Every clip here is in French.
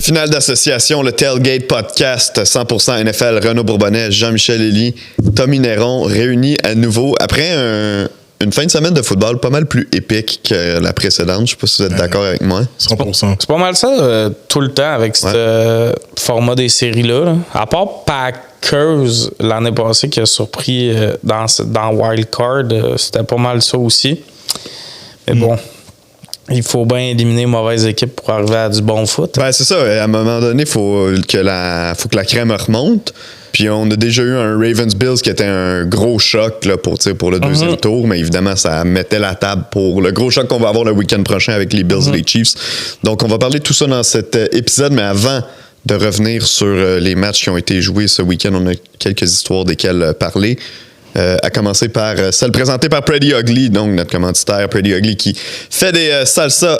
Finale d'association, le Tailgate Podcast, 100% NFL, Renaud Bourbonnais, Jean-Michel Elie, Tommy Néron, réunis à nouveau après une fin de semaine de football pas mal plus épique que la précédente. Je sais pas si vous êtes d'accord avec moi. 100%. C'est pas mal ça tout le temps avec ce format des séries-là. Là. À part Packers l'année passée qui a surpris dans Wild Card, c'était pas mal ça aussi. Mais bon, il faut bien éliminer une mauvaise équipe pour arriver à du bon foot. Ben, c'est ça. À un moment donné, il faut que la crème remonte. Puis on a déjà eu un Ravens-Bills qui était un gros choc là, pour le deuxième tour, mais évidemment, ça mettait la table pour le gros choc qu'on va avoir le week-end prochain avec les Bills et les Chiefs. Donc, on va parler de tout ça dans cet épisode, mais avant de revenir sur les matchs qui ont été joués ce week-end, on a quelques histoires desquelles parler. À commencer par celle présentée par Pretty Ugly, donc notre commanditaire Pretty Ugly qui fait des salsas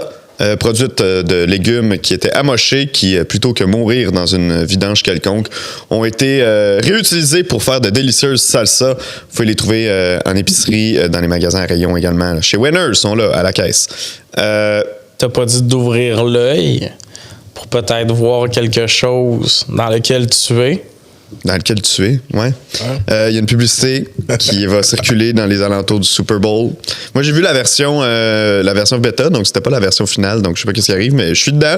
produites de légumes qui étaient amochés, qui, plutôt que mourir dans une vidange quelconque, ont été réutilisés pour faire de délicieuses salsas. Vous pouvez les trouver en épicerie, dans les magasins à rayons également. Là. Chez Winners, sont là, à la caisse. T'as pas dit d'ouvrir l'œil pour peut-être voir quelque chose dans lequel tu es? Dans lequel tu es, ouais. Il y a une publicité qui va circuler dans les alentours du Super Bowl. Moi, j'ai vu la version bêta, donc c'était pas la version finale, donc je sais pas ce qui arrive, mais je suis dedans.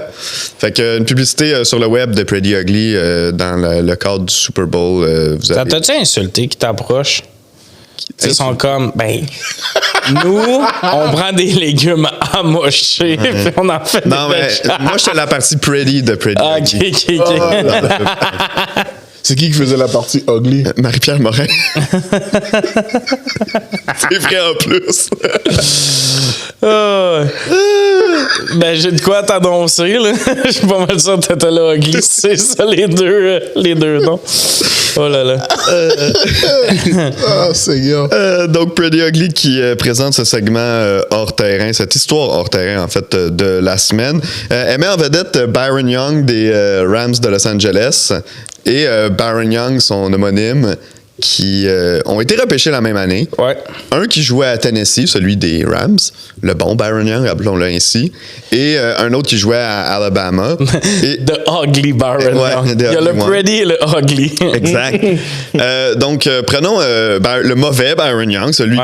Fait que une publicité sur le web de Pretty Ugly dans le cadre du Super Bowl. T'as-tu insulté qui t'approche? Ils sont comme, nous, on prend des légumes amochés, puis on en fait non, mais moi, j'étais la partie pretty de Pretty Ugly. OK. C'est qui faisait la partie ugly? Marie-Pierre Morin. C'est vrai en plus. J'ai de quoi t'annoncer, là. Je suis pas mal sûr que t'étais là ugly. C'est ça, les deux noms. Oh là là. Seigneur. Donc, Pretty Ugly qui présente ce segment hors terrain, cette histoire hors terrain, en fait, de la semaine. Elle met en vedette Byron Young des Rams de Los Angeles et Byron Young, son homonyme, qui ont été repêchés la même année. Ouais. Un qui jouait à Tennessee, celui des Rams, le bon Byron Young, appelons-le ainsi, et un autre qui jouait à Alabama. Et, The Ugly Byron Young. Il y a le Pretty et le Ugly. Exact. Donc, prenons le mauvais Byron Young, celui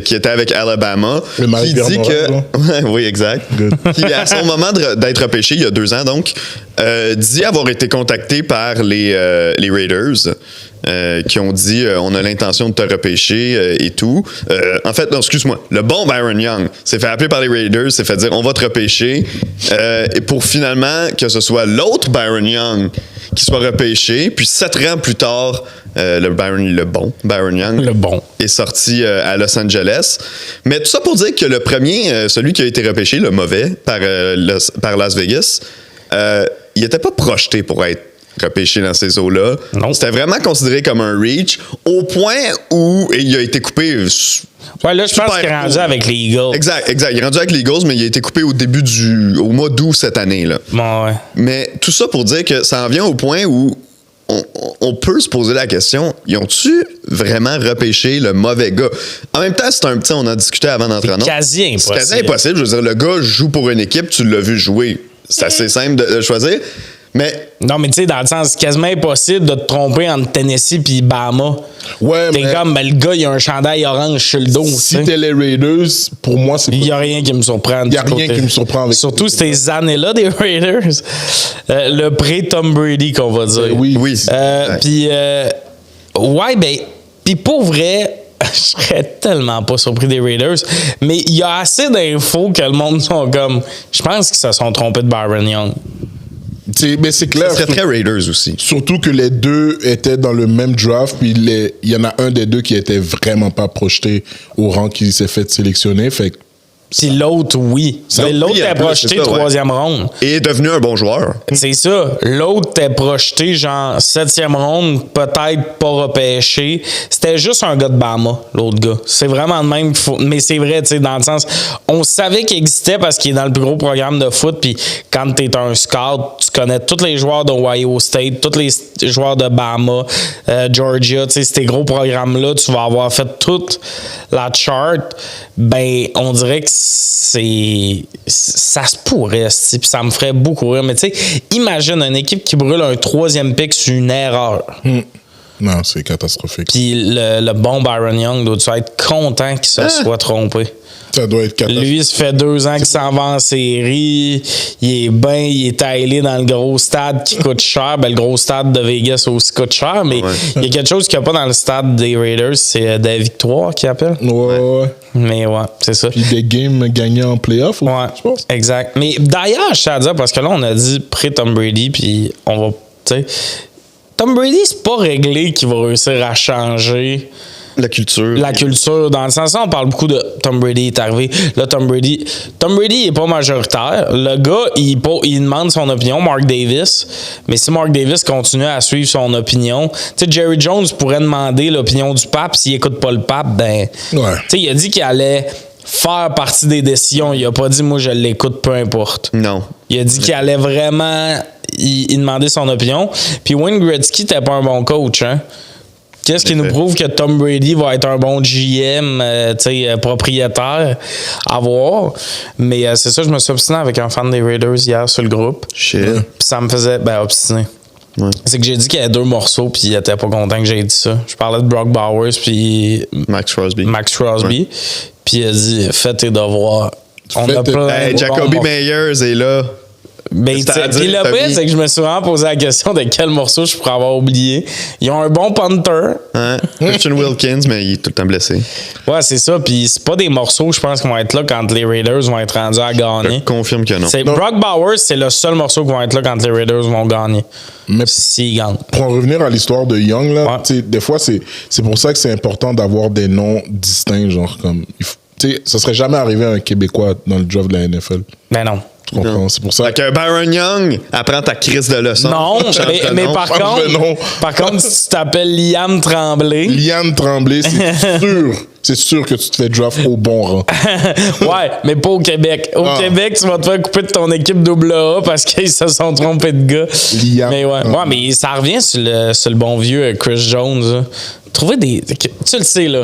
qui était avec Alabama, qui dit que... oui, exact. Qui, à son moment d'être repêché, il y a 2 ans, donc, dit avoir été contacté par les Raiders, qui ont dit on a l'intention de te repêcher et tout. En fait, non, excuse-moi. Le bon Byron Young s'est fait appeler par les Raiders, s'est fait dire on va te repêcher. Et pour finalement que ce soit l'autre Byron Young qui soit repêché. Puis 7 ans plus tard, le bon Byron Young est sorti à Los Angeles. Mais tout ça pour dire que le premier, celui qui a été repêché, le mauvais, par Las Vegas, il n'était pas projeté pour être repêché dans ces eaux-là. Non. C'était vraiment considéré comme un reach au point où il a été coupé. Ouais, là, je pense qu'il est rendu avec les Eagles. Exact. Il est rendu avec les Eagles, mais il a été coupé au mois d'août cette année. Là. Bon, ouais. Mais tout ça pour dire que ça en vient au point où on peut se poser la question, ils ont-tu vraiment repêché le mauvais gars? En même temps, c'est un petit, on en discutait avant d'entrer en ondes. C'est quasi impossible. C'est quasi impossible. Je veux dire, le gars joue pour une équipe, tu l'as vu jouer. C'est assez simple de choisir. Mais non, mais tu sais, dans le sens, c'est quasiment impossible de te tromper entre Tennessee et Bama. Ouais, t'es comme, le gars, il a un chandail orange sur le dos. Si t'es les Raiders, pour moi, c'est... Il n'y a rien qui me surprend. Il n'y a rien qui me surprend avec... Surtout ces années-là des Raiders. Le pré-Tom Brady, qu'on va dire. Oui. Puis, puis pour vrai... Je serais tellement pas surpris des Raiders, mais il y a assez d'infos que le monde sont comme... Je pense qu'ils se sont trompés de Byron Young. Mais c'est clair. Ça serait très Raiders aussi. Surtout que les deux étaient dans le même draft, puis il y en a un des deux qui était vraiment pas projeté au rang qui s'est fait sélectionner. Fait que Puis l'autre, oui. Mais l'autre est projeté 3e ronde. Et est devenu un bon joueur. C'est ça. L'autre est projeté genre 7e ronde, peut-être pas repêché. C'était juste un gars de Bama, l'autre gars. C'est vraiment le même. Mais c'est vrai, tu sais, dans le sens, on savait qu'il existait parce qu'il est dans le plus gros programme de foot. Puis quand t'es un scout, tu connais tous les joueurs d'Ohio State, tous les joueurs de Bama, Georgia, tu sais, ces gros programmes-là, tu vas avoir fait toute la chart, ben, on dirait que ça se pourrait, puis ça me ferait beaucoup rire. Mais tu sais, imagine une équipe qui brûle un 3e pick sur une erreur. Non, c'est catastrophique. Puis le bon Byron Young doit être content qu'il se soit trompé. Ça doit être catastrophique. Lui, ça fait 2 ans qu'il s'en va en série. Il est bien, il est taillé dans le gros stade qui coûte cher. Ben, le gros stade de Vegas aussi coûte cher, mais il y a quelque chose qu'il n'y a pas dans le stade des Raiders, c'est des victoires qu'ils appellent. Ouais. Mais ouais, c'est ça. Puis des games gagnés en playoff, ouais, je pense. Exact. Mais d'ailleurs, je tiens à dire, parce que là, on a dit pré-Tom Brady, puis on va, tu sais, Tom Brady, c'est pas réglé qu'il va réussir à changer la culture, dans le sens où on parle beaucoup de Tom Brady est arrivé. Là, Tom Brady est pas majoritaire. Le gars, il demande son opinion, Mark Davis. Mais si Mark Davis continue à suivre son opinion, tu sais, Jerry Jones pourrait demander l'opinion du pape. S'il écoute pas le pape, ben, tu sais, il a dit qu'il allait faire partie des décisions. Il a pas dit, moi, je l'écoute, peu importe. Non. Il a dit qu'il allait vraiment il demandait son opinion. Puis Wayne Gretzky n'était pas un bon coach, hein? Qu'est-ce qui nous prouve que Tom Brady va être un bon GM, propriétaire à voir. Mais c'est ça, je me suis obstiné avec un fan des Raiders hier sur le groupe. Shit. Puis ça me faisait obstiné. Ouais. C'est que j'ai dit qu'il y avait 2 morceaux, puis il était pas content que j'ai dit ça. Je parlais de Brock Bowers, puis Max Crosby. Ouais. Puis il a dit, fais tes devoirs. Jacoby Meyers est là. Ben, puis le pire, c'est que je me suis vraiment posé la question de quel morceau je pourrais avoir oublié. Ils ont un bon punter. Hein? Christian Wilkins, mais il est tout le temps blessé. Ouais, c'est ça. Puis c'est pas des morceaux, je pense, qui vont être là quand les Raiders vont être rendus à gagner. Je confirme que non. Brock Bowers, c'est le seul morceau qui va être là quand les Raiders vont gagner. Mais s'ils gagnent. Pour en revenir à l'histoire de Young, là, des fois, c'est pour ça que c'est important d'avoir des noms distincts. Genre, comme. Ça serait jamais arrivé à un Québécois dans le draft de la NFL. Ben non. Tu comprends? C'est pour ça. Fait que Byron Young apprend ta crise de leçon. Non, mais par contre, si tu t'appelles Liam Tremblay. Liam Tremblay, c'est sûr que tu te fais draft au bon rang. Ouais, mais pas au Québec. Au Québec, tu vas te faire couper de ton équipe AA parce qu'ils se sont trompés de gars. Liam. Mais ouais, mais ça revient sur le bon vieux Chris Jones. Trouver des. Tu le sais, là.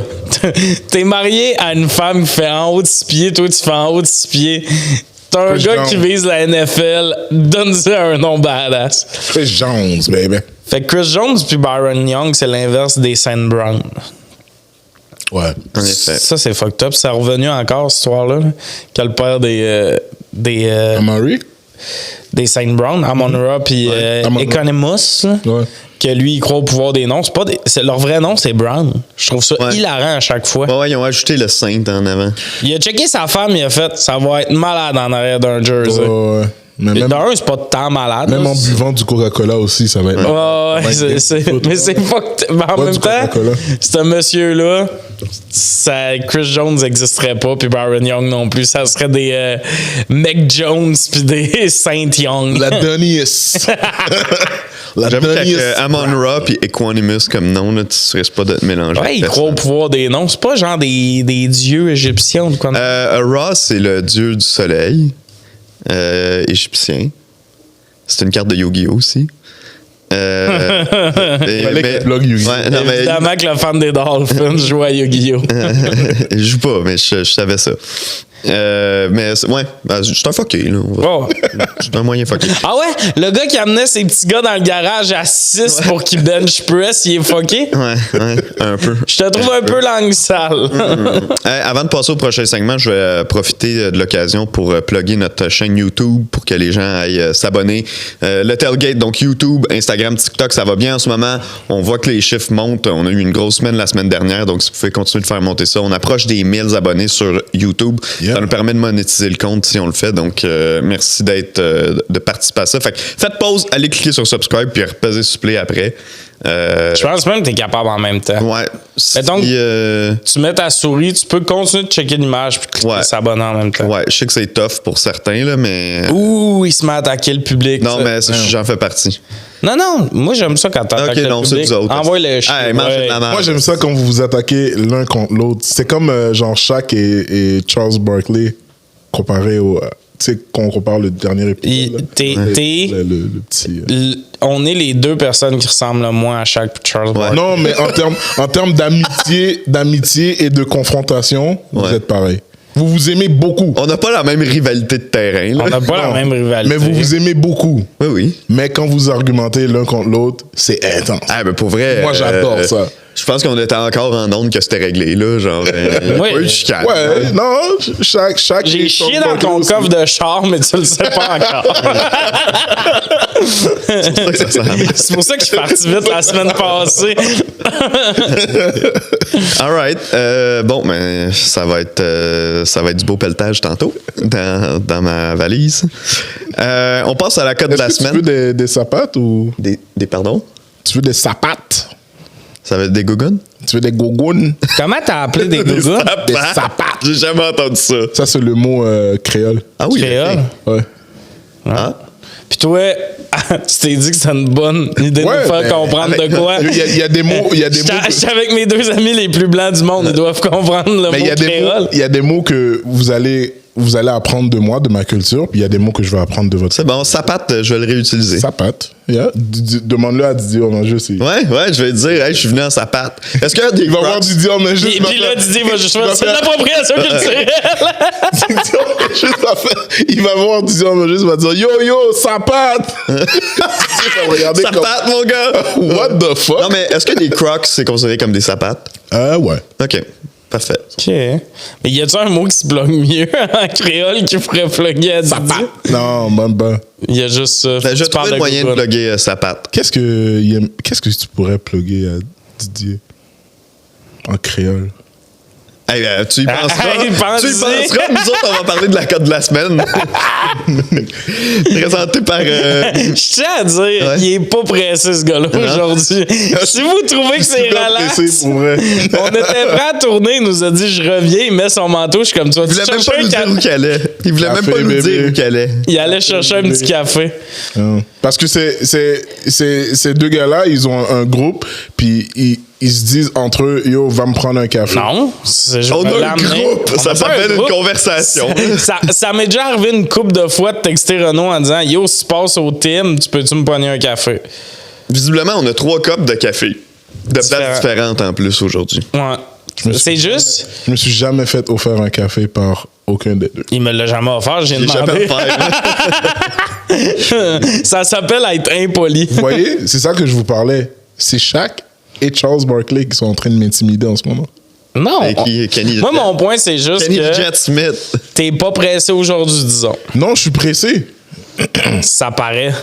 T'es marié à une femme qui fait en haut de 6 pieds, toi, tu fais en haut de 6 pieds. T'as un gars qui vise la NFL, donne-lui un nom badass. Chris Jones, baby. Fait que Chris Jones puis Byron Young, c'est l'inverse des Saint Brown. Ouais. En effet. Ça, c'est fucked up. C'est revenu encore, cette histoire-là, que le père des Amari? Des Saint Brown, Amon-Ra puis Economus, que lui, il croit au pouvoir des noms. Leur vrai nom, c'est Brown. Je trouve ça hilarant à chaque fois. Ouais, ils ont ajouté le Saint en avant. Il a checké sa femme, il a fait, ça va être malade en arrière d'un jersey. Mais d'un, c'est pas tant malade. Même en buvant du Coca-Cola aussi, ça va être... mais c'est pas... Mais en même temps, ce monsieur-là, Chris Jones n'existerait pas, puis Byron Young non plus. Ça serait des Mac Jones puis des Saint Young. La Donis. J'avoue qu'avec Amon-Ra puis Equanimus comme nom, là, tu risques pas de te mélanger. Ouais, il croit au pouvoir des noms. C'est pas genre des dieux égyptiens ou quoi. Ra, c'est le dieu du soleil. Égyptien. C'est une carte de Yu-Gi-Oh! Aussi. Évidemment que le fan des Dolphins joue à Yu-Gi-Oh! Je joue pas, mais je savais ça. Mais ouais, je suis un fucké, là. Je suis un moyen fucké. Ah ouais? Le gars qui amenait ses petits gars dans le garage à 6 pour qu'ils bench press, il est fucké? Ouais, un peu. Je te trouve un peu langue sale. Avant de passer au prochain segment, je vais profiter de l'occasion pour plugger notre chaîne YouTube pour que les gens aillent s'abonner. Le Tailgate, donc YouTube, Instagram, TikTok, ça va bien en ce moment. On voit que les chiffres montent. On a eu une grosse semaine la semaine dernière, donc si vous pouvez continuer de faire monter ça. On approche des 1000 abonnés sur YouTube. Ça nous permet de monétiser le compte si on le fait. Donc, merci de participer à ça. Fait que faites pause, allez cliquer sur subscribe puis repasez sur play après. Je pense même que tu es capable en même temps. Ouais. Donc, tu mets ta souris, tu peux continuer de checker l'image puis cliquer s'abonner en même temps. Ouais, je sais que c'est tough pour certains, là, mais. Ouh, il se met à attaquer le public. Non, mais j'en fais partie. Non, moi j'aime ça quand t'attaques le public. C'est vous autres. Envoie le chien. Hey, moi j'aime ça quand vous vous attaquez l'un contre l'autre. C'est comme genre Shaq et Charles Barkley comparé au... sais, quand on compare le dernier épisode. Le petit. On est les deux personnes qui ressemblent le moins à Shaq et Charles Barkley. Non, mais en termes d'amitié et de confrontation, vous êtes pareils. Vous vous aimez beaucoup. On n'a pas la même rivalité de terrain. Là. On n'a pas la même rivalité. Mais vous vous aimez beaucoup. Oui, oui. Mais quand vous argumentez l'un contre l'autre, c'est intense. Ah, ben pour vrai. Moi, j'adore ça. Je pense qu'on était encore en onde que c'était réglé, là. Genre, oui. chicane. Ouais, non, chaque. J'ai chié dans ton coffre de char, mais tu le sais pas encore. C'est pour ça que je suis parti vite la semaine passée. All right. Bon, mais ça va être du beau pelletage tantôt dans ma valise. On passe à la cote de la semaine. Tu veux des sapates ou. Des pardon? Tu veux des sapates? Ça va être des gougounes? Tu veux des gougounes? Comment t'as appelé des gougounes? Des sapates. J'ai jamais entendu ça. Ça, c'est le mot créole. Ah oui? Créole? Ouais. Ah. Puis toi, tu t'es dit que c'était une bonne idée de nous faire comprendre de quoi? Il y a des mots. Je suis avec mes deux amis les plus blancs du monde. Ils doivent comprendre le mot créole. Il y a des mots que vous allez apprendre de moi, de ma culture, puis il y a des mots que je vais apprendre de votre. C'est bon, sapate, je vais le réutiliser. Sapate. Yeah. Demande-le à Didier Ormangé aussi. Ouais, je vais dire, hey, je suis venu en sapate. Est-ce que des Il va voir Didier Ormangé. Puis là, Didier va juste faire l'appropriation culturelle. Il va voir Didier Ormangé, il va dire yo, sapate. Sapate, mon gars. What the fuck? Non, mais est-ce que des Crocs, c'est considéré comme des sapates? Ouais. OK. Parfait. OK. Mais y a-tu un mot qui se plug mieux en créole qui pourrait plugger à Didier? Non, même pas. Il y a juste ça. J'ai trouvé le moyen de plugger sapate. Qu'est-ce que tu pourrais plugger à Didier en créole? Hey, tu y penseras. Tu y penseras. Nous autres, on va parler de la cote de la semaine. Présenté par... Je tiens à dire, il est pas pressé, ce gars-là, aujourd'hui. Si vous trouvez que c'est relax, on était prêt à tourner, il nous a dit, je reviens, il met son manteau, je suis comme toi. Il voulait même pas nous dire où qu'elle allait. Il voulait même pas nous dire où qu'elle allait. Il allait chercher un petit café. Parce que ces deux gars-là, ils ont un groupe, puis ils se disent entre eux, yo, va me prendre un café. Non, c'est juste on a un groupe, ça s'appelle une conversation. Ça m'est déjà arrivé une couple de fois de texter Renaud en disant, yo, si tu passes au team, tu peux-tu me pogner un café? Visiblement, on a 3 cupes de café. De places différentes en plus aujourd'hui. Ouais. C'est juste. Je me suis jamais fait offrir un café par aucun des deux. Il me l'a jamais offert, j'ai demandé. Ça s'appelle être impoli. Vous voyez, c'est ça que je vous parlais. C'est Shaq et Charles Barkley qui sont en train de m'intimider en ce moment. Non. Moi, mon point, c'est juste Kenny que Jet Smith. T'es pas pressé aujourd'hui, disons. Non, je suis pressé. Ça paraît.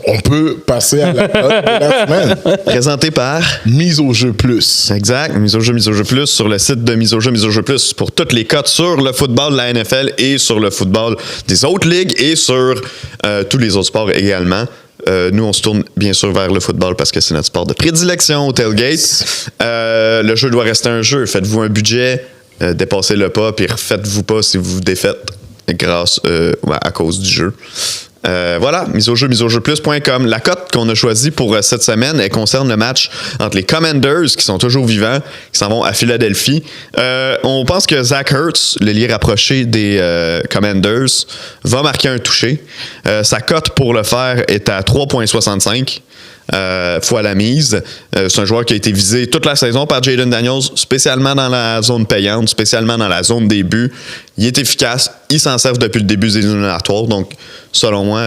On peut passer à la cote de la semaine. Présenté par Mise au jeu plus. Exact. Mise au jeu plus sur le site de Mise au jeu plus pour toutes les cotes sur le football de la NFL et sur le football des autres ligues et sur tous les autres sports également. Nous, on se tourne bien sûr vers le football parce que c'est notre sport de prédilection au tailgate. Le jeu doit rester un jeu. Faites-vous un budget, dépassez-le pas, puis refaites-vous pas si vous vous défaites grâce à cause du jeu. Voilà, miseaujeu+.com. La cote qu'on a choisie pour cette semaine, elle concerne le match entre les Commanders, qui sont toujours vivants, qui s'en vont à Philadelphie. On pense que Zach Ertz, l'ailier rapproché des Commanders, va marquer un touché. Sa cote pour le faire est à 3,65. Fois la mise. C'est un joueur qui a été visé toute la saison par Jayden Daniels, spécialement dans la zone payante, spécialement dans la zone des buts. Il est efficace. Il s'en sert depuis le début des éliminatoires. Donc, selon moi,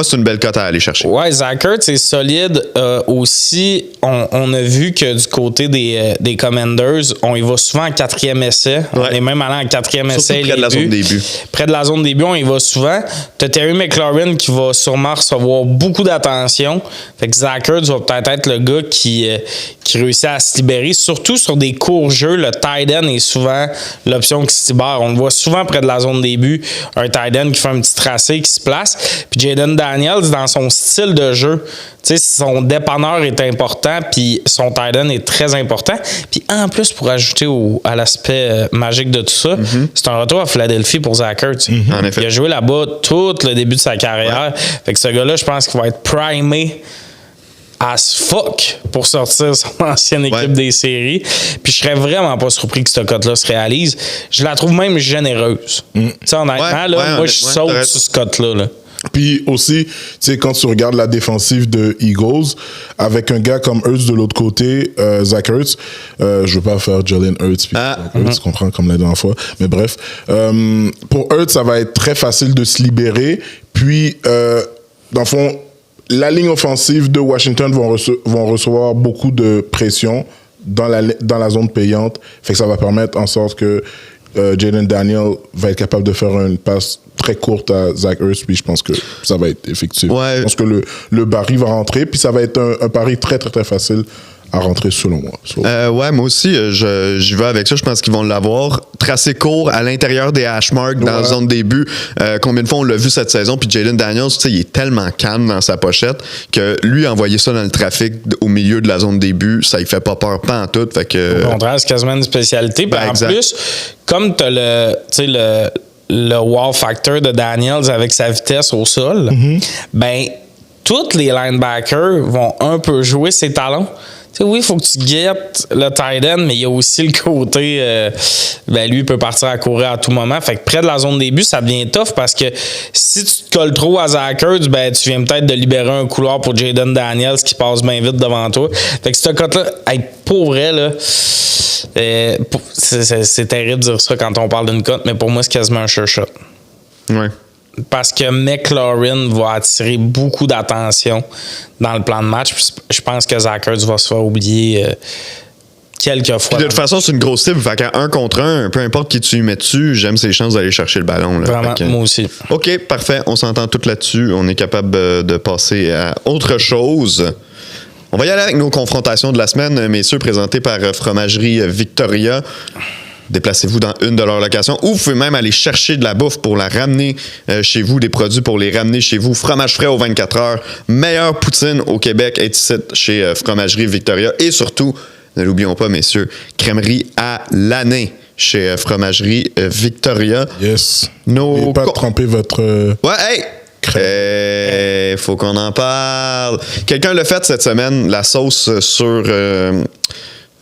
c'est une belle cote à aller chercher. Ouais, Zach Ertz, c'est solide. Aussi, on a vu que du côté des Commanders, on y va souvent en 4e essai. Ouais. On est même allé en 4e essai. Près de la zone des buts. Près de la zone des buts, on y va souvent. T'as Terry McLaurin qui va sûrement recevoir beaucoup d'attention. Fait que Zach Ertz va peut-être être le gars qui réussit à se libérer. Surtout sur des courts jeux, le tight end est souvent l'option qui se libère. On le voit souvent près de la zone des buts. Un tight end qui fait un petit tracé, qui se place. Puis Jayden Daniels, dans son style de jeu, tu sais, son dépanneur est important, puis son tight end est très important. Puis en plus, pour ajouter à l'aspect magique de tout ça, c'est un retour à Philadelphie pour Zach Ertz. En effet. Il a joué là-bas tout le début de sa carrière. Fait que ce gars-là, je pense qu'il va être primé as fuck pour sortir son ancienne équipe des séries. Puis je serais vraiment pas surpris que cette cote-là se réalise. Je la trouve même généreuse. Tu sais, honnêtement, moi, je saute sur ce cote-là. Là. Puis aussi, tu sais, quand tu regardes la défensive de Eagles, avec un gars comme Hurts de l'autre côté, Zach Ertz, je veux pas faire Jalen Hurts, puis tu comprends, comme la dernière fois, mais bref. Pour Hurts, ça va être très facile de se libérer. Puis, dans le fond, la ligne offensive de Washington vont recevoir beaucoup de pression dans la zone payante. Fait que ça va permettre en sorte que Jayden Daniels va être capable de faire une passe très courte à Zach Ertz, puis je pense que ça va être effectif. Je pense que le pari va rentrer, puis ça va être un pari très, très, très facile à rentrer selon moi. Moi aussi, j'y vais avec ça. Je pense qu'ils vont l'avoir. Tracé court à l'intérieur des hash marks dans la zone début. Combien de fois on l'a vu cette saison? Puis Jayden Daniels, tu sais, il est tellement calme dans sa pochette que lui, envoyer ça dans le trafic au milieu de la zone début, ça il fait pas peur, pas en tout. Fait que, au contraire, c'est quasiment une spécialité. En plus, comme tu as le wow factor de Daniels avec sa vitesse au sol, tous les linebackers vont un peu jouer ses talons. Tu sais, oui, il faut que tu guettes le tight end, mais il y a aussi le côté, lui, il peut partir à courir à tout moment. Fait que près de la zone début, ça devient tough parce que si tu te colles trop à Zach Ertz, tu viens peut-être de libérer un couloir pour Jayden Daniels qui passe bien vite devant toi. Fait que ce cote-là, pour vrai, là, c'est terrible de dire ça quand on parle d'une cote, mais pour moi, c'est quasiment un sure shot. Ouais. Parce que McLaurin va attirer beaucoup d'attention dans le plan de match. Je pense que Zach Ertz va se faire oublier quelques fois. Puis de toute façon, c'est une grosse cible. Fait qu'à 1 contre 1, peu importe qui tu y mets dessus, j'aime ses chances d'aller chercher le ballon. Là. Vraiment, moi aussi. OK, parfait. On s'entend tout là-dessus. On est capable de passer à autre chose. On va y aller avec nos confrontations de la semaine, messieurs, présentées par Fromagerie Victoria. Déplacez-vous dans une de leurs locations ou vous pouvez même aller chercher de la bouffe pour la ramener chez vous, des produits pour les ramener chez vous. Fromage frais aux 24 heures, meilleure poutine au Québec est ici chez Fromagerie Victoria. Et surtout, ne l'oublions pas, messieurs, crèmerie à l'année chez Fromagerie Victoria. Yes. N'oubliez pas de tremper votre... faut qu'on en parle. Quelqu'un l'a fait cette semaine, la sauce sur...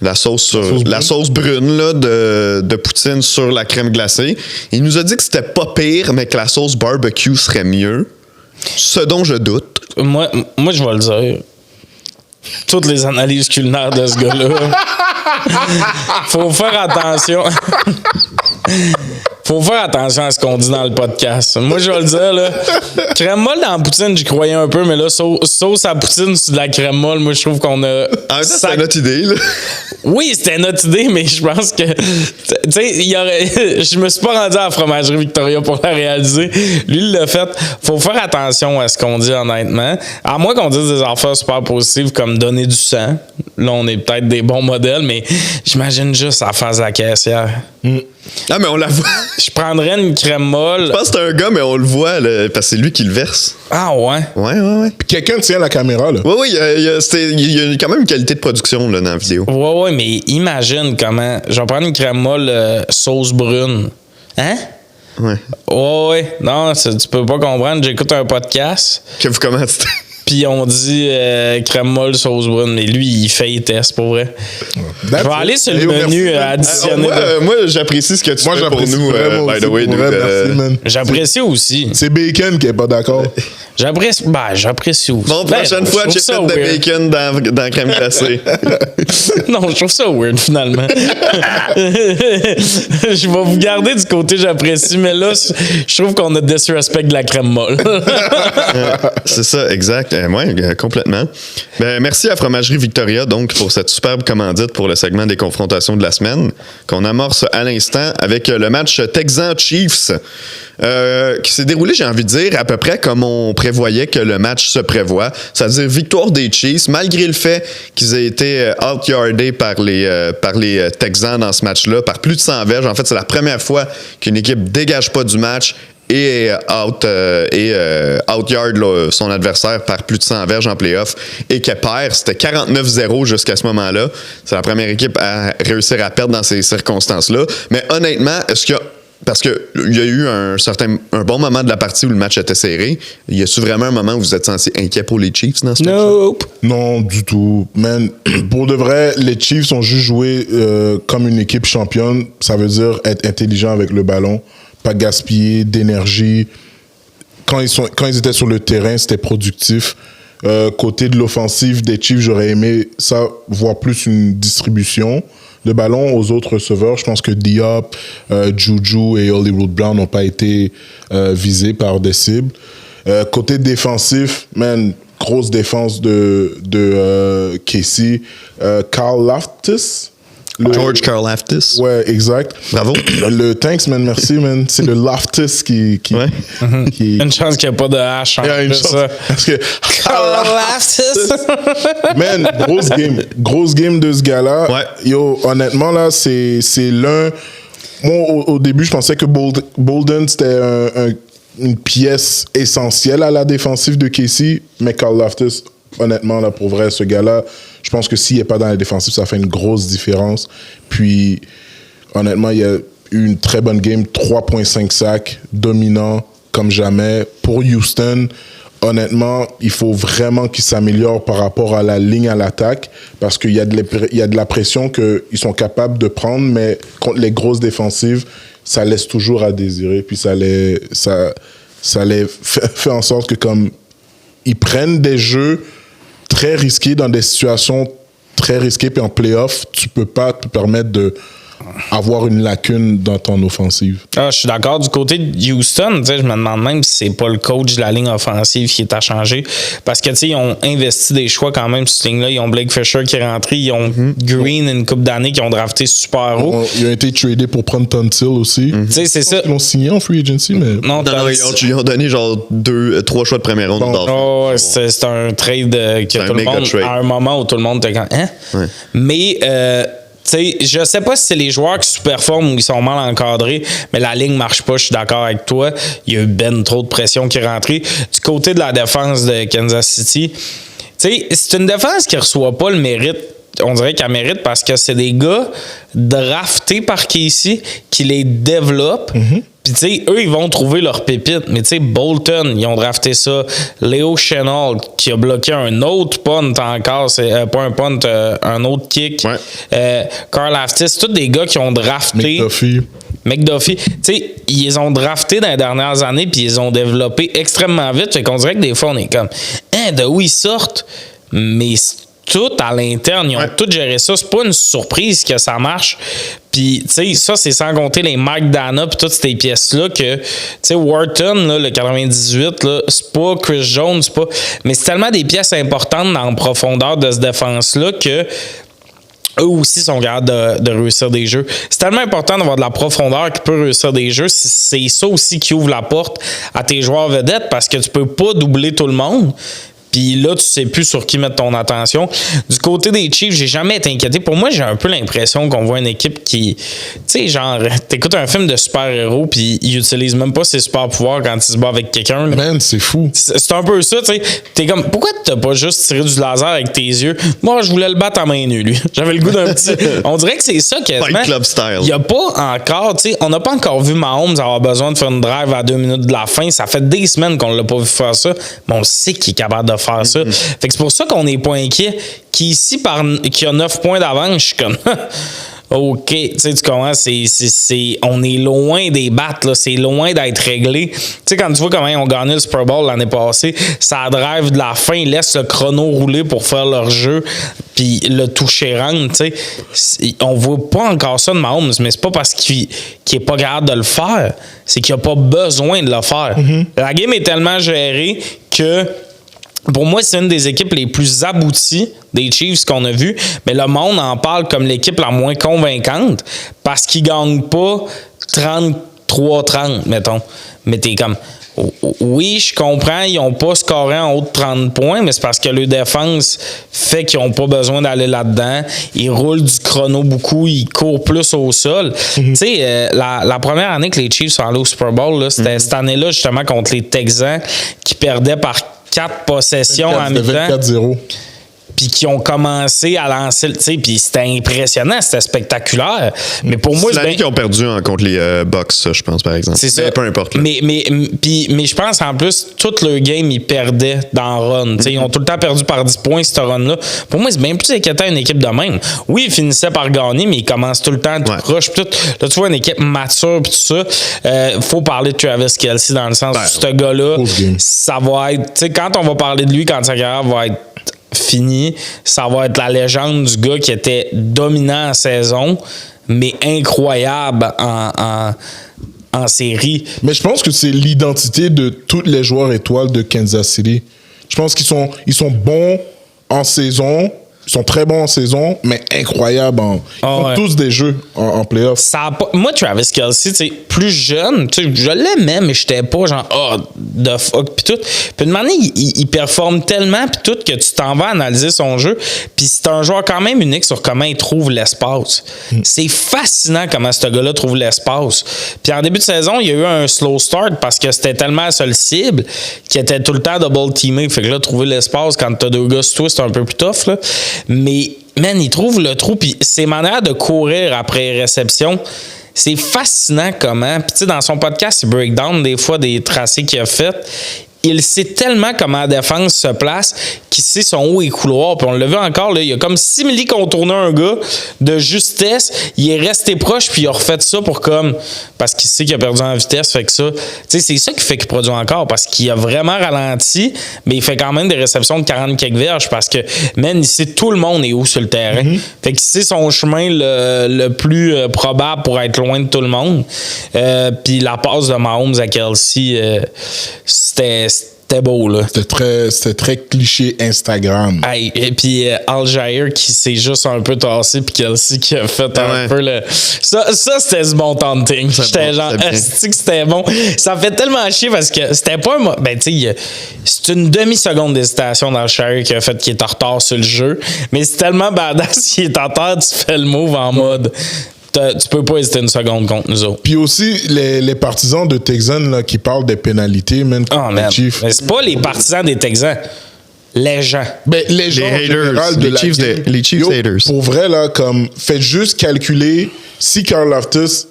La sauce brune là, de poutine sur la crème glacée. Il nous a dit que c'était pas pire, mais que la sauce barbecue serait mieux. Ce dont je doute. Moi, je vais le dire. Toutes les analyses culinaires de ce gars-là. Faut faire attention. Faut faire attention à ce qu'on dit dans le podcast. Moi, je vais le dire, là. Crème molle dans la poutine, j'y croyais un peu, mais là, sauce à poutine sur de la crème molle, moi, je trouve qu'on a... En même temps, c'était notre idée, là. Oui, c'était notre idée, mais je pense que... Tu sais, je me suis pas rendu à la Fromagerie Victoria pour la réaliser. Lui, il l'a fait. Faut faire attention à ce qu'on dit, honnêtement. À moins qu'on dise des affaires super positives, comme donner du sang. Là, on est peut-être des bons modèles, mais j'imagine juste la face de la caissière. Ah, mais on la voit. Je prendrais une crème molle. Je pense que c'est un gars, mais on le voit, là, parce que c'est lui qui le verse. Ah ouais? Ouais. Puis quelqu'un tient la caméra, là. Oui, il y a quand même une qualité de production là, dans la vidéo. Ouais, mais imagine comment... Je vais prendre une crème molle sauce brune. Hein? Ouais. Ouais. Non, tu peux pas comprendre. J'écoute un podcast. Que vous commentez. Puis on dit crème molle sauce brune, mais lui, il fait les tests, pour vrai. Je vais aller sur le menu additionner. Moi, j'apprécie ce que tu fais pour nous, by the way. Merci, man. J'apprécie aussi. C'est Bacon qui est pas d'accord. J'apprécie aussi. Bon, prochaine fois, j'ai fait de bacon dans crème glacée. Non, je trouve ça weird, finalement. Je vais vous garder du côté j'apprécie, mais là, je trouve qu'on a disrespect de la crème molle. C'est ça, exact. Oui, complètement. Ben, merci à Fromagerie Victoria donc pour cette superbe commandite pour le segment des confrontations de la semaine qu'on amorce à l'instant avec le match Texans-Chiefs qui s'est déroulé, j'ai envie de dire, à peu près comme on prévoyait que le match se prévoit. C'est-à-dire victoire des Chiefs, malgré le fait qu'ils aient été out-yardés par les Texans dans ce match-là, par plus de 100 verges. En fait, c'est la première fois qu'une équipe dégage pas du match et out-yard son adversaire par plus de 100 verges en play-off et qu'elle perd. C'était 49-0 jusqu'à ce moment-là. C'est la première équipe à réussir à perdre dans ces circonstances-là. Mais honnêtement, est-ce qu'il y a parce qu'il y a eu un bon moment de la partie où le match était serré. Y a-tu vraiment un moment où vous êtes censé inquiet pour les Chiefs dans ce match? Non, du tout. Man, pour de vrai, les Chiefs ont juste joué comme une équipe championne. Ça veut dire être intelligent avec le ballon, pas gaspiller d'énergie. Quand ils étaient sur le terrain, c'était productif. Côté de l'offensive des Chiefs, j'aurais aimé ça, voir plus une distribution de ballon aux autres receveurs. Je pense que Diop, Juju et Hollywood Brown n'ont pas été visés par des cibles. Côté défensif, man, grosse défense de Casey. Karl Loftus. George Karlaftis. Ouais, exact. Bravo. Le thanks, man, merci, man. C'est le Loftus qui Une chance qu'il n'y a pas de H en plus. Ça. Parce que Karlaftis. Man, grosse game de ce gars-là. Ouais. Yo, honnêtement, là, c'est l'un... Moi, au début, je pensais que Bolden, c'était une pièce essentielle à la défensive de Casey, mais Karl Loftus, honnêtement, là, pour vrai, ce gars-là, je pense que s'il n'est pas dans la défensive, ça fait une grosse différence. Puis, honnêtement, il y a eu une très bonne game, 3.5 sacs, dominant comme jamais. Pour Houston, honnêtement, il faut vraiment qu'il s'améliore par rapport à la ligne à l'attaque, parce qu'il y a de la pression qu'ils sont capables de prendre, mais contre les grosses défensives, ça laisse toujours à désirer. Puis ça les fait en sorte que comme ils prennent des jeux très risqués dans des situations très risquées, puis en playoff, tu peux pas te permettre de avoir une lacune dans ton offensive. Ah, je suis d'accord. Du côté de Houston, je me demande même si c'est pas le coach de la ligne offensive qui est à changer. Parce que, ils ont investi des choix quand même sur cette ligne-là. Ils ont Blake Fisher qui est rentré. Ils ont Green une couple d'années qui ont drafté super haut. Ils ont été tradés pour prendre Tunsil aussi. C'est ça. Ils l'ont signé en free agency, mais... Non, ils ont donné genre 3 choix de première ronde. Oh, c'est un trade que tout le monde, à un moment où tout le monde était quand hein? Ouais. Mais... je sais pas si c'est les joueurs qui sous-performent ou ils sont mal encadrés, mais la ligne marche pas, je suis d'accord avec toi. Il y a eu trop de pression qui est rentrée. Du côté de la défense de Kansas City, c'est une défense qui reçoit pas le mérite. On dirait qu'elle mérite parce que c'est des gars draftés par Casey qui les développent. Puis, eux, ils vont trouver leur pépite. Mais, Bolton, ils ont drafté ça. Léo Chenal, qui a bloqué un autre punt encore. C'est pas un punt, un autre kick. Ouais. Karl Aftis, c'est tous des gars qui ont drafté. McDuffie. Ils les ont draftés dans les dernières années, puis ils les ont développés extrêmement vite. Fait qu'on dirait que des fois, on est comme, de où ils sortent? Mais tout à l'interne, ils ont tout géré ça. C'est pas une surprise que ça marche. Puis, ça, c'est sans compter les Mike Dana puis toutes ces pièces-là que, Wharton, là, le 98, là, c'est pas Chris Jones, c'est pas... Mais c'est tellement des pièces importantes dans la profondeur de cette défense-là que eux aussi sont capables de réussir des jeux. C'est tellement important d'avoir de la profondeur qui peut réussir des jeux. C'est ça aussi qui ouvre la porte à tes joueurs vedettes parce que tu peux pas doubler tout le monde. Puis là, tu sais plus sur qui mettre ton attention. Du côté des Chiefs, j'ai jamais été inquiété. Pour moi, j'ai un peu l'impression qu'on voit une équipe qui... genre, t'écoutes un film de super-héros, puis il utilise même pas ses super-pouvoirs quand il se bat avec quelqu'un. Man, c'est fou. C'est un peu ça, tu sais. T'es comme, pourquoi t'as pas juste tiré du laser avec tes yeux? Moi, je voulais le battre à main nue, lui. J'avais le goût d'un petit... On dirait que c'est ça quasiment. Fight Club style. Il y a pas encore, tu sais, on n'a pas encore vu Mahomes avoir besoin de faire une drive à 2 minutes de la fin. Ça fait des semaines qu'on l'a pas vu faire ça, mais on sait qu'il est capable de faire ça. Fait que c'est pour ça qu'on n'est pas inquiet. Qui a 9 points d'avance, je suis comme... OK, tu comprends, on est loin des battes, là, c'est loin d'être réglé. Tu sais, quand tu vois comment ils ont gagné le Super Bowl l'année passée, ça drive de la fin, ils laissent le chrono rouler pour faire leur jeu, puis le toucher rang, tu sais. On voit pas encore ça de Mahomes, mais c'est pas parce qu'il est pas capable de le faire, c'est qu'il a pas besoin de le faire. La game est tellement gérée que... Pour moi, c'est une des équipes les plus abouties des Chiefs qu'on a vues, mais le monde en parle comme l'équipe la moins convaincante parce qu'ils gagnent pas 33-30, mettons. Mais t'es comme... Oui, je comprends, ils n'ont pas scoré en haut de 30 points, mais c'est parce que leur défense fait qu'ils n'ont pas besoin d'aller là-dedans. Ils roulent du chrono beaucoup, ils courent plus au sol. Tu sais, la première année que les Chiefs sont allés au Super Bowl, là, c'était cette année-là, justement, contre les Texans, qui perdaient par 4 possessions en mi-temps. 24-0. puis qui ont commencé à lancer, tu sais, puis c'était impressionnant, c'était spectaculaire. Mais pour moi, c'est l'année qu'ils ont perdu contre les Bucks, je pense, par exemple. C'est ça. Peu importe. Mais je pense, en plus, tout le game, ils perdaient dans le run. Ils ont tout le temps perdu par 10 points, cette run-là. Pour moi, c'est bien plus inquiétant une équipe de même. Oui, ils finissaient par gagner, mais ils commencent tout le temps tout proche. Tout. Là, tu vois, une équipe mature, puis tout ça. Faut parler de Travis Kelce dans le sens où ce gars-là, ça va être... Tu sais, quand on va parler de lui, quand sa carrière va être finie, ça va être la légende du gars qui était dominant en saison, mais incroyable en série. Mais je pense que c'est l'identité de tous les joueurs étoiles de Kansas City. Je pense qu'ils sont bons en saison, ils sont très bons en saison, mais incroyables ils font tous des jeux en playoff. Moi, Travis Kelce, plus jeune, je l'aimais, mais j'étais pas genre the fuck pis tout. Puis une manière, il performe tellement pis tout que tu t'en vas analyser son jeu. Puis c'est un joueur quand même unique sur comment il trouve l'espace. C'est fascinant comment ce gars-là trouve l'espace. Puis en début de saison, il y a eu un slow start parce que c'était tellement la seule cible qu'il était tout le temps double teamé. Fait que là, trouver l'espace quand t'as deux gars sur toi, c'est un peu plus tough, là. Mais, man, il trouve le trou, puis ses manières de courir après réception, c'est fascinant comment. Puis, tu sais, dans son podcast, il break down des fois des tracés qu'il a fait. Il sait tellement comment la défense se place qu'il sait son haut et couloir. Puis on l'a vu encore, là, il a comme simili contourné un gars de justesse. Il est resté proche, puis il a refait ça pour comme... Parce qu'il sait qu'il a perdu en vitesse, fait que ça... Tu sais, c'est ça qui fait qu'il produit encore, parce qu'il a vraiment ralenti, mais il fait quand même des réceptions de 40 quelques verges, parce que, man, il sait tout le monde est où sur le terrain. Fait qu'il sait son chemin le plus probable pour être loin de tout le monde. Puis la passe de Mahomes à Kelce, c'était beau, là. C'était très cliché Instagram. Hey, et puis Al-Jair qui s'est juste un peu tassé, puis Kelce qui a fait un peu le... Ça c'était du bon taunting. J'étais genre, est-ce que c'était bon? Ça fait tellement chier parce que c'était pas un... Ben, tu sais, c'est une demi-seconde d'hésitation d'Al-Jair qui a fait qu'il est en retard sur le jeu, mais c'est tellement badass qu'il est en terre, tu fais le move en mode... Tu peux pas hésiter une seconde contre nous autres. Puis aussi, les partisans de Texans là, qui parlent des pénalités, même les Chiefs. Mais c'est pas les partisans des Texans. Les gens. Ben, les gens haters, général de les Chiefs haters. Pour vrai, là, comme, faites juste calculer si Karl Loftus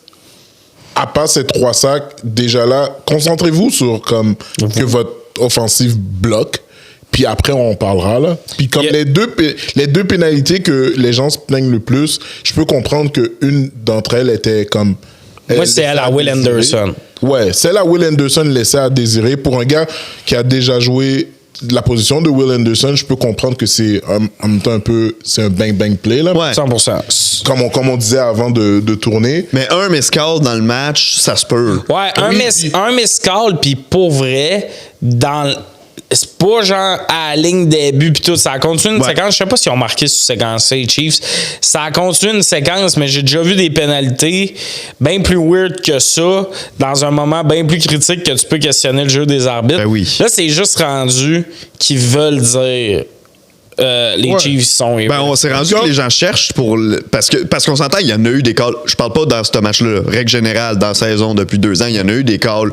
a pas ces 3 sacs, déjà là, concentrez-vous sur comme que votre offensive bloque. Puis après, on parlera, là. Puis comme les deux pénalités que les gens se plaignent le plus, je peux comprendre qu'une d'entre elles était comme... Moi, c'est à la Will Anderson. Ouais, celle à Will Anderson laissait à désirer. Pour un gars qui a déjà joué la position de Will Anderson, je peux comprendre que c'est en même temps un peu... C'est un bang-bang play, là. Ouais. 100%. Comme on disait avant de tourner. Mais un miscall dans le match, ça se peut. Ouais, un miscall, puis pour vrai, c'est pas genre à la ligne des buts pis tout. Ça a continué une séquence. Je sais pas si on marqué sur séquence les Chiefs. Ça a continué une séquence, mais j'ai déjà vu des pénalités bien plus weird que ça, dans un moment bien plus critique que tu peux questionner le jeu des arbitres. Ben oui. Là, c'est juste rendu qu'ils veulent dire les Chiefs sont... on s'est rendu que les gens cherchent parce qu'on s'entend, il y en a eu des calls. Je parle pas dans ce match-là. Règle générale, dans la saison depuis 2 ans, il y en a eu des calls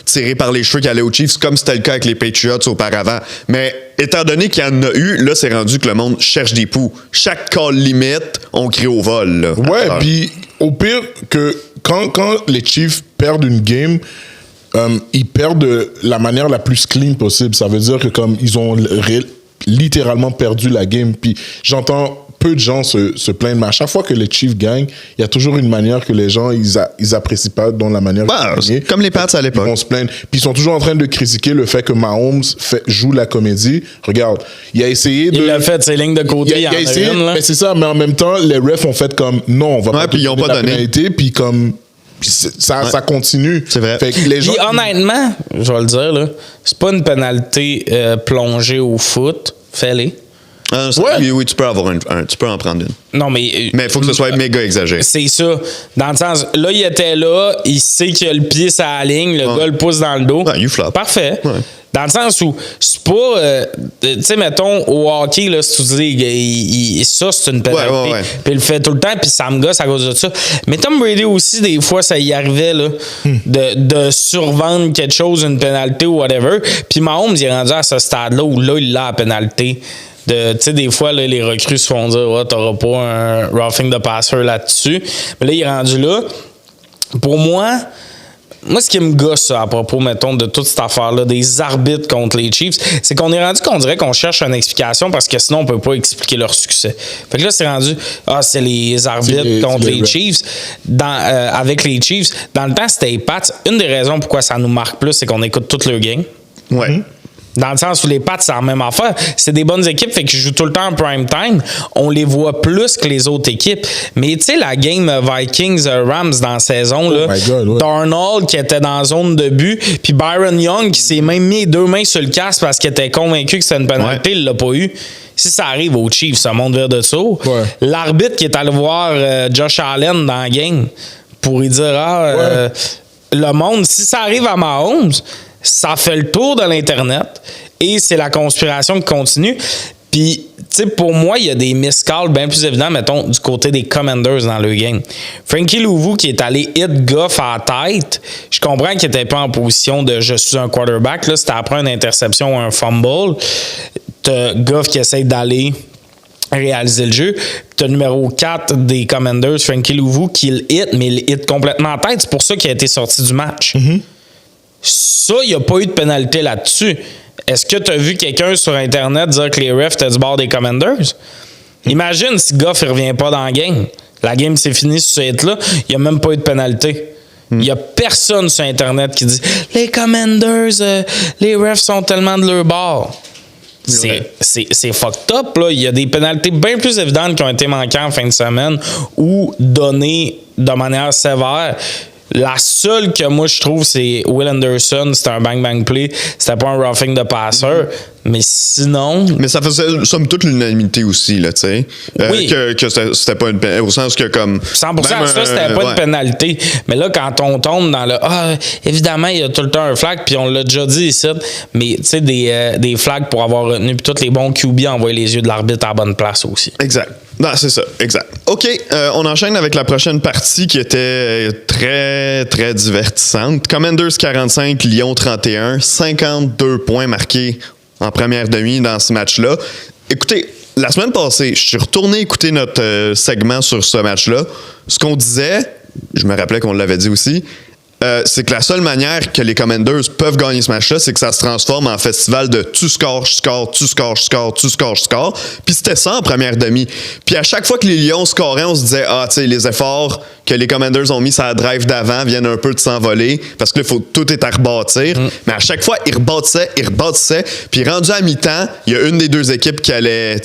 tirés par les cheveux qui allaient aux Chiefs, comme c'était le cas avec les Patriots auparavant. Mais étant donné qu'il y en a eu, là, c'est rendu que le monde cherche des poux. Chaque call limite, on crie au vol. Là, puis au pire, que quand les Chiefs perdent une game, ils perdent de la manière la plus clean possible. Ça veut dire que comme ils ont littéralement perdu la game. Puis j'entends peu de gens se plaindre, mais à chaque fois que les Chiefs gagnent, il y a toujours une manière que les gens ils apprécient pas dans la manière comme les Pats à l'époque. Ils vont se plaindre. Puis ils sont toujours en train de critiquer le fait que Mahomes joue la comédie. Regarde, il a essayé de... Il a fait ses lignes de côté, il a essayé, mais c'est ça, mais en même temps, les refs ont fait comme non, on va pas puis ils ont pas donné. Pénalité, puis comme ça continue. C'est vrai. Fait que les gens... Puis honnêtement, je vais le dire, là, c'est pas une pénalité plongée au foot. Fais-les. Oui, tu peux tu peux en prendre une. Non, mais il faut que ce soit méga exagéré. C'est ça. Dans le sens, là, il était là, il sait qu'il a le pied sur la ligne, le gars le pousse dans le dos. You flop. Parfait. Ouais. Dans le sens où c'est pas... tu sais, mettons, au hockey, là, si tu dis ça, c'est une pénalité. Puis il le fait tout le temps, puis ça me gosse à cause de ça. Mais Tom Brady aussi, des fois, ça y arrivait là, de survendre quelque chose, une pénalité ou whatever. Puis Mahomes, il est rendu à ce stade-là où là, il a la pénalité Tu sais, des fois, là, les recrues se font dire « t'auras pas un roughing the passer là-dessus. » Mais là, il est rendu là. Pour moi, ce qui me gosse à propos, mettons, de toute cette affaire-là, des arbitres contre les Chiefs, c'est qu'on est rendu qu'on dirait qu'on cherche une explication parce que sinon, on peut pas expliquer leur succès. Fait que là, c'est rendu, c'est les arbitres contre les Chiefs. Avec les Chiefs, dans le temps, c'était les Pats. Une des raisons pourquoi ça nous marque plus, c'est qu'on écoute toute leur game. Ouais. Dans le sens où les Pats, c'est la même affaire. C'est des bonnes équipes, fait qu'ils jouent tout le temps en prime time. On les voit plus que les autres équipes. Mais tu sais, la game Vikings-Rams dans la saison, là, Darnold qui était dans la zone de but, puis Byron Young qui s'est même mis 2 mains sur le casque parce qu'il était convaincu que c'était une pénalité, il l'a pas eu. Si ça arrive aux Chiefs, ça monte vers de ça. L'arbitre qui est allé voir Josh Allen dans la game pour lui dire le monde, si ça arrive à Mahomes, ça fait le tour de l'Internet et c'est la conspiration qui continue. Puis, tu sais, pour moi, il y a des miscalls bien plus évidents, mettons, du côté des Commanders dans le game. Frankie Louvu qui est allé hit Goff à la tête, je comprends qu'il n'était pas en position de « je suis un quarterback », là, c'était après une interception ou un fumble. T'as Goff qui essaie d'aller réaliser le jeu. T'as numéro 4 des Commanders, Frankie Louvu, qui le hit, mais il le hit complètement en tête. C'est pour ça qu'il a été sorti du match. Ça, il n'y a pas eu de pénalité là-dessus. Est-ce que tu as vu quelqu'un sur Internet dire que les refs étaient du bord des Commanders? Imagine si Goff ne revient pas dans la game. La game s'est finie sur ce hit-là. Il n'y a même pas eu de pénalité. Il n'y a personne sur Internet qui dit « Les Commanders, les refs sont tellement de leur bord. » C'est fucked up, là. Il y a des pénalités bien plus évidentes qui ont été manquées en fin de semaine ou données de manière sévère. La seule que moi je trouve, c'est Will Anderson. C'était un bang-bang play. C'était pas un roughing de passer. Mais sinon. Mais ça faisait somme toute l'unanimité aussi, là, tu sais. Oui. Que c'était pas une pénalité. Au sens que, comme. 100%, ça, c'était pas une pénalité. Mais là, quand on tombe dans le. Évidemment, il y a tout le temps un flag, puis on l'a déjà dit ici. Mais, tu sais, des flags pour avoir retenu, puis tous les bons QB envoyer les yeux de l'arbitre à la bonne place aussi. Exact. Non, c'est ça, exact. OK, on enchaîne avec la prochaine partie qui était très, très divertissante. Commanders 45, Lyon 31, 52 points marqués en première demi dans ce match-là. Écoutez, la semaine passée, je suis retourné écouter notre segment sur ce match-là. Ce qu'on disait, je me rappelais qu'on l'avait dit aussi, c'est que la seule manière que les Commanders peuvent gagner ce match-là, c'est que ça se transforme en festival de tu scores, je score, tu scores, je score, tu scores, je score. Puis c'était ça en première demi. Puis à chaque fois que les Lions scoraient, on se disait, tu sais, les efforts que les Commanders ont mis sur la drive d'avant viennent un peu de s'envoler parce que là, tout est à rebâtir. Mais à chaque fois, ils rebâtissaient. Puis rendu à mi-temps, il y a une des deux équipes qui allait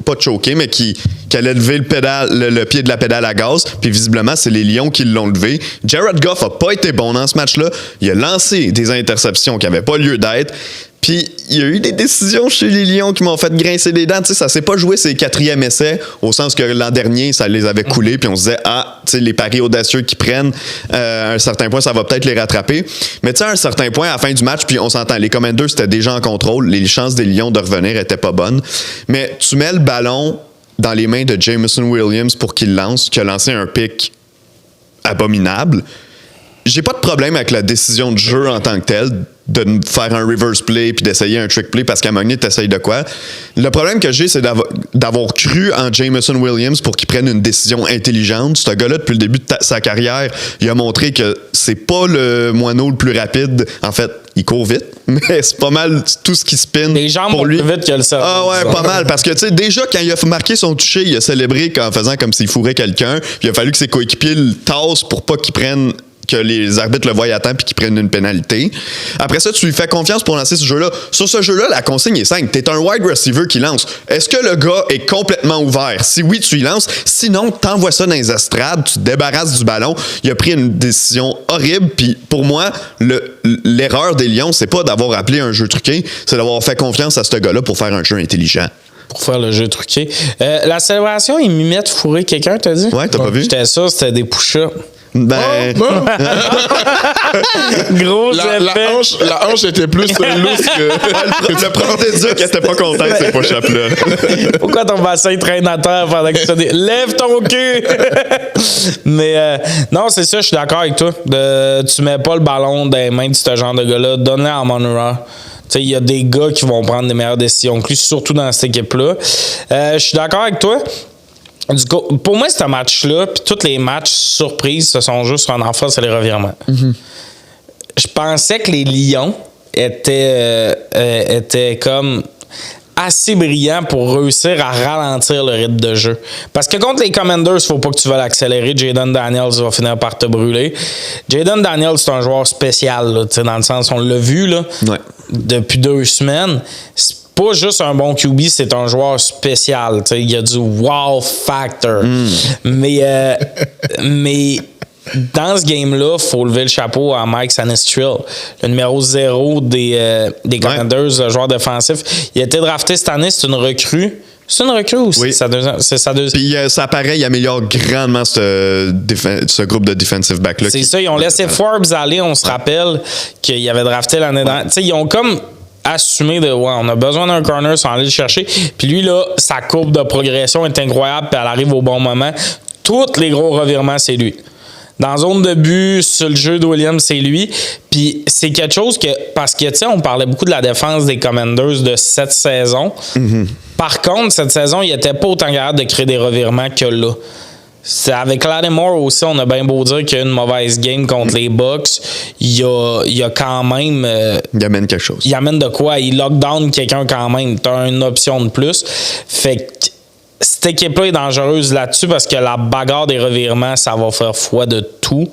pas choquer, mais qui allait lever le pied de la pédale à gaz. Puis visiblement, c'est les Lions qui l'ont levé. Jared Goff a pas été bon dans ce match-là. Il a lancé des interceptions qui n'avaient pas lieu d'être. Puis, il y a eu des décisions chez les Lions qui m'ont fait grincer des dents. Tu sais, ça s'est pas joué ces 4e essais, au sens que l'an dernier, ça les avait coulés. Puis on se disait, tu sais, les paris audacieux qu'ils prennent, à un certain point, ça va peut-être les rattraper. Mais tu sais, à un certain point, à la fin du match, puis on s'entend, les Commanders, c'était déjà en contrôle. Les chances des Lions de revenir étaient pas bonnes. Mais tu mets le ballon dans les mains de Jameson Williams pour qu'il lance, qui a lancé un pick abominable. J'ai pas de problème avec la décision de jeu en tant que telle, de faire un reverse play puis d'essayer un trick play parce qu'à un moment donné, t'essayes de quoi. Le problème que j'ai, c'est d'avoir cru en Jameson Williams pour qu'il prenne une décision intelligente. Ce gars-là, depuis le début de sa carrière, il a montré que c'est pas le moineau le plus rapide. En fait, il court vite, mais c'est pas mal tout ce qui spin les jambes pour lui. Plus vite que le cerveau. Ah ouais, pas mal. Parce que, tu sais, déjà, quand il a marqué son toucher, il a célébré en faisant comme s'il fourrait quelqu'un. Puis il a fallu que ses coéquipiers le tassent pour pas qu'il prenne que les arbitres le voient à temps puis qu'ils prennent une pénalité. Après ça, tu lui fais confiance pour lancer ce jeu-là. Sur ce jeu-là, la consigne est simple. T'es un wide receiver qui lance. Est-ce que le gars est complètement ouvert? Si oui, tu y lances. Sinon, t'envoies ça dans les estrades, tu te débarrasses du ballon. Il a pris une décision horrible. Puis pour moi, l'erreur des Lions, c'est pas d'avoir appelé un jeu truqué, c'est d'avoir fait confiance à ce gars-là pour faire un jeu intelligent. Pour faire le jeu truqué. La célébration, ils m'imitent fourrer quelqu'un, t'as dit? Ouais, t'as pas vu? C'était ça, c'était des push-ups. Ben. Gros la hanche était plus lousse que. Le prof de dire qu'elle était pas content de ces push-ups-là. Pourquoi ton bassin traîne à terre pendant que ça lève ton cul! Mais non, c'est ça, je suis d'accord avec toi. Tu mets pas le ballon dans les mains de ce genre de gars-là. Donne-le à Amon-Ra. il y a des gars qui vont prendre des meilleures décisions que lui, surtout dans cette équipe-là. Je suis d'accord avec toi. Du coup, pour moi, ce match-là, puis tous les matchs surprises, ce sont juste un enfant, c'est les revirements. Mm-hmm. Je pensais que les Lions étaient comme assez brillants pour réussir à ralentir le rythme de jeu. Parce que contre les Commanders, il ne faut pas que tu vas l'accélérer. Jayden Daniels va finir par te brûler. Jayden Daniels, c'est un joueur spécial, là, dans le sens, on l'a vu là, depuis 2 semaines. C'est pas juste un bon QB, c'est un joueur spécial. Il y a du wow factor. Mais dans ce game-là, il faut lever le chapeau à Mike Sanistril, le numéro 0 des Commanders, le joueur défensif. Il a été drafté cette année, c'est une recrue. C'est une recrue aussi. Oui. C'est sa deuxième. Puis ça paraît, il améliore grandement ce groupe de defensive back-là. C'est ça, ils ont laissé Forbes aller, on se rappelle qu'il avait drafté l'année dernière. Ils ont comme assumé on a besoin d'un corner sans aller le chercher. Puis lui, là, sa courbe de progression est incroyable, puis elle arrive au bon moment. Tous les gros revirements, c'est lui. Dans zone de but, sur le jeu de Williams, c'est lui. Puis c'est quelque chose que... Parce que, tu sais, on parlait beaucoup de la défense des Commanders de cette saison. Mm-hmm. Par contre, cette saison, il n'était pas autant capable de créer des revirements que là. C'est avec Lattimore aussi, on a bien beau dire qu'il y a une mauvaise game contre les Bucks. Il y a quand même... il amène quelque chose. Il amène de quoi? Il lockdown quelqu'un quand même. Tu as une option de plus. Fait que cette équipe-là est dangereuse là-dessus parce que la bagarre des revirements, ça va faire foi de tout.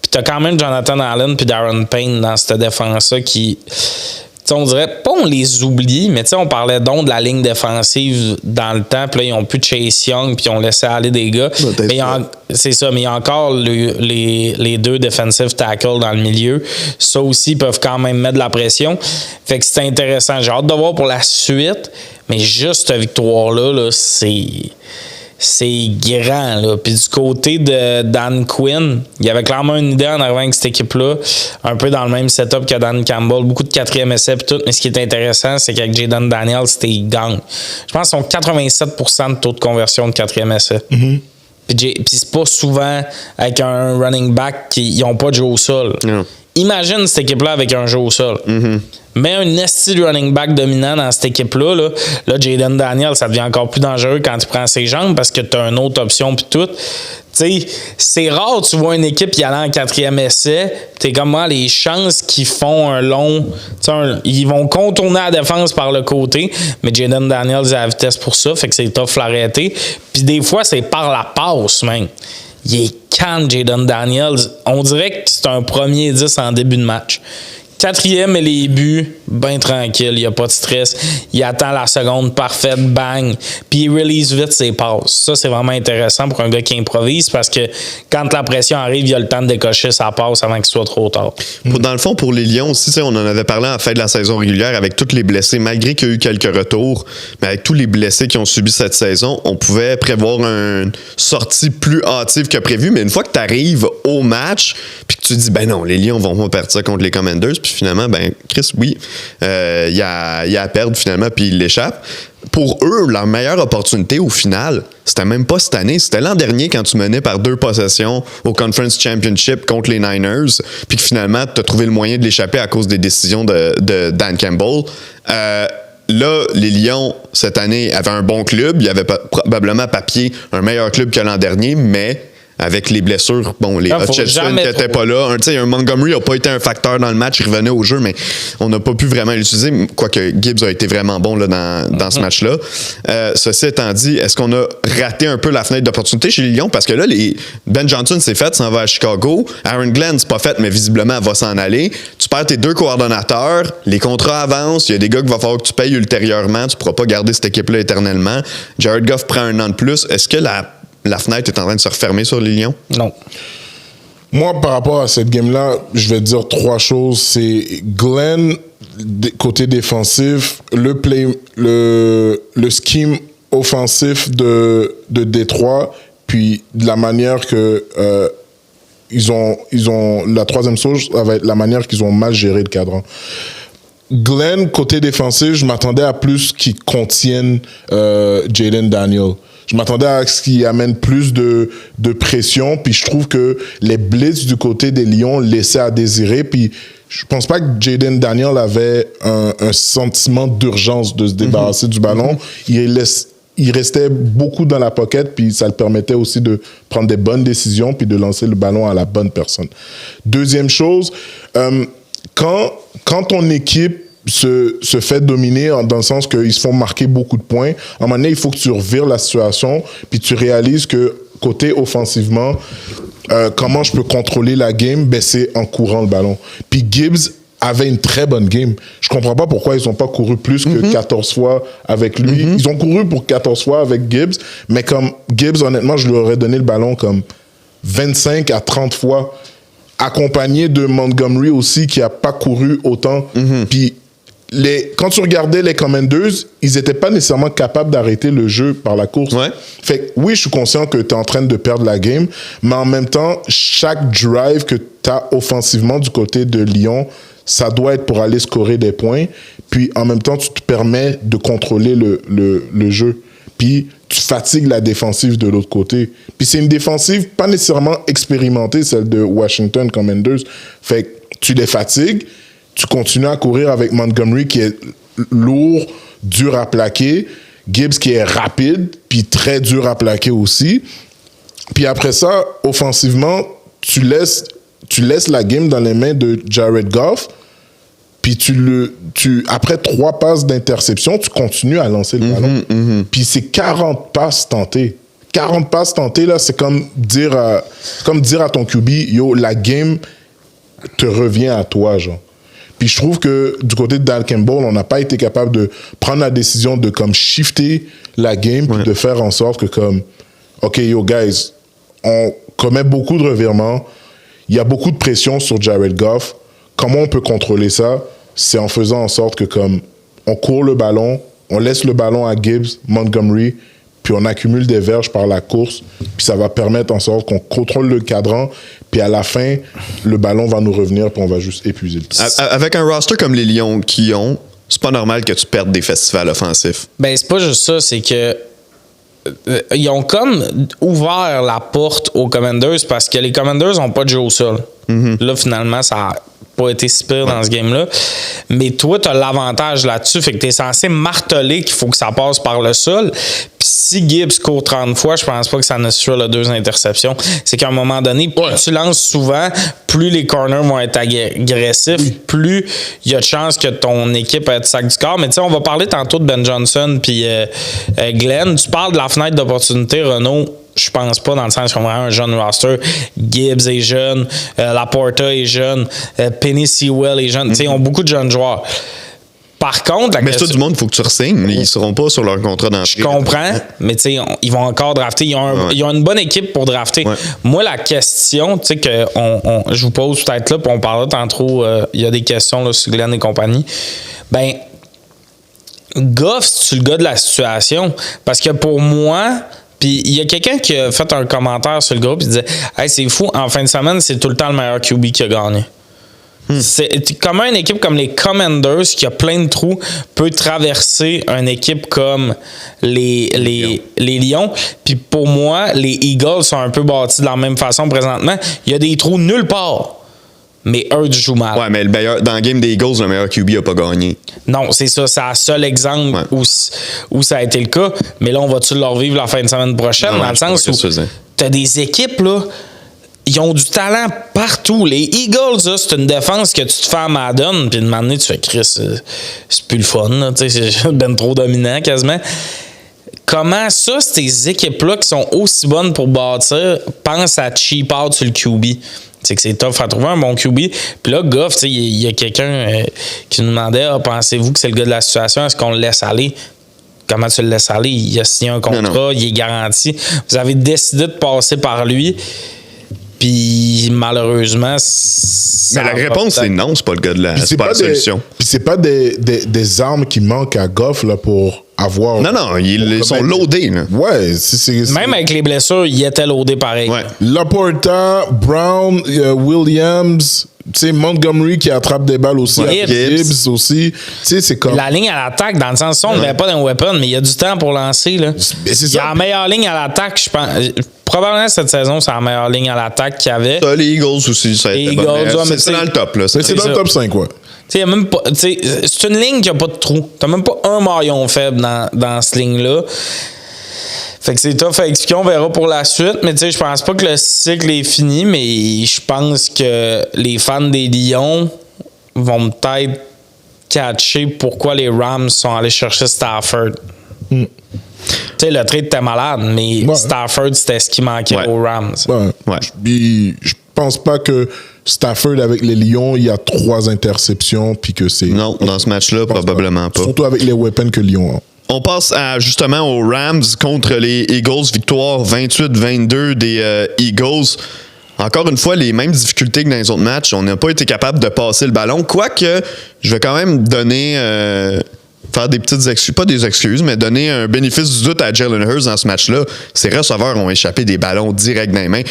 Puis t'as quand même Jonathan Allen puis Darren Payne dans cette défense-là qui... T'sais, on dirait pas on les oublie, mais on parlait donc de la ligne défensive dans le temps, puis là, ils ont plus de Chase Young, puis ils ont laissé aller des gars. Mais c'est ça, mais il y a encore les 2 defensive tackles dans le milieu. Ça aussi, ils peuvent quand même mettre de la pression. Fait que c'est intéressant. J'ai hâte de voir pour la suite, mais juste cette victoire-là, là, c'est grand, là. Puis du côté de Dan Quinn, il y avait clairement une idée en arrivant avec cette équipe-là, un peu dans le même setup que Dan Campbell, beaucoup de 4e essai et tout. Mais ce qui est intéressant, c'est qu'avec Jayden Daniels, il gagne. Je pense qu'ils ont 87% de taux de conversion de 4e essai. Mm-hmm. Puis c'est pas souvent avec un running back qui n'ont pas de jeu au sol. Mm. Imagine cette équipe-là avec un jeu au sol. Mm-hmm. Mais un esti de running back dominant dans cette équipe-là, là Jayden Daniels, ça devient encore plus dangereux quand tu prends ses jambes parce que tu as une autre option puis tout. T'sais, c'est rare, tu vois une équipe y aller en 4e essai, t'es comme moi, les chances qu'ils font un long... ils vont contourner la défense par le côté, mais Jayden Daniels a la vitesse pour ça, fait que c'est tough l'arrêter. Puis des fois, c'est par la passe, même. Il est calme, Jayden Daniels. On dirait que c'est un premier 10 en début de match. 4e et les buts, bien tranquille, il n'y a pas de stress. Il attend la seconde parfaite, bang. Puis il release vite ses passes. Ça, c'est vraiment intéressant pour un gars qui improvise parce que quand la pression arrive, il a le temps de décocher sa passe avant qu'il soit trop tard. Dans le fond, pour les Lions aussi, on en avait parlé à la fin de la saison régulière avec tous les blessés. Malgré qu'il y a eu quelques retours, mais avec tous les blessés qui ont subi cette saison, on pouvait prévoir une sortie plus hâtive que prévu. Mais une fois que tu arrives au match, puis que tu dis, ben non, les Lions vont pas perdre ça contre les Commanders, puis finalement, ben Chris, oui, il y a à perdre finalement, puis il l'échappe. Pour eux, leur meilleure opportunité au final, c'était même pas cette année, c'était l'an dernier quand tu menais par 2 possessions au Conference Championship contre les Niners, puis que finalement, tu as trouvé le moyen de l'échapper à cause des décisions de Dan Campbell. Là, les Lions, cette année, avaient un bon club. Il y avait probablement à papier un meilleur club que l'an dernier, mais avec les blessures, bon, les Hutchinson qui n'étaient pas là. Un Montgomery n'a pas été un facteur dans le match, il revenait au jeu, mais on n'a pas pu vraiment l'utiliser, quoique Gibbs a été vraiment bon là, dans ce match-là. Ceci étant dit, est-ce qu'on a raté un peu la fenêtre d'opportunité chez les Lions? Parce que là, Ben Johnson s'est fait, s'en va à Chicago. Aaron Glenn, c'est pas fait, mais visiblement, elle va s'en aller. Tu perds tes 2 coordonnateurs, les contrats avancent, il y a des gars qu'il va falloir que tu payes ultérieurement, tu ne pourras pas garder cette équipe-là éternellement. Jared Goff prend 1 an de plus. Est-ce que la fenêtre est en train de se refermer sur les Lions? Non. Moi, par rapport à cette game-là, je vais dire 3 choses. C'est Glenn, côté défensif, le scheme offensif de Détroit, puis de la manière que ils ont la 3e chose, ça va être la manière qu'ils ont mal géré le cadran. Glenn, côté défensif, je m'attendais à plus qu'il contienne Jayden Daniels. Je m'attendais à ce qu'il amène plus de pression, puis je trouve que les blitz du côté des Lions laissaient à désirer, puis je pense pas que Jaden Daniel avait un sentiment d'urgence de se débarrasser du ballon. Il restait beaucoup dans la pocket, puis ça le permettait aussi de prendre des bonnes décisions, puis de lancer le ballon à la bonne personne. Deuxième chose, quand ton équipe se fait dominer dans le sens qu'ils se font marquer beaucoup de points, à un moment donné, il faut que tu revires la situation, puis tu réalises que côté offensivement, comment je peux contrôler la game, ben c'est en courant le ballon. Puis Gibbs avait une très bonne game. Je comprends pas pourquoi ils ont pas couru plus que 14 fois avec lui. Ils ont couru pour 14 fois avec Gibbs, mais comme Gibbs, honnêtement, je lui aurais donné le ballon comme 25 à 30 fois, accompagné de Montgomery aussi, qui a pas couru autant. Puis quand tu regardais les Commanders, ils étaient pas nécessairement capables d'arrêter le jeu par la course. Ouais. Fait que oui, je suis conscient que tu es en train de perdre la game, mais en même temps, chaque drive que tu as offensivement du côté de Lyon, ça doit être pour aller scorer des points. Puis en même temps, tu te permets de contrôler le jeu. Puis tu fatigues la défensive de l'autre côté. Puis c'est une défensive pas nécessairement expérimentée, celle de Washington Commanders. Fait que tu les fatigues, tu continues à courir avec Montgomery qui est lourd, dur à plaquer, Gibbs qui est rapide, puis très dur à plaquer aussi. Puis après ça, offensivement, tu laisses la game dans les mains de Jared Goff, puis après 3 passes d'interception, tu continues à lancer le ballon. Puis c'est 40 passes tentées. 40 passes tentées, là, c'est comme dire à ton QB, yo, la game te revient à toi, genre. Puis je trouve que du côté de Dan Campbell, on n'a pas été capable de prendre la décision de comme shifter la game, puis de faire en sorte que comme, OK, yo, guys, on commet beaucoup de revirements, il y a beaucoup de pression sur Jared Goff. Comment on peut contrôler ça? C'est en faisant en sorte que comme on court le ballon, on laisse le ballon à Gibbs, Montgomery, puis on accumule des verges par la course, puis ça va permettre en sorte qu'on contrôle le cadran, puis à la fin, le ballon va nous revenir, puis on va juste épuiser le tir. Avec un roster comme les Lions qui ont, c'est pas normal que tu perdes des festivals offensifs. Ben, c'est pas juste ça, c'est que ils ont comme ouvert la porte aux Commanders parce que les Commanders n'ont pas de jeu au sol. Là, finalement, ça a pas été si pire dans ce game-là. Mais toi, tu as l'avantage là-dessus. Fait que tu es censé marteler qu'il faut que ça passe par le sol. Puis si Gibbs court 30 fois, je pense pas que ça nécessite les 2 interceptions. C'est qu'à un moment donné, plus tu lances souvent, plus les corners vont être agressifs, plus il y a de chances que ton équipe ait de sac du corps. Mais tu sais, on va parler tantôt de Ben Johnson puis Glenn. Tu parles de la fenêtre d'opportunité, Renaud. Je pense pas, dans le sens qu'on a un jeune roster. Gibbs est jeune, Laporta est jeune, Penny Sewell est jeune. Ils ont beaucoup de jeunes joueurs. Par contre, mais tout du monde, il faut que tu re-signes. Ils seront pas sur leur contrat d'entrée. Je comprends, mais ils vont encore drafter. Ils ont une bonne équipe pour drafter. Moi, la question que je vous pose peut-être là, puis on parlera tantôt, il y a des questions là, sur Glenn et compagnie. Ben, Goff, c'est-tu le gars de la situation? Parce que pour moi... Puis il y a quelqu'un qui a fait un commentaire sur le groupe, il disait « Hey, c'est fou, en fin de semaine, c'est tout le temps le meilleur QB qui a gagné. C'est comment une équipe comme les Commanders, qui a plein de trous, peut traverser une équipe comme les Lions. Puis pour moi, les Eagles sont un peu bâtis de la même façon présentement. Il y a des trous nulle part. Mais Hurts joue mal. Ouais, mais dans le game des Eagles, le meilleur QB n'a pas gagné. Non, c'est ça. C'est le seul exemple où ça a été le cas. Mais là, on va-tu le revivre la fin de semaine prochaine? Dans le sens où tu as des équipes, là, ils ont du talent partout. Les Eagles, là, c'est une défense que tu te fais à Madden, puis de m'amener, tu fais Chris, c'est plus le fun. Là, c'est ben trop dominant quasiment. Comment ça, ces équipes-là qui sont aussi bonnes pour bâtir, pensent à cheap out sur le QB? C'est que c'est tough à trouver un bon QB. Puis là, Goff, il y a quelqu'un qui nous demandait pensez-vous que c'est le gars de la situation? Est-ce qu'on le laisse aller? Comment tu le laisses aller? Il a signé un contrat, non. Il est garanti. Vous avez décidé de passer par lui. Puis malheureusement, mais la réponse c'est non, c'est pas le gars de la, c'est pas la solution. Puis c'est pas des armes qui manquent à Goff là pour avoir. Non, ils sont loadés. Là. Ouais, même avec les blessures, il était loadé pareil. Ouais. Laporta, Brown, Williams, Tu sais, Montgomery qui attrape des balles aussi. Gibbs aussi. Tu sais, c'est comme. La ligne à l'attaque, dans le sens où on n'avait pas d'un weapon, mais il y a du temps pour lancer. Là. Il y a la meilleure ligne à l'attaque, je pense. Probablement cette saison, c'est la meilleure ligne à l'attaque qu'il y avait. Ça, les Eagles aussi, ça a été bon. C'est dans le top. Là, c'est dans le top 5, ouais. C'est une ligne qui n'a pas de trou. T'as même pas un maillon faible dans cette ligne-là. Fait que c'est tough à expliquer, on verra pour la suite. Mais tu sais, je pense pas que le cycle est fini, mais je pense que les fans des Lions vont peut-être catcher pourquoi les Rams sont allés chercher Stafford. Tu sais, le trade était malade, mais Stafford, c'était ce qui manquait aux Rams. Je pense pas que Stafford, avec les Lions, il y a 3 interceptions, puis que c'est... Non, dans ce match-là, probablement pas. Surtout avec les weapons que Lyon a. On passe justement aux Rams contre les Eagles. Victoire 28-22 des Eagles. Encore une fois, les mêmes difficultés que dans les autres matchs. On n'a pas été capable de passer le ballon. Quoique, je vais quand même donner... faire des petites excuses, pas des excuses, mais donner un bénéfice du doute à Jalen Hurts dans ce match-là. Ses receveurs ont échappé des ballons directs dans les mains.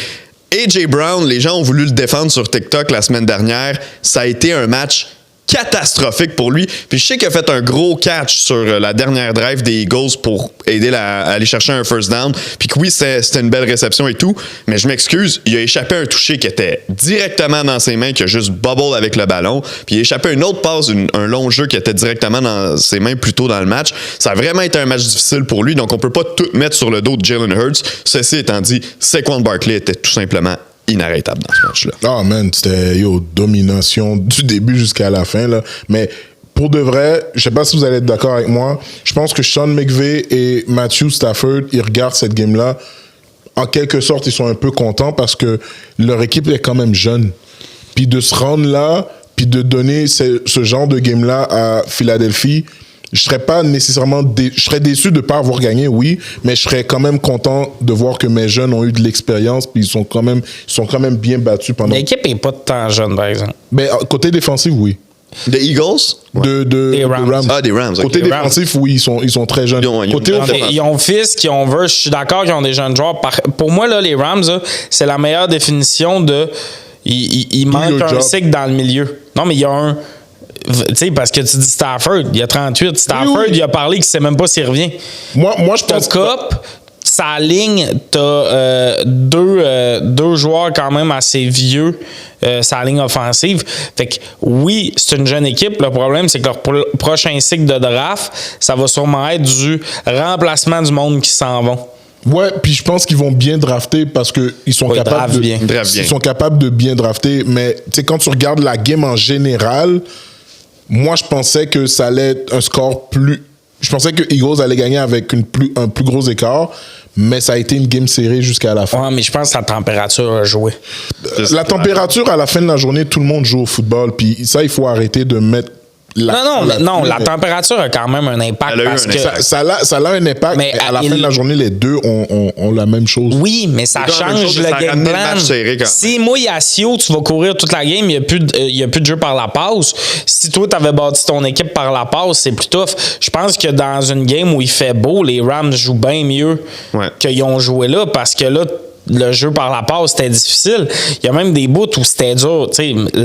A.J. Brown, les gens ont voulu le défendre sur TikTok la semaine dernière. Ça a été un match catastrophique pour lui. Puis je sais qu'il a fait un gros catch sur la dernière drive des Eagles pour aider à aller chercher un first down. Puis que oui, c'était une belle réception et tout, mais je m'excuse, il a échappé un toucher qui était directement dans ses mains, qui a juste bubble avec le ballon. Puis il a échappé une autre passe, un long jeu qui était directement dans ses mains plus tôt dans le match. Ça a vraiment été un match difficile pour lui, donc on peut pas tout mettre sur le dos de Jalen Hurts. Ceci étant dit, Saquon Barkley était tout simplement inarrêtable dans ce match-là. Ah, man, c'était domination du début jusqu'à la fin, là. Mais pour de vrai, je sais pas si vous allez être d'accord avec moi, je pense que Sean McVay et Matthew Stafford, ils regardent cette game-là. En quelque sorte, ils sont un peu contents parce que leur équipe est quand même jeune. Puis de se rendre là, puis de donner ce genre de game-là à Philadelphie, je serais pas nécessairement je serais déçu de pas avoir gagné, oui, mais je serais quand même content de voir que mes jeunes ont eu de l'expérience puis ils sont quand même bien battus pendant. L'équipe est pas tant jeune, par exemple. Mais côté défensif, oui. Des Eagles? Des Rams. Ah, des Rams. Okay. Côté défensif, oui, ils sont très jeunes. Ils ont Fisk, ils ont Verse. Je suis d'accord qu'ils ont des jeunes joueurs. Pour moi, là, les Rams, là, c'est la meilleure définition de. Il manque un cycle dans le milieu. Non, mais il y a un. Tu sais, parce que tu dis Stafford, il y a 38. Stafford, il a parlé qu'il ne sait même pas s'il revient. Moi je pense que. Cup, sa ligne, t'as deux joueurs quand même assez vieux, sa ligne offensive. Fait que oui, c'est une jeune équipe. Le problème, c'est que leur prochain cycle de draft, ça va sûrement être du remplacement du monde qui s'en vont. Ouais, puis je pense qu'ils vont bien drafter parce que ils sont capables ils sont capables de bien drafter. Mais tu sais, quand tu regardes la game en général, moi je pensais que ça allait être un score plus. Je pensais que Eagles allait gagner avec un plus gros écart, mais ça a été une game serrée jusqu'à la fin. Ouais, mais je pense que la température a joué. La température, à la fin de la journée, tout le monde joue au football, puis ça, il faut arrêter de mettre. La température a quand même un impact. Ça a un impact, mais à la fin de la journée, les deux ont la même chose. Oui, mais ça change le game plan. Si moi, Yassio, tu vas courir toute la game, il n'y a plus de jeu par la passe. Si toi, tu avais bâti ton équipe par la passe, c'est plus tough. Je pense que dans une game où il fait beau, les Rams jouent bien mieux qu'ils ont joué là, parce que là, le jeu par la passe, c'était difficile. Il y a même des bouts où c'était dur.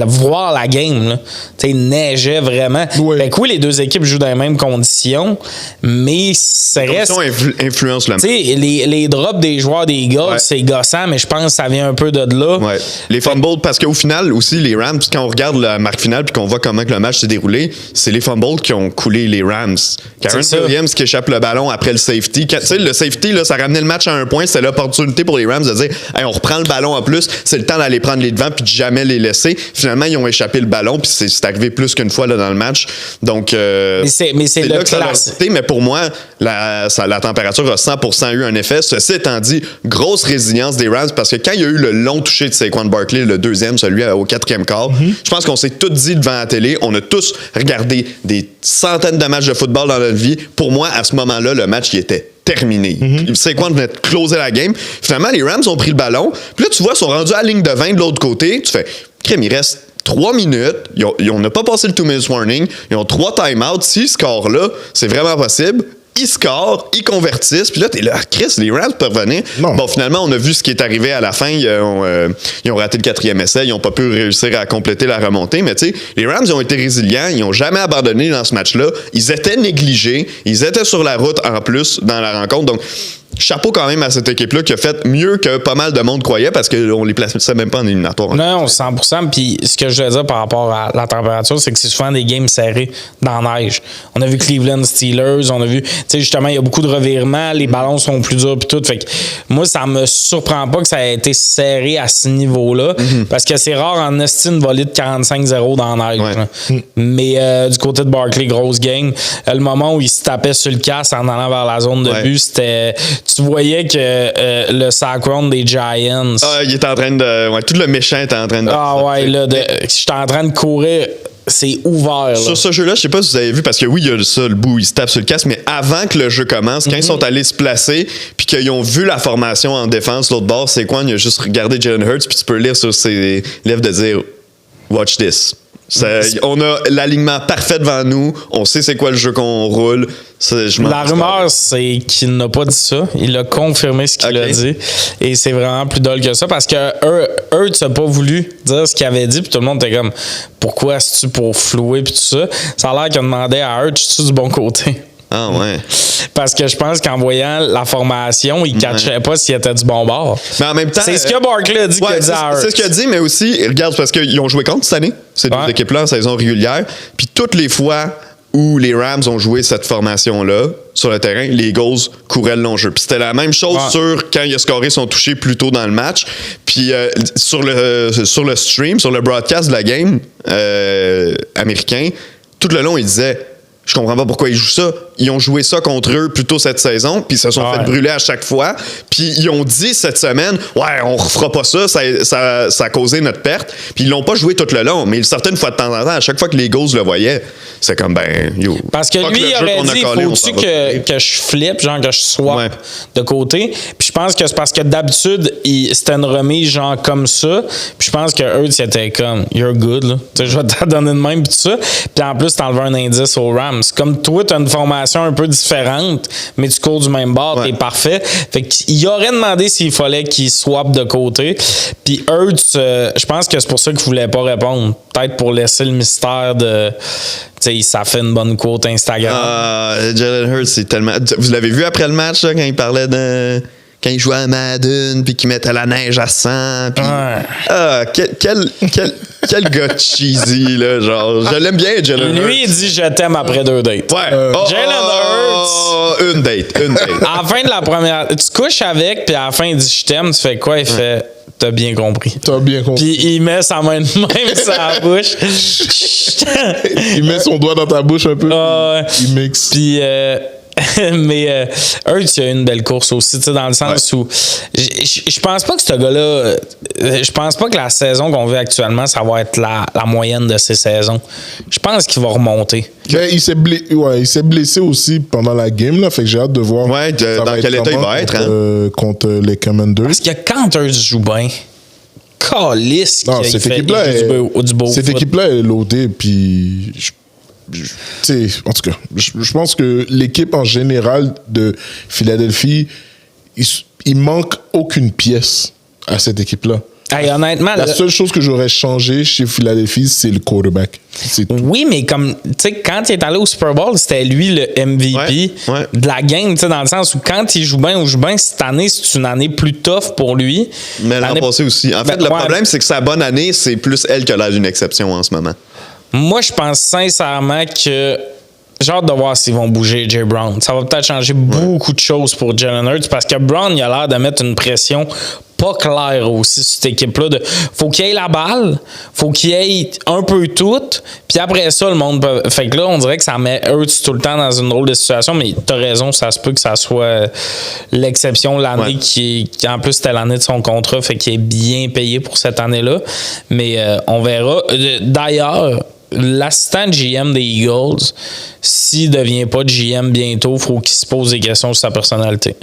Voir la game, il neigeait vraiment. Oui. Fait que oui, les deux équipes jouent dans les mêmes conditions, mais ça reste. Influence le match. Les drops des joueurs des Eagles, c'est gossant, mais je pense que ça vient un peu de là. Ouais. Les fumbles, parce qu'au final, aussi, les Rams, quand on regarde la marque finale puis qu'on voit comment que le match s'est déroulé, c'est les fumbles qui ont coulé les Rams. Karen Williams qui échappe le ballon après le safety. Le safety, là, ça ramenait le match à un point. C'était l'opportunité pour les Rams de dire hey, on reprend le ballon en plus, c'est le temps d'aller prendre les devants puis de jamais les laisser. Finalement, ils ont échappé le ballon puis c'est arrivé plus qu'une fois là, dans le match. Donc, mais c'est là que ça a été. Mais pour moi, la température a 100% eu un effet. Ceci étant dit, grosse résilience des Rams parce que quand il y a eu le long toucher de Saquon Barkley, le deuxième, celui au 4e quart, je pense qu'on s'est tous dit devant la télé, on a tous regardé des centaines de matchs de football dans notre vie. Pour moi, à ce moment-là, le match il était terminé. Saquon venait de closer la game. Finalement, les Rams ont pris le ballon. Puis là, tu vois, ils sont rendus à la ligne de 20 de l'autre côté. Tu fais, crème, il reste 3 minutes. On n'a pas passé le 2 minutes warning. Ils ont 3 timeouts. Si ce score-là, c'est vraiment possible, ils scorent, ils convertissent, puis là, t'es là, Chris, les Rams peuvent venir. Non. Bon, finalement, on a vu ce qui est arrivé à la fin. Ils ont raté le 4e essai, ils n'ont pas pu réussir à compléter la remontée, mais tu sais, les Rams ont été résilients, ils n'ont jamais abandonné dans ce match-là. Ils étaient négligés, ils étaient sur la route en plus dans la rencontre, donc chapeau quand même à cette équipe-là qui a fait mieux que pas mal de monde croyait parce qu'on les plaçait même pas en éliminatoire. Non, 100%. Puis ce que je veux dire par rapport à la température, c'est que c'est souvent des games serrés dans la neige. On a vu Cleveland Steelers, on a vu, tu sais, justement, il y a beaucoup de revirements, les ballons sont plus durs puis tout. Fait que moi, ça me surprend pas que ça ait été serré à ce niveau-là parce que c'est rare en esti une volée de 45-0 dans la neige. Ouais. Mais du côté de Barkley, grosse game. Le moment où il se tapait sur le casque en allant vers la zone de but, c'était... Tu voyais que le sack round des Giants... il était en train de... Ouais, tout le méchant était en train de... Ah ouais, là, j'étais en train de courir... C'est ouvert. Là. Sur ce jeu-là, je sais pas si vous avez vu, parce que oui, il y a ça, le bout où ils se tapent sur le casque, mais avant que le jeu commence, quand ils sont allés se placer, puis qu'ils ont vu la formation en défense, l'autre bord, c'est quoi? Il a juste regardé Jalen Hurts, puis tu peux lire sur ses lèvres de dire « Watch this ». On a l'alignement parfait devant nous, on sait c'est quoi le jeu qu'on roule. La rumeur, c'est qu'il n'a pas dit ça. Il a confirmé ce qu'il a dit. Et c'est vraiment plus dole que ça parce que Hurts n'a pas voulu dire ce qu'il avait dit. Puis tout le monde était comme, pourquoi est-ce-tu pour flouer? Puis tout ça. Ça a l'air qu'il a demandé à Hurts, es-tu du bon côté? Ah ouais. Parce que je pense qu'en voyant la formation, il ne catchait pas s'il était du bon bord. Mais en même temps. C'est ce que Barkley a dit qu'il a dit à Hurts. C'est ce qu'il a dit, mais aussi, regarde, parce qu'ils ont joué contre cette année, ces deux équipes-là en saison régulière. Puis toutes les fois où les Rams ont joué cette formation-là sur le terrain, les Eagles couraient le long jeu. Puis c'était la même chose sur quand il a scoré son touché plus tôt dans le match. Puis sur le stream, sur le broadcast de la game américain, tout le long, il disait... Je comprends pas pourquoi ils jouent ça. Ils ont joué ça contre eux plus tôt cette saison, puis ils se sont fait brûler à chaque fois. Puis ils ont dit cette semaine, ouais, on refera pas ça, ça a causé notre perte. Puis ils l'ont pas joué tout le long, mais ils sortaient une fois de temps en temps. À chaque fois que les Eagles le voyaient, c'est comme, ben, yo. Parce que lui, il aurait dit, faut-tu que je flippe, genre que je swap de côté. Puis je pense que c'est parce que d'habitude, c'était une remise genre comme ça. Puis je pense que eux, c'était comme, you're good, là. Je vais te donner de même, puis tout ça. Puis en plus, t'enlevais un indice aux Rams. Comme toi, tu as une formation un peu différente, mais tu cours du même bord, t'es parfait. Fait qu'il aurait demandé s'il fallait qu'il swap de côté. Puis Hurts, je pense que c'est pour ça qu'il voulait pas répondre. Peut-être pour laisser le mystère de... Tu sais, ça fait une bonne quote Instagram. Jalen Hurts, c'est tellement... Vous l'avez vu après le match, là, quand il parlait de... Quand il jouait à Madden, puis qu'il mettait la neige à 100. Puis... Quel gars cheesy, là, genre. Je l'aime bien, Jalen Hurts. Lui, il dit « Je t'aime après 2 dates ». Ouais. Jalen Hurts... Une date. À la fin de la première... Tu couches avec, puis à la fin, il dit « Je t'aime », tu fais quoi? Il fait « T'as bien compris ». T'as bien compris. Puis il met sa main de même sur la bouche. Il met son doigt dans ta bouche un peu. Il mixe. Puis... mais Hurts, il a une belle course aussi, tu sais, dans le sens où je pense pas que ce gars-là, je pense pas que la saison qu'on vit actuellement, ça va être la moyenne de ses saisons. Je pense qu'il va remonter. Mais il s'est blessé aussi pendant la game, là, fait que j'ai hâte de voir dans quel état il va être contre les Commanders. Parce que quand Hurts joue bien, calisse cette équipe-là est loadée, puis... en tout cas, je pense que l'équipe en général de Philadelphie, il manque aucune pièce à cette équipe-là. Hey, honnêtement, la seule chose que j'aurais changé chez Philadelphie, c'est le quarterback. C'est tout. Oui, mais comme, tu sais, quand il est allé au Super Bowl, c'était lui le MVP de la game, tu sais, dans le sens où quand il joue bien, cette année, c'est une année plus tough pour lui. Mais l'an passé aussi. En fait, le problème, c'est que sa bonne année, c'est plus elle qui a l'air d'une exception en ce moment. Moi, je pense sincèrement que j'ai hâte de voir s'ils vont bouger Jay Brown. Ça va peut-être changer beaucoup de choses pour Jalen Hurts parce que Brown, il a l'air de mettre une pression pas claire aussi sur cette équipe-là. Faut qu'il ait la balle, faut qu'il ait un peu tout, puis après ça, le monde peut... Fait que là, on dirait que ça met Hurts tout le temps dans une drôle de situation, mais t'as raison, ça se peut que ça soit l'exception l'année qui en plus, c'était l'année de son contrat, fait qu'il est bien payé pour cette année-là. Mais on verra. D'ailleurs, l'assistant GM des Eagles, s'il ne devient pas GM bientôt, il faut qu'il se pose des questions sur sa personnalité.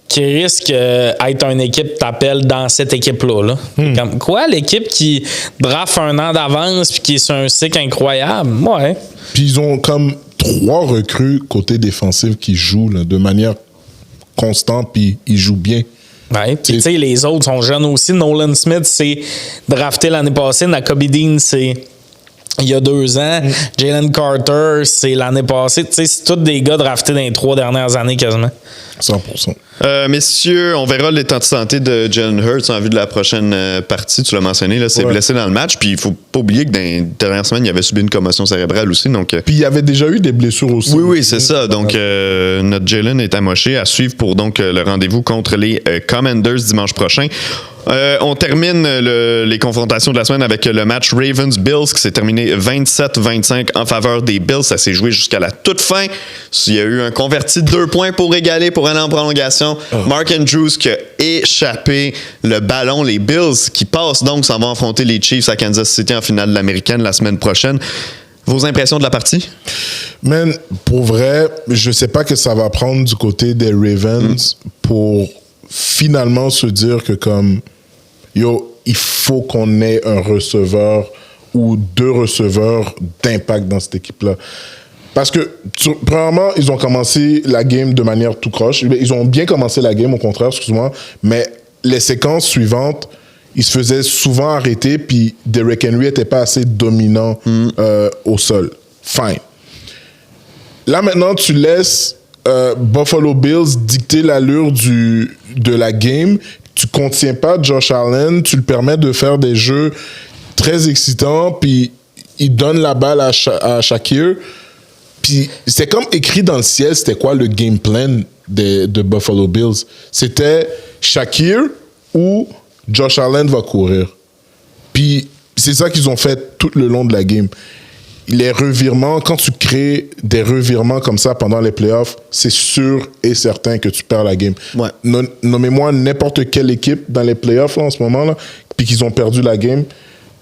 Qui risque d'être une équipe t'appelle dans cette équipe-là. Là. Comme, quoi, l'équipe qui draft un an d'avance puis qui est sur un cycle incroyable? Ouais. Puis ils ont comme 3 recrues côté défensif qui jouent là, de manière constante, puis ils jouent bien. Ouais, puis tu sais, les autres sont jeunes aussi. Nolan Smith, c'est drafté l'année passée. Nakobe Dean, c'est il y a 2 ans. Jalen Carter, c'est l'année passée. Tu sais, c'est tous des gars draftés dans les 3 dernières années quasiment. 100%. Messieurs, on verra l'état de santé de Jalen Hurts en vue de la prochaine partie. Tu l'as mentionné, là, c'est blessé dans le match. Puis il faut pas oublier que dans les dernières semaines, il avait subi une commotion cérébrale aussi. Donc, puis il y avait déjà eu des blessures aussi. Oui, c'est ça. Donc, notre Jalen est amoché à suivre pour donc le rendez-vous contre les Commanders dimanche prochain. On termine les confrontations de la semaine avec le match Ravens-Bills qui s'est terminé 27-25 en faveur des Bills. Ça s'est joué jusqu'à la toute fin. Il y a eu un converti de 2 points pour égaler pour aller en prolongation. Mark Andrews qui a échappé le ballon. Les Bills qui passent donc s'en vont affronter les Chiefs à Kansas City en finale de l'Américaine la semaine prochaine. Vos impressions de la partie? Man, pour vrai, je sais pas que ça va prendre du côté des Ravens pour finalement se dire que comme il faut qu'on ait un receveur ou 2 receveurs d'impact dans cette équipe-là. Parce que, premièrement, ils ont commencé la game de manière tout croche. Ils ont bien commencé la game, au contraire, excuse-moi, mais les séquences suivantes, ils se faisaient souvent arrêter, puis Derrick Henry n'était pas assez dominant au sol. Fine. Là, maintenant, tu laisses Buffalo Bills dicter l'allure de la game. Tu contiens pas Josh Allen, tu le permets de faire des jeux très excitants, puis il donne la balle à Shakir. Puis c'est comme écrit dans le ciel, c'était quoi le game plan de Buffalo Bills? C'était Shakir ou Josh Allen va courir. Puis c'est ça qu'ils ont fait tout le long de la game. Les revirements, quand tu crées des revirements comme ça pendant les playoffs, c'est sûr et certain que tu perds la game. Ouais. Nommez-moi n'importe quelle équipe dans les playoffs là, en ce moment, puis qu'ils ont perdu la game.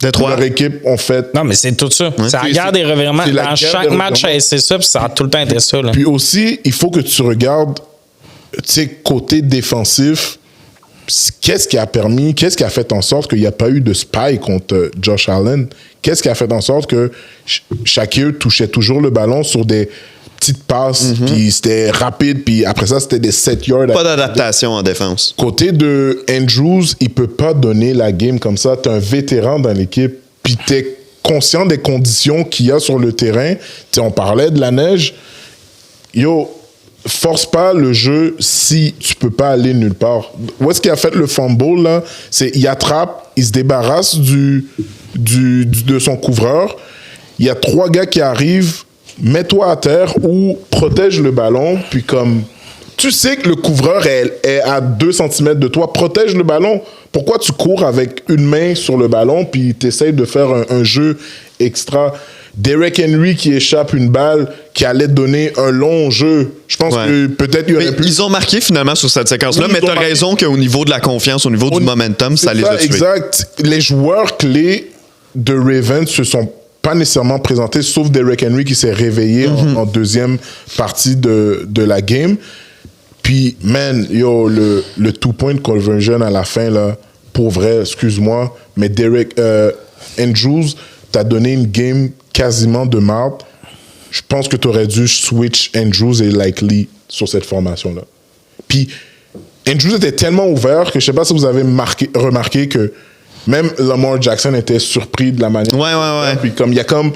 Leur équipe ont fait... Non, mais c'est tout ça. Ouais. C'est la guerre des revirements. Dans chaque match, c'est ça, puis ça a tout le temps été ça. Là. Puis aussi, il faut que tu regardes, tu sais, côté défensif, qu'est-ce qui a fait en sorte qu'il n'y a pas eu de spy contre Josh Allen? Qu'est-ce qui a fait en sorte que Shakir touchait toujours le ballon sur des petites passes, puis c'était rapide, puis après ça, c'était des 7 yards. Pas d'adaptation en défense. Côté de Andrews, il peut pas donner la game comme ça. T'es un vétéran dans l'équipe, puis t'es conscient des conditions qu'il y a sur le terrain. T'sais, on parlait de la neige. Force pas le jeu si tu peux pas aller nulle part. Où est-ce qu'il a fait le fumble, là? C'est, il attrape, il se débarrasse de son couvreur. Il y a 3 gars qui arrivent, mets-toi à terre ou protège le ballon, puis comme tu sais que le couvreur est à 2 cm de toi, protège le ballon. Pourquoi tu cours avec une main sur le ballon puis tu essaies de faire un jeu extra? Derrick Henry qui échappe une balle qui allait donner un long jeu. Je pense que peut-être il y aurait plus... Ils ont marqué finalement sur cette séquence-là, mais tu as raison qu'au niveau de la confiance, au niveau du momentum, ça les a tués. Exact. Les joueurs clés de Ravens se sont pas nécessairement présentés, sauf Derrick Henry qui s'est réveillé en deuxième partie de la game. Puis, man, le two-point conversion à la fin, là, pour vrai, excuse-moi, mais Derrick Andrews t'a donné une game quasiment de marde. Je pense que tu aurais dû switch Andrews et Likely sur cette formation-là. Puis, Andrews était tellement ouvert que je sais pas si vous avez remarqué que même Lamar Jackson était surpris de la manière. Ouais. Puis comme il y a comme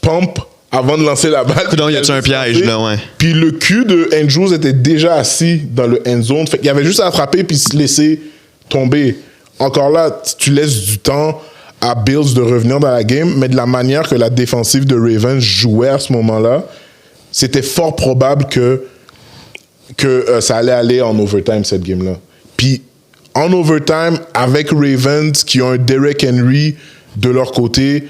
pump avant de lancer la balle. Donc, il y a un piège, là, ouais. Puis le cul de Andrews était déjà assis dans le end zone. Fait qu'il y avait juste à attraper puis se laisser tomber. Encore là, tu laisses du temps à Bills de revenir dans la game, mais de la manière que la défensive de Ravens jouait à ce moment-là, c'était fort probable que ça allait aller en overtime, cette game-là. Puis, en overtime, avec Ravens qui ont un Derrick Henry de leur côté,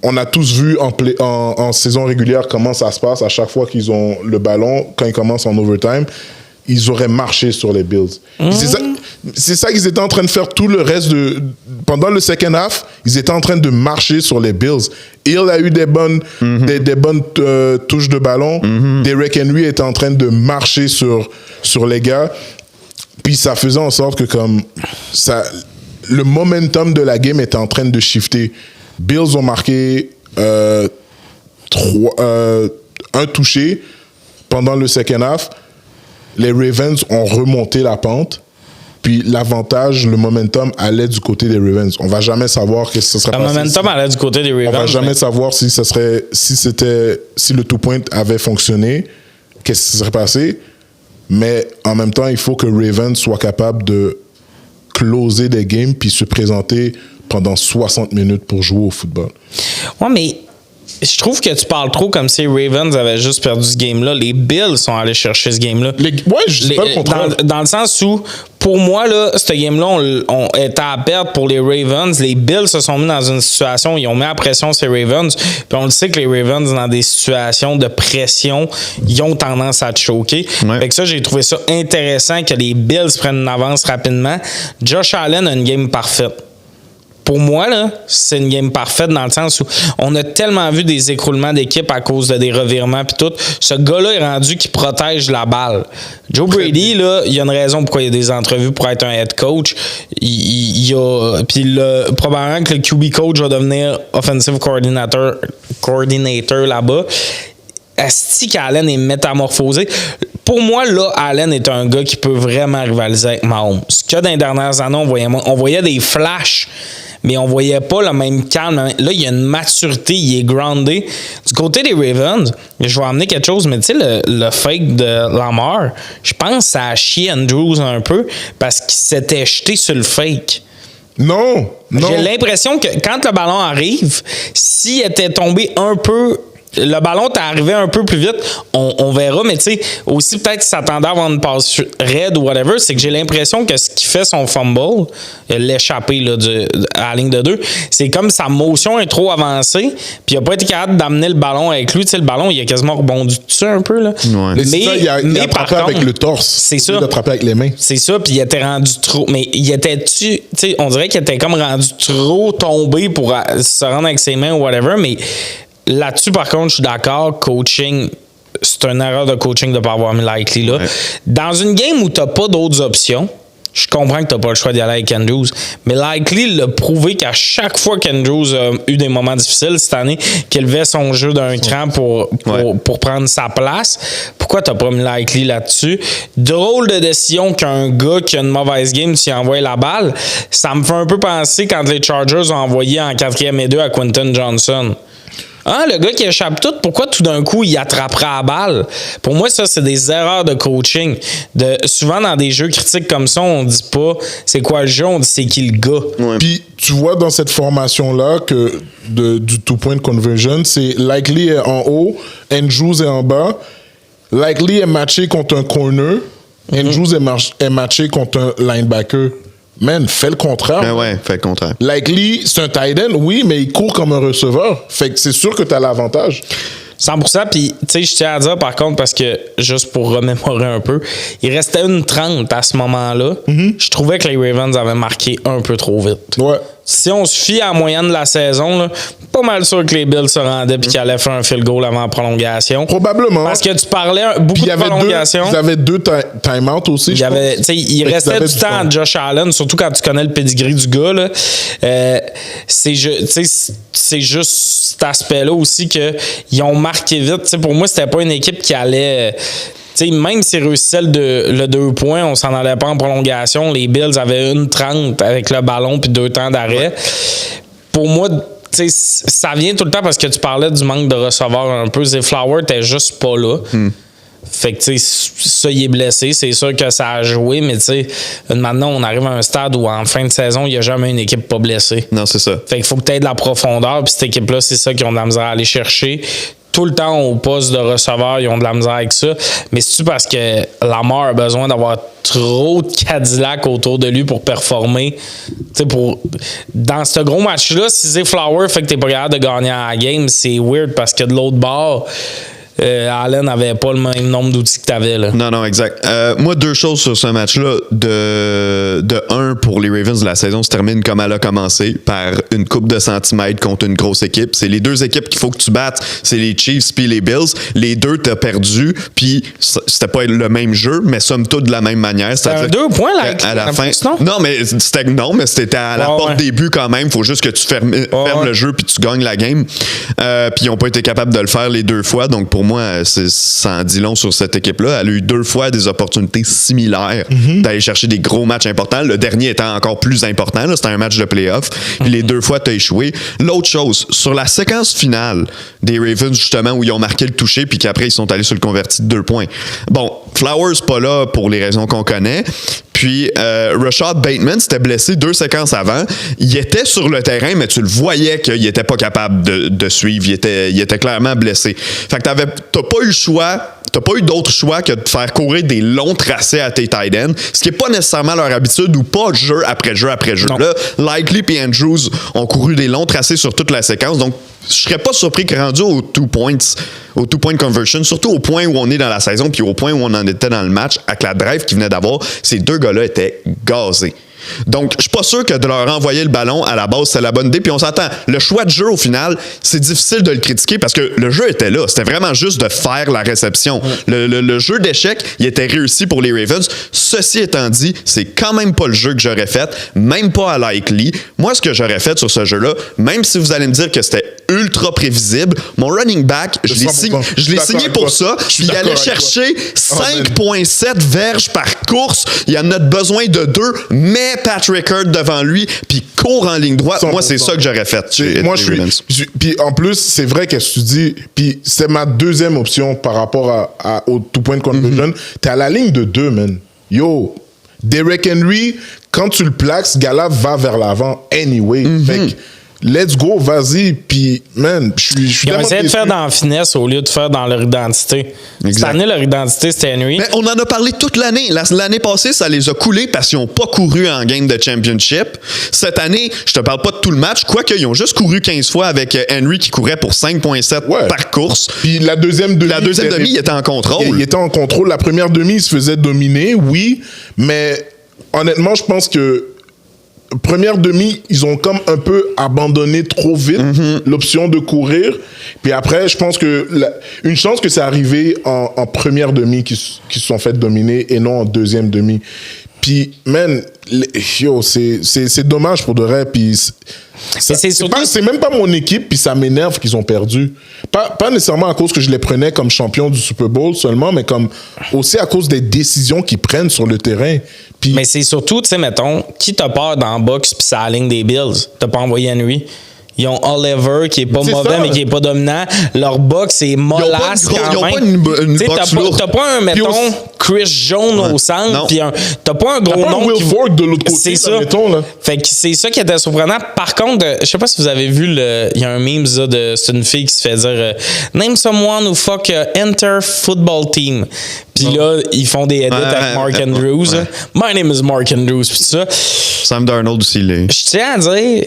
on a tous vu en saison régulière comment ça se passe à chaque fois qu'ils ont le ballon, quand ils commencent en overtime. Ils auraient marché sur les Bills. C'est ça qu'ils étaient en train de faire tout le reste pendant le second half, ils étaient en train de marcher sur les Bills. Hill a eu des bonnes touches de ballon. Derrick Henry était en train de marcher sur les gars. Puis ça faisait en sorte que comme ça, le momentum de la game était en train de shifter. Bills ont marqué un touché pendant le second half. Les Ravens ont remonté la pente. Puis l'avantage, le momentum allait du côté des Ravens. On va jamais savoir que ce serait passé. Le momentum allait du côté des Ravens. On va jamais savoir si le two-point avait fonctionné, qu'est-ce qui serait passé. Mais en même temps, il faut que Ravens soit capable de closer des games puis se présenter pendant 60 minutes pour jouer au football. Ouais, mais je trouve que tu parles trop comme si les Ravens avaient juste perdu ce game-là. Les Bills sont allés chercher ce game-là. Ouais, je dis pas le contraire. Dans le sens où, pour moi, là, ce game-là, on était à perdre pour les Ravens. Les Bills se sont mis dans une situation où ils ont mis la pression sur les Ravens. Puis on le sait que les Ravens, dans des situations de pression, ils ont tendance à te choquer. Ouais. Fait que ça, j'ai trouvé ça intéressant que les Bills prennent une avance rapidement. Josh Allen a une game parfaite. Pour moi, là, c'est une game parfaite dans le sens où on a tellement vu des écroulements d'équipe à cause de des revirements puis tout. Ce gars-là est rendu qui protège la balle. Joe Brady, là, il y a une raison pourquoi il y a des entrevues pour être un head coach. Probablement que le QB coach va devenir offensive coordinator là-bas. Asti qu'Allen est métamorphosé. Pour moi, là, Allen est un gars qui peut vraiment rivaliser avec Mahomes. Ce que dans les dernières années, on voyait des flashs, mais on voyait pas le même calme. Là, il y a une maturité, il est groundé. Du côté des Ravens, je vais amener quelque chose, mais tu sais, le fake de Lamar, je pense que ça a chié Andrews un peu parce qu'il s'était jeté sur le fake. Non. J'ai l'impression que quand le ballon arrive, s'il était tombé un peu... Le ballon t'est arrivé un peu plus vite, on verra, mais tu sais, aussi peut-être qu'il s'attendait à avoir une passe raide ou whatever, c'est que j'ai l'impression que ce qui fait son fumble, l'échappée là, à la ligne de 2, c'est comme sa motion est trop avancée, puis il n'a pas été capable d'amener le ballon avec lui. Tu sais, le ballon, il a quasiment rebondi dessus un peu. Là. Ouais. Mais il a attrapé avec le torse. C'est ça. Il a attrapé avec les mains. C'est ça, puis il était rendu trop... Mais il était-tu... Tu sais, on dirait qu'il était comme rendu trop tombé pour se rendre avec ses mains ou whatever, mais... Là-dessus, par contre, je suis d'accord, coaching, c'est une erreur de coaching de ne pas avoir mis Likely là. Ouais. Dans une game où tu n'as pas d'autres options, je comprends que tu n'as pas le choix d'y aller avec Andrews, mais Likely l'a prouvé qu'à chaque fois qu'Andrews a eu des moments difficiles cette année, qu'il levait son jeu d'un cran pour prendre sa place. Pourquoi tu n'as pas mis Likely là-dessus? Drôle de décision qu'un gars qui a une mauvaise game, s'il envoie la balle. Ça me fait un peu penser quand les Chargers ont envoyé en 4e et 2 à Quentin Johnson. Ah, le gars qui échappe tout, pourquoi tout d'un coup il attrapera la balle? Pour moi, ça, c'est des erreurs de coaching. Souvent, dans des jeux critiques comme ça, on dit pas c'est quoi le jeu, on dit c'est qui le gars. Ouais. Puis, tu vois dans cette formation-là que du two-point conversion, c'est Likely est en haut, Andrews est en bas. Likely est matché contre un corner, Andrews est matché contre un linebacker. Man, fais le contraire. Ben ouais, fais le contraire. Likely, c'est un tight end, oui, mais il court comme un receveur. Fait que c'est sûr que tu as l'avantage. 100%, puis tu sais, je tiens à dire par contre, parce que juste pour remémorer un peu, il restait 1:30 à ce moment-là. Je trouvais que les Ravens avaient marqué un peu trop vite. Ouais. Si on se fie à la moyenne de la saison, là, pas mal sûr que les Bills se rendaient et qu'ils allaient faire un field goal avant la prolongation. Probablement. Parce que tu parlais beaucoup de prolongation. Ils avaient deux time-out aussi. Il restait du temps à Josh Allen, surtout quand tu connais le pedigree du gars. Là. C'est juste cet aspect-là aussi qu'ils ont marqué vite. T'sais, pour moi, c'était pas une équipe qui allait... T'sais, même s'ils réussissaient le 2 points, on s'en allait pas en prolongation. Les Bills avaient 1:30 avec le ballon puis 2 temps d'arrêt. Ouais. Pour moi, ça vient tout le temps parce que tu parlais du manque de receveurs un peu. Zay Flower t'es juste pas là. Fait que, tu sais, ça, il est blessé. C'est sûr que ça a joué, mais tu sais, maintenant, on arrive à un stade où en fin de saison, il n'y a jamais une équipe pas blessée. Non, c'est ça. Fait qu'il faut que tu aies de la profondeur, puis cette équipe-là, c'est ça qu'ils ont de la misère à aller chercher. Tout le temps, au poste de receveur, ils ont de la misère avec ça. Mais c'est-tu parce que Lamar a besoin d'avoir trop de Cadillac autour de lui pour performer? Tu sais, dans ce gros match-là, si Zay Flower fait que t'es pas capable de gagner à la game, c'est weird parce que de l'autre bord... Allen n'avait pas le même nombre d'outils que tu avais. Là. Non, exact. Moi, 2 choses sur ce match-là. De 1, pour les Ravens, la saison se termine comme elle a commencé, par une coupe de centimètres contre une grosse équipe. C'est les 2 équipes qu'il faut que tu battes. C'est les Chiefs puis les Bills. Les 2, t'as perdu, puis c'était pas le même jeu, mais somme toute de la même manière. C'est 2 points, là, à la fin. Non, mais c'était à la porte des buts quand même. Faut juste que tu fermes le jeu puis tu gagnes la game. Puis ils n'ont pas été capables de le faire les 2 fois. Donc, pour moi, ça en dit long sur cette équipe-là. Elle a eu 2 fois des opportunités similaires d'aller chercher des gros matchs importants. Le dernier étant encore plus important. Là, c'était un match de playoff. Puis les 2 fois, tu as échoué. L'autre chose, sur la séquence finale des Ravens, justement, où ils ont marqué le toucher puis qu'après, ils sont allés sur le converti de 2 points. Bon, Flowers pas là pour les raisons qu'on connaît. Puis Rashad Bateman s'était blessé 2 séquences avant. Il était sur le terrain, mais tu le voyais qu'il était pas capable de suivre. Il était clairement blessé. Fait que t'as pas eu le choix. T'as pas eu d'autre choix que de faire courir des longs tracés à tes tight ends, ce qui n'est pas nécessairement leur habitude ou pas jeu après jeu après jeu. Là, Likely et Andrews ont couru des longs tracés sur toute la séquence, donc je serais pas surpris que rendu au 2-point conversion, surtout au point où on est dans la saison puis au point où on en était dans le match, avec la drive qu'ils venaient d'avoir, ces 2 gars-là étaient gazés. Donc, je suis pas sûr que de leur envoyer le ballon à la base, c'est la bonne idée. Puis on s'entend, le choix de jeu au final, c'est difficile de le critiquer parce que le jeu était là. C'était vraiment juste de faire la réception. Le jeu d'échecs, il était réussi pour les Ravens. Ceci étant dit, c'est quand même pas le jeu que j'aurais fait, même pas à Likely. Moi, ce que j'aurais fait sur ce jeu-là, même si vous allez me dire que c'était ultra prévisible, mon running back, je l'ai signé pour ça. Il allait chercher 5,7 verges par course. Il en a besoin de 2, mais Patrick Hurd devant lui, puis court en ligne droite. Moi, c'est ça que j'aurais fait. Moi, puis en plus, c'est vrai qu'est-ce que tu dis, puis c'est ma deuxième option par rapport au two-point conversion. T'es à la ligne de 2, man. Yo, Derrick Henry, quand tu le plaques, ce gars-là va vers l'avant anyway. Fait que, let's go, vas-y. Puis, man, je suis Ils ont essayé de faire dans la finesse au lieu de faire dans leur identité. Cette année, leur identité, c'était Henry. Mais on en a parlé toute l'année. L'année passée, ça les a coulés parce qu'ils n'ont pas couru en game de championship. Cette année, je te parle pas de tout le match, quoique ils ont juste couru 15 fois avec Henry qui courait pour 5,7 par course. Puis la deuxième demi, il était en contrôle. Il était en contrôle. La première demi, il se faisait dominer, oui. Mais honnêtement, je pense que première demi, ils ont comme un peu abandonné trop vite l'option de courir. Puis après, je pense que une chance que c'est arrivé en première demi qui se sont fait dominer et non en deuxième demi. Puis, man, c'est dommage pour de vrai. Puis c'est même pas mon équipe, puis ça m'énerve qu'ils ont perdu. Pas nécessairement à cause que je les prenais comme champions du Super Bowl seulement, mais comme aussi à cause des décisions qu'ils prennent sur le terrain. Puis, mais c'est surtout, tu sais, mettons, qui t'a peur dans le box puis ça aligne des Bills? T'as pas envoyé Henry? Ils ont Oliver qui est pas mauvais, mais qui est pas dominant. Leur box est mollasse quand même. Ils ont pas une box lourde. T'as pas un, mettons, Chris Jones au centre, puis t'as pas un gros nom. Will Ford de l'autre côté, c'est ça. Mettons, là. Fait que c'est ça qui était surprenant. Par contre, je sais pas si vous avez vu, il y a un meme, c'est une fille qui se fait dire Name someone who fuck enter football team. Puis là, ils font des edits avec Mark Andrews. My name is Mark Andrews, puis tout ça. Sam Darnold aussi, je tiens à dire,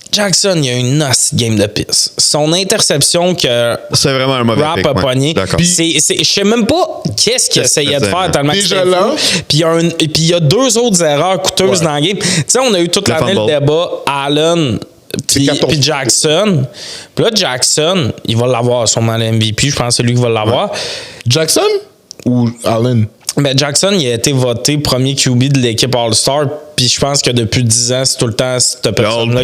Jackson, il y a une noce game de pisse. Son interception que c'est vraiment un mauvais Rapp a pogné. Je sais même pas qu'est-ce qu'il essayait de faire tellement déjà là. Puis il y a 2 autres erreurs coûteuses dans le game. Tu sais, on a eu toute l'année le débat Allen puis Jackson. Puis là, Jackson, il va l'avoir sûrement le MVP. Je pense que c'est lui qui va l'avoir. Jackson ou Allen? Ben Jackson, il a été voté premier QB de l'équipe All-Star, puis je pense que depuis 10 ans, c'est tout le temps cette personne-là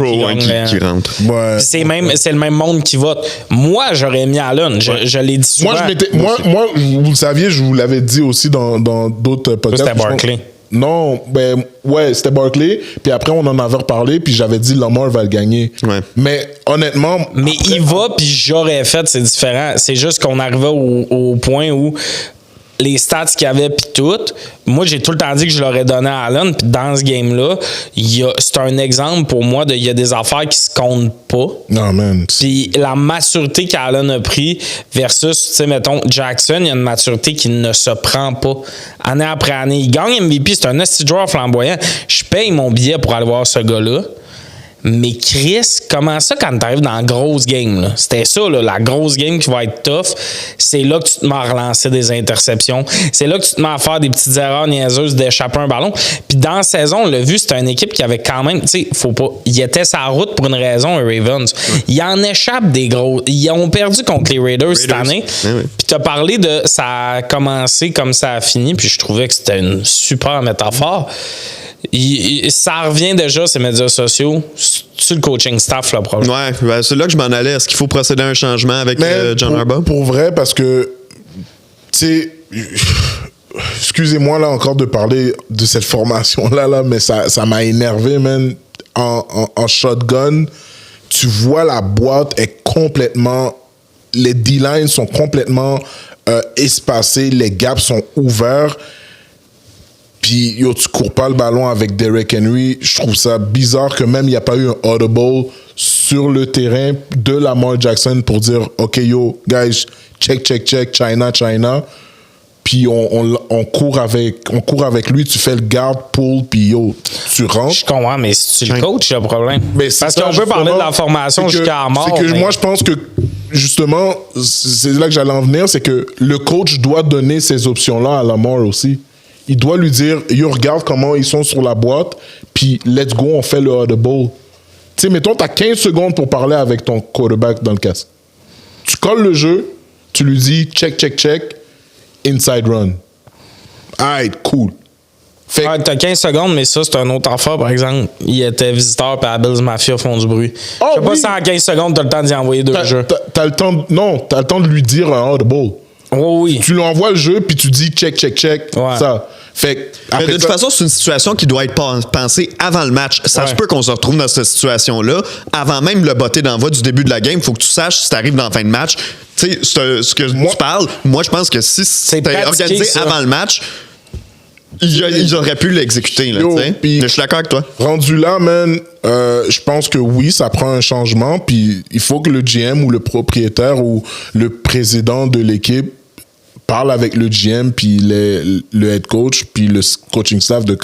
qui rentre. Ouais. C'est le même monde qui vote. Moi, j'aurais mis Allen. Je l'ai dit souvent. Moi, vous le saviez, je vous l'avais dit aussi dans d'autres podcasts. C'était Barkley. Non, ben ouais, c'était Barkley. Puis après, on en avait reparlé, puis j'avais dit Lamar va le gagner. Ouais. Mais honnêtement... Mais après, il va, puis j'aurais fait, c'est différent. C'est juste qu'on arrivait au point où les stats qu'il y avait puis tout, moi j'ai tout le temps dit que je l'aurais donné à Allen, puis dans ce game-là, c'est un exemple pour moi il y a des affaires qui se comptent pas. Non, man. Puis la maturité qu'Allen a pris versus, tu sais, mettons, Jackson, il y a une maturité qui ne se prend pas année après année. Il gagne MVP, c'est un esti joueur flamboyant. Je paye mon billet pour aller voir ce gars-là. Mais Chris, comment ça quand t'arrives dans la grosse game? Là? C'était ça, là, la grosse game qui va être tough. C'est là que tu te mets à relancer des interceptions. C'est là que tu te mets à faire des petites erreurs niaiseuses d'échapper un ballon. Puis dans la saison, on l'a vu, c'était une équipe qui avait quand même... Tu sais, faut pas... Il était sa route pour une raison, les Ravens. Ils en échappent des gros... Ils ont perdu contre les Raiders cette année. Puis t'as parlé de... Ça a commencé comme ça a fini, puis je trouvais que c'était une super métaphore. ça revient déjà, ces médias sociaux. C'est le coaching staff, le problème. Ouais, ben, c'est là que je m'en allais. Est-ce qu'il faut procéder à un changement avec John Harbaugh? Pour vrai, parce que, tu sais, excusez-moi là encore de parler de cette formation-là, mais ça m'a énervé, man. En shotgun, tu vois la boîte est complètement... Les D-lines sont complètement espacés, les gaps sont ouverts. Puis, yo, tu cours pas le ballon avec Derrick Henry. Je trouve ça bizarre que même il n'y a pas eu un audible sur le terrain de Lamar Jackson pour dire « OK, yo, guys, check, China. » Puis on court avec lui, tu fais le guard, pull, puis yo, tu rentres. Je comprends, mais si tu le coach, le problème. Mais parce qu'on peut parler de la formation jusqu'à la mort. C'est que moi, je pense que, justement, c'est là que j'allais en venir, c'est que le coach doit donner ces options-là à Lamar aussi. Il doit lui dire, yo, regarde comment ils sont sur la boîte, puis let's go, on fait le audible. Tu sais, mettons, t'as 15 secondes pour parler avec ton quarterback dans le casque. Tu colles le jeu, tu lui dis, check, inside run. Alright, cool. T'as 15 secondes, mais ça, c'est un autre affaire, par exemple. Il était visiteur, puis la Bills Mafia font du bruit. Je sais pas si en 15 secondes, t'as le temps d'y envoyer deux jeux. T'as le temps de lui dire un audible. Oui. Tu lui envoies le jeu, puis tu dis check. Ouais. Ça. Fait mais de toute façon, c'est une situation qui doit être pensée avant le match. Ça se peut qu'on se retrouve dans cette situation-là. Avant même le botté d'envoi du début de la game, il faut que tu saches si tu arrives dans la fin de match. Tu sais, ce que tu parles, moi, je pense que si c'était organisé avant le match, ils auraient pu l'exécuter. Là, je suis d'accord avec toi. Rendu là, man, je pense que oui, ça prend un changement. Puis il faut que le GM ou le propriétaire ou le président de l'équipe parle avec le GM, puis le head coach, puis le coaching staff de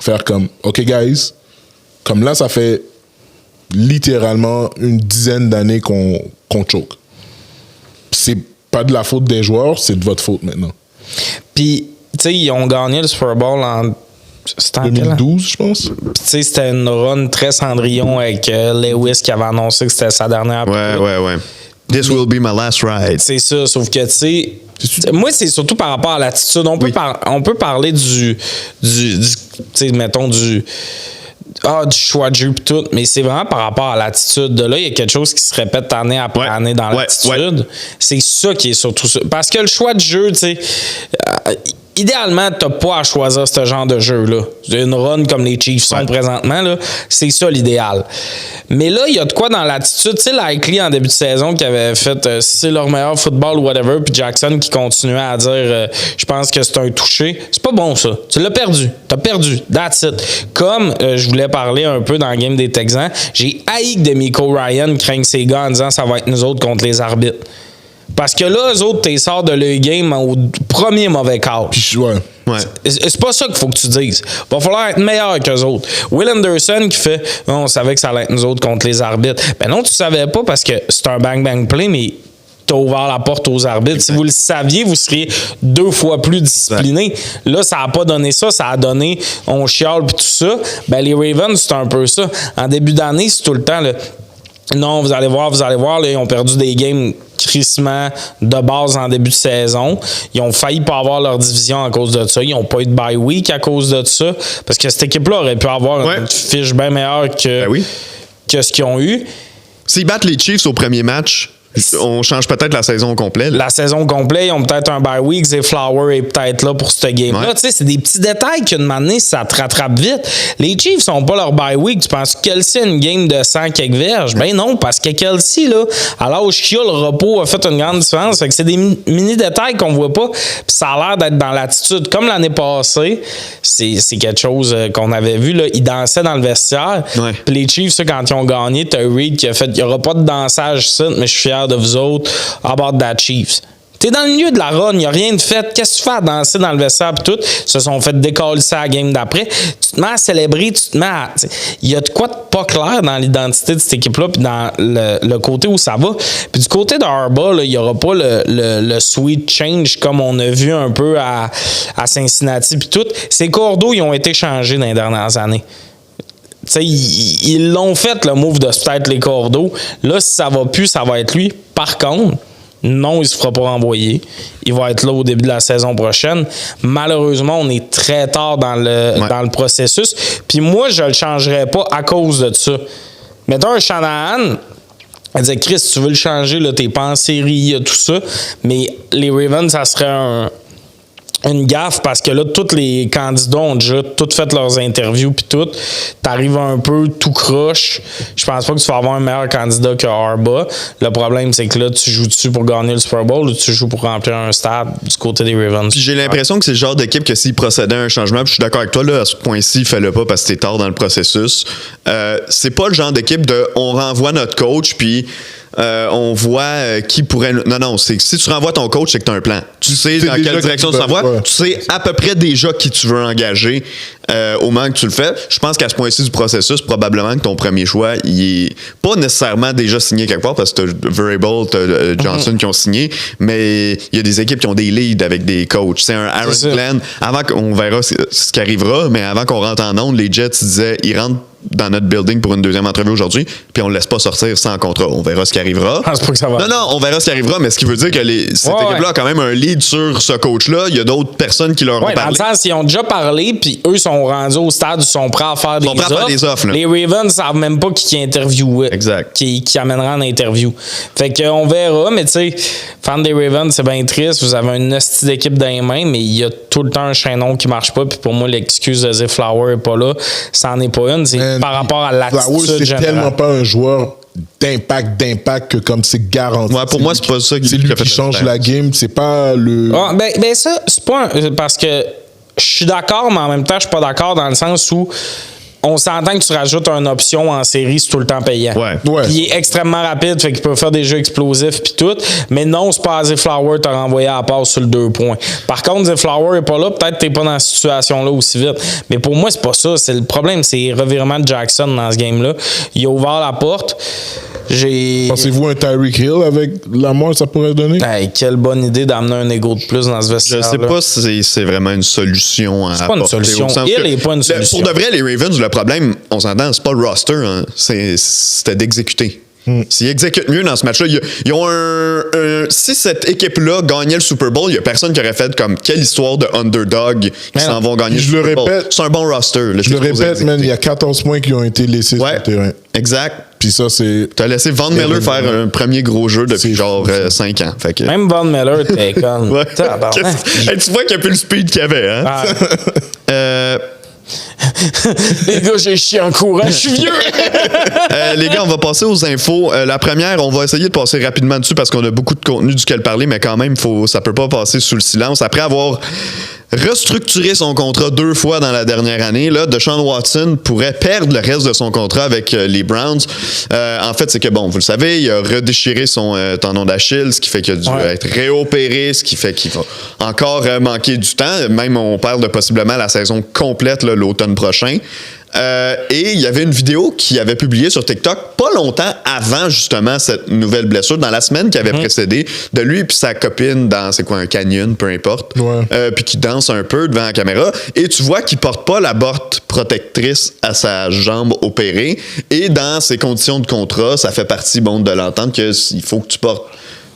faire comme, OK, guys, comme là, ça fait littéralement une dizaine d'années qu'on choke. C'est pas de la faute des joueurs, c'est de votre faute maintenant. Puis, tu sais, ils ont gagné le Super Bowl en 2012, je pense. Tu sais, c'était une run très Cendrillon avec Lewis qui avait annoncé que c'était sa dernière. Ouais. This will be my last ride. C'est ça, sauf que, tu sais, moi, c'est surtout par rapport à l'attitude. On peut parler du tu sais, mettons, du choix de jeu pis tout, mais c'est vraiment par rapport à l'attitude. De là, il y a quelque chose qui se répète année après année dans l'attitude. Ouais. C'est ça qui est surtout ça. Parce que le choix de jeu, tu sais, idéalement, t'as pas à choisir ce genre de jeu-là. Une run comme les Chiefs sont présentement, là, c'est ça l'idéal. Mais là, il y a de quoi dans l'attitude. Tu sais, Likely, en début de saison, qui avait fait c'est leur meilleur football ou whatever, puis Jackson qui continuait à dire je pense que c'est un touché. C'est pas bon, ça. Tu l'as perdu. T'as perdu. That's it. Comme je voulais parler un peu dans le game des Texans, j'ai haï que D'Amico Ryan craigne ses gars en disant ça va être nous autres contre les arbitres. Parce que là, eux autres, t'es sortent de leur game au premier mauvais call. C'est pas ça qu'il faut que tu dises. Il va falloir être meilleur qu'eux autres. Will Anderson qui fait on savait que ça allait être nous autres contre les arbitres. Ben non, tu savais pas parce que c'est un bang-bang play, mais t'as ouvert la porte aux arbitres. Exact. Si vous le saviez, vous seriez 2 fois plus discipliné. Là, ça n'a pas donné ça. Ça a donné on chiale puis tout ça. Ben les Ravens, c'est un peu ça. En début d'année, c'est tout le temps le non, vous allez voir, là, ils ont perdu des games crissement de base en début de saison. Ils ont failli pas avoir leur division à cause de ça. Ils n'ont pas eu de bye week à cause de ça. Parce que cette équipe-là aurait pu avoir une fiche bien meilleure que ce qu'ils ont eu. S'ils battent les Chiefs au premier match, on change peut-être la saison complète. La saison complète, ils ont peut-être un bye week. Zay Flower est peut-être là pour ce game-là. Tu sais, c'est des petits détails qu'une manée, ça te rattrape vite. Les Chiefs sont pas leur bye week. Tu penses que Kelsey a une game de 100 quelques verges? Ben non, parce que Kelsey, là, à l'âge qu'il a, le repos a fait une grande différence. Fait que c'est des mini-détails qu'on voit pas. Puis ça a l'air d'être dans l'attitude. Comme l'année passée, c'est quelque chose qu'on avait vu. Là, ils dansaient dans le vestiaire. Puis les Chiefs, ça, quand ils ont gagné, t'as Reed qui a fait il n'y aura pas de dansage ici, mais je suis fier de vous autres about that Chiefs. T'es dans le milieu de la run, il n'y a rien de fait. Qu'est-ce que tu fais à danser dans le vestiaire et tout? Ils se sont fait décoller ça à la game d'après. Tu te mets à célébrer, tu te mets à... Il y a de quoi de pas clair dans l'identité de cette équipe-là puis dans le côté où ça va. Puis du côté de Harbaugh, il n'y aura pas le sweet change comme on a vu un peu à Cincinnati puis tout. Ces cordeaux, ils ont été changés dans les dernières années. T'sais, ils l'ont fait, le move de peut-être les cordeaux. Là, si ça va plus, ça va être lui. Par contre, Non, il se fera pas renvoyer. Il va être là au début de la saison prochaine. Malheureusement, on est très tard dans le processus. Puis moi, je le changerais pas à cause de ça. Mettons un Shanahan, elle disait, Chris, tu veux le changer, là, t'es pas en série, tout ça. Mais les Ravens, ça serait une gaffe parce que là, tous les candidats ont déjà tout fait leurs interviews puis tout. T'arrives un peu tout croche. Je pense pas que tu vas avoir un meilleur candidat que Harbaugh. Le problème, c'est que là, tu joues dessus pour gagner le Super Bowl ou tu joues pour remplir un stade du côté des Ravens. J'ai l'impression que c'est le genre d'équipe que s'il procédait à un changement, puis je suis d'accord avec toi, là, à ce point-ci, fais-le pas parce que t'es tard dans le processus. C'est pas le genre d'équipe de on renvoie notre coach puis on voit qui pourrait... Non, c'est si tu renvoies ton coach, c'est que tu as un plan. Tu sais dans quelle direction tu renvoies. Ouais. Tu sais à peu près déjà qui tu veux engager au moment que tu le fais. Je pense qu'à ce point-ci du processus, probablement que ton premier choix, il est pas nécessairement déjà signé quelque part parce que tu as Variable, tu as Johnson qui ont signé, mais il y a des équipes qui ont des leads avec des coachs. C'est un Aaron Glenn. Avant qu'on verra ce qui arrivera, mais avant qu'on rentre en onde, les Jets disaient ils rentrent dans notre building pour une deuxième entrevue aujourd'hui, puis on le laisse pas sortir sans contrat. On verra ce qui arrivera. C'est pas que ça va. Non, on verra ce qui arrivera, mais ce qui veut dire que cette équipe-là a quand même un lead sur ce coach-là. Il y a d'autres personnes qui leur ont parlé. Dans le sens, ils ont déjà parlé, puis eux sont rendus au stade où ils sont prêts à faire des offres. Les Ravens ne savent même pas qui interviewait. Exact. Qui amènera en interview. Fait qu'on verra, mais tu sais, fan des Ravens, c'est bien triste. Vous avez une hostie d'équipe dans les mains, mais il y a tout le temps un chaînon qui marche pas, puis pour moi, l'excuse de Zay Flower est pas là. Ça n'en est pas une. C'est par rapport à l'attitude générale. C'est tellement pas un joueur d'impact que comme c'est garanti. Ouais, pour moi, c'est pas ça c'est lui qui change la game. C'est pas le... Ah, ben ça, c'est pas parce que je suis d'accord, mais en même temps, je suis pas d'accord dans le sens où on s'entend que tu rajoutes une option en série, c'est tout le temps payant. Ouais. Puis il est extrêmement rapide, fait qu'il peut faire des jeux explosifs puis tout. Mais non, c'est pas Zay Flower t'as renvoyé à la passe sur le 2 points. Par contre, Zay Flower est pas là, peut-être t'es pas dans cette situation-là aussi vite. Mais pour moi, c'est pas ça. C'est le problème, c'est le revirement de Jackson dans ce game-là. Il a ouvert la porte. Pensez-vous un Tyreek Hill avec Lamar, ça pourrait donner? Hey, quelle bonne idée d'amener un ego de plus dans ce vestiaire. Je sais pas si c'est vraiment une solution à apporter. C'est pas une solution. Hill n'est pas une solution. Pour de vrai, les Ravens, le problème, on s'entend, c'est pas le roster, hein. C'était d'exécuter. S'ils exécutent mieux dans ce match-là, ils ont si cette équipe-là gagnait le Super Bowl, il n'y a personne qui aurait fait comme quelle histoire de underdog qui s'en vont gagner le Super Bowl. C'est un bon roster. Là, je le répète, man, il y a 14 points qui ont été laissés sur le terrain. Exact. Puis ça, c'est... T'as laissé Von Miller faire un premier gros jeu depuis genre 5 ans. Fait que... Même Von Miller, t'es comme... Hey, tu vois qu'il n'y a plus le speed qu'il y avait, hein? Les gars, j'ai chié en courant, je suis vieux! Les gars, on va passer aux infos. La première, on va essayer de passer rapidement dessus parce qu'on a beaucoup de contenu duquel parler, mais quand même, ça peut pas passer sous le silence. Après avoir restructuré son contrat 2 fois dans la dernière année, là, Deshaun Watson pourrait perdre le reste de son contrat avec les Browns. En fait, c'est que, bon, vous le savez, il a redéchiré son tendon d'Achille, ce qui fait qu'il a dû être réopéré, ce qui fait qu'il va encore manquer du temps. Même, on parle de possiblement la saison complète là, l'automne prochain. Et il y avait une vidéo qu'il avait publiée sur TikTok pas longtemps avant justement cette nouvelle blessure, dans la semaine qui avait précédé, de lui et puis sa copine dans, c'est quoi, un canyon, peu importe, puis qui danse un peu devant la caméra. Et tu vois qu'il porte pas la botte protectrice à sa jambe opérée. Et dans ses conditions de contrat, ça fait partie de l'entente qu'il faut que tu portes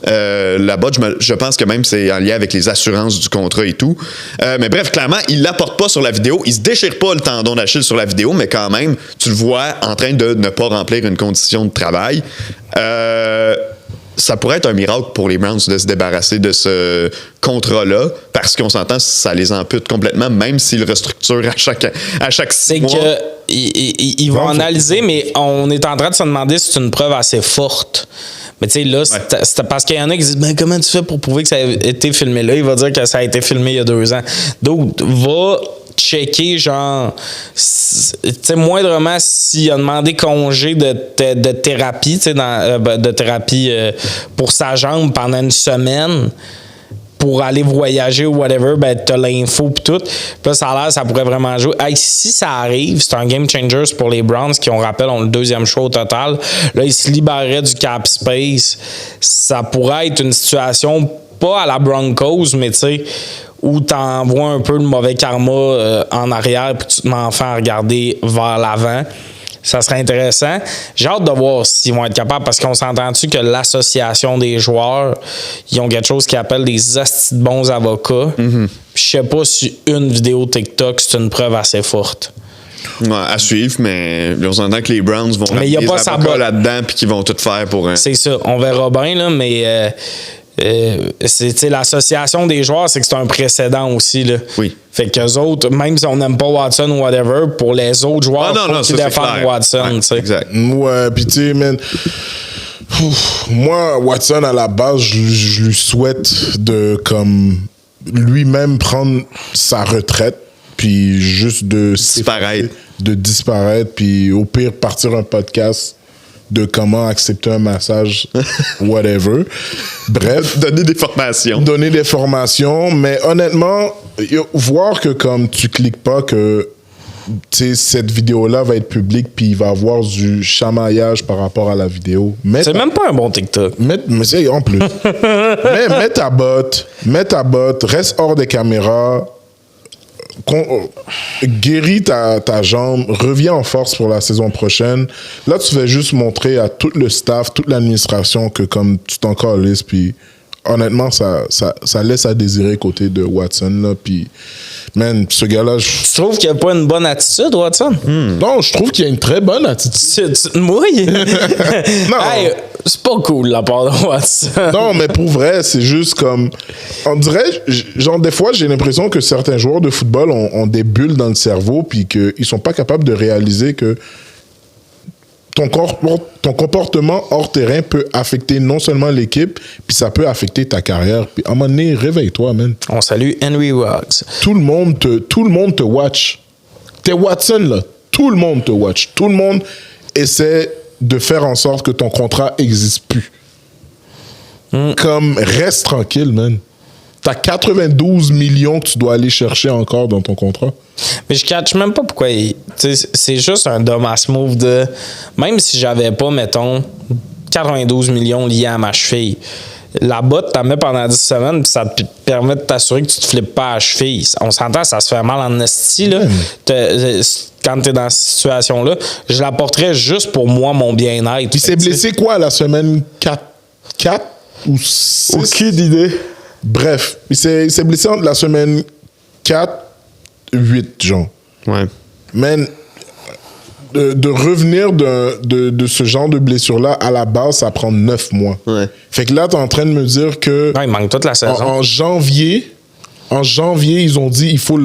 la botte, je pense que même c'est en lien avec les assurances du contrat et tout. Mais bref, clairement, il la porte pas sur la vidéo. Il se déchire pas le tendon d'Achille sur la vidéo, mais quand même, tu le vois en train de ne pas remplir une condition de travail. Ça pourrait être un miracle pour les Browns de se débarrasser de ce contrat-là, parce qu'on s'entend, ça les ampute complètement, même s'ils restructurent à chaque 6 c'est mois. C'est qu'ils vont analyser, mais on est en train de se demander si c'est une preuve assez forte. Mais tu sais, là, c'est parce qu'il y en a qui disent « comment tu fais pour prouver que ça a été filmé là? » Il va dire que ça a été filmé il y a 2 ans. Donc, va checker, genre, tu sais, moindrement s'il a demandé congé de thérapie, tu sais, de thérapie pour sa jambe pendant une semaine pour aller voyager ou whatever, ben t'as l'info pis tout. Puis là, ça a l'air, ça pourrait vraiment jouer. Hey, si ça arrive, c'est un game changer pour les Browns qui, on rappelle, ont le 2e choix au total. Là, ils se libéreraient du cap space. Ça pourrait être une situation, pas à la Broncos, mais tu sais, où t'envoies un peu le mauvais karma en arrière puis tu te m'en fais regarder vers l'avant. Ça serait intéressant. J'ai hâte de voir s'ils vont être capables, parce qu'on s'entend-tu que l'association des joueurs, ils ont quelque chose qu'ils appellent des astis de bons avocats. Je sais pas si une vidéo TikTok, c'est une preuve assez forte. Ouais, à suivre, mais on s'entend que les Browns vont mais mettre des avocats là-dedans puis qu'ils vont tout faire pour... C'est ça, on verra bien, là, mais... l'association des joueurs, c'est que c'est un précédent aussi. Là. Oui. Fait qu'eux autres, même si on n'aime pas Watson ou whatever, pour les autres joueurs, faut qu'ils défendent Watson. Ouais, exact. Ouais, pis tu sais, man. Moi, Watson, à la base, je lui souhaite de, comme, lui-même prendre sa retraite, puis juste de disparaître, puis au pire, partir un podcast de comment accepter un massage, whatever. Bref. Donner des formations. Mais honnêtement, voir que comme tu cliques pas que cette vidéo-là va être publique puis il va avoir du chamaillage par rapport à la vidéo. C'est même pas un bon TikTok. Mais c'est en plus. mets ta botte, reste hors des caméras. Guéris ta jambe, reviens en force pour la saison prochaine. Là, tu vas juste montrer à tout le staff, toute l'administration que comme tu t'en calisses, puis honnêtement, ça laisse à désirer côté de Watson, là, puis man, ce gars-là... Tu trouves qu'il a pas une bonne attitude, Watson? Non, je trouve qu'il a une très bonne attitude. Tu te mouilles? Non. Hey, c'est pas cool, la part de Watson. Non, mais pour vrai, c'est juste comme... On dirait, genre, des fois, j'ai l'impression que certains joueurs de football ont des bulles dans le cerveau puis qu'ils sont pas capables de réaliser que ton comportement hors terrain peut affecter non seulement l'équipe, puis ça peut affecter ta carrière. Puis à un moment donné, réveille-toi, man. On salue Henry Ruggs. Tout le monde te watch. T'es Watson, là. Tout le monde te watch. Tout le monde essaie de faire en sorte que ton contrat n'existe plus. Comme, reste tranquille, man. T'as 92 millions que tu dois aller chercher encore dans ton contrat. Mais je catch même pas pourquoi. C'est juste un dumbass move de. Même si j'avais pas, mettons, 92 millions liés à ma cheville, la botte, t'en mets pendant 10 semaines, puis ça te permet de t'assurer que tu te flippes pas à la cheville. On s'entend, ça se fait mal en esti, là. Quand t'es dans cette situation-là, je la porterais juste pour moi, mon bien-être. Il s'est blessé quoi, la semaine 4 ou 6? Aucune idée. Bref, il s'est blessé entre la semaine 4, 8, genre. Ouais. Man, de revenir de ce genre de blessure-là, à la base, ça prend 9 mois. Ouais. Fait que là, t'es en train de me dire que... Ouais, il manque toute la saison. En janvier, ils ont dit il faut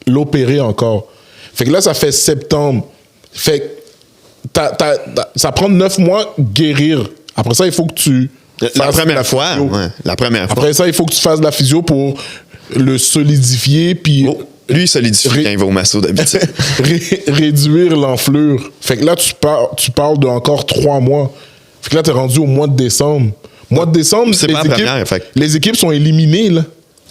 l'opérer encore. Fait que là, ça fait septembre. Fait que ça prend 9 mois guérir. Après ça, il faut que tu... La première fois. Après ça, il faut que tu fasses de la physio pour le solidifier, puis... Lui, il solidifie quand il va au masso d'habitude. Réduire l'enflure. Fait que là, tu parles de encore 3 mois. Fait que là, t'es rendu au mois de décembre. Mois de décembre, les équipes sont éliminées, là.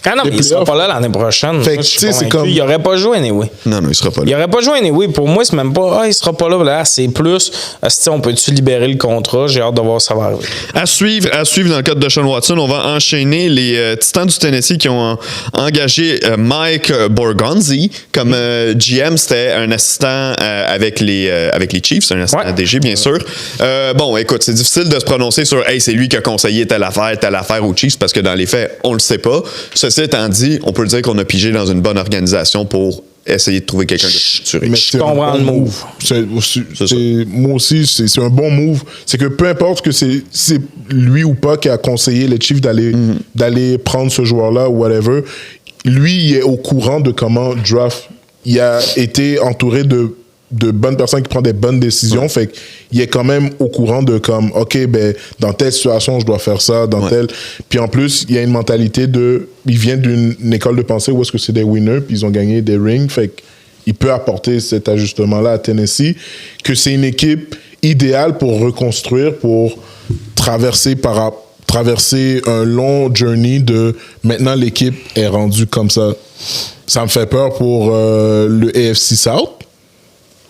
Ah non, mais il sera pas là l'année prochaine. Fait que, tu sais, c'est comme... Il aurait pas joué anyway. Non, il sera pas là. Il aurait pas joué anyway. Pour moi, c'est même pas, il sera pas là. Là, c'est plus, on peut-tu libérer le contrat? J'ai hâte de voir ça va arriver. À suivre dans le cas de Deshaun Watson, on va enchaîner les Titans du Tennessee qui ont engagé Mike Borgonzi comme GM. C'était un assistant avec les Chiefs, un assistant DG, bien sûr. Bon, écoute, c'est difficile de se prononcer sur, hey, c'est lui qui a conseillé telle affaire aux Chiefs, parce que dans les faits, on le sait pas. Ceci étant dit, on peut dire qu'on a pigé dans une bonne organisation pour essayer de trouver quelqu'un de structuré. Mais je comprends le move. Moi aussi, c'est un bon move. C'est que peu importe que c'est lui ou pas qui a conseillé les Chiefs d'aller prendre ce joueur-là ou whatever, lui, il est au courant de comment draft. Il a été entouré de bonnes personnes qui prennent des bonnes décisions. Fait qu'il est quand même au courant de comme, OK, ben, dans telle situation, je dois faire ça, dans telle... Puis en plus, il y a une mentalité il vient d'une école de pensée où est-ce que c'est des winners, puis ils ont gagné des rings. Fait qu'il peut apporter cet ajustement-là à Tennessee, que c'est une équipe idéale pour reconstruire, pour traverser un long journey de maintenant l'équipe est rendue comme ça. Ça me fait peur pour le AFC South.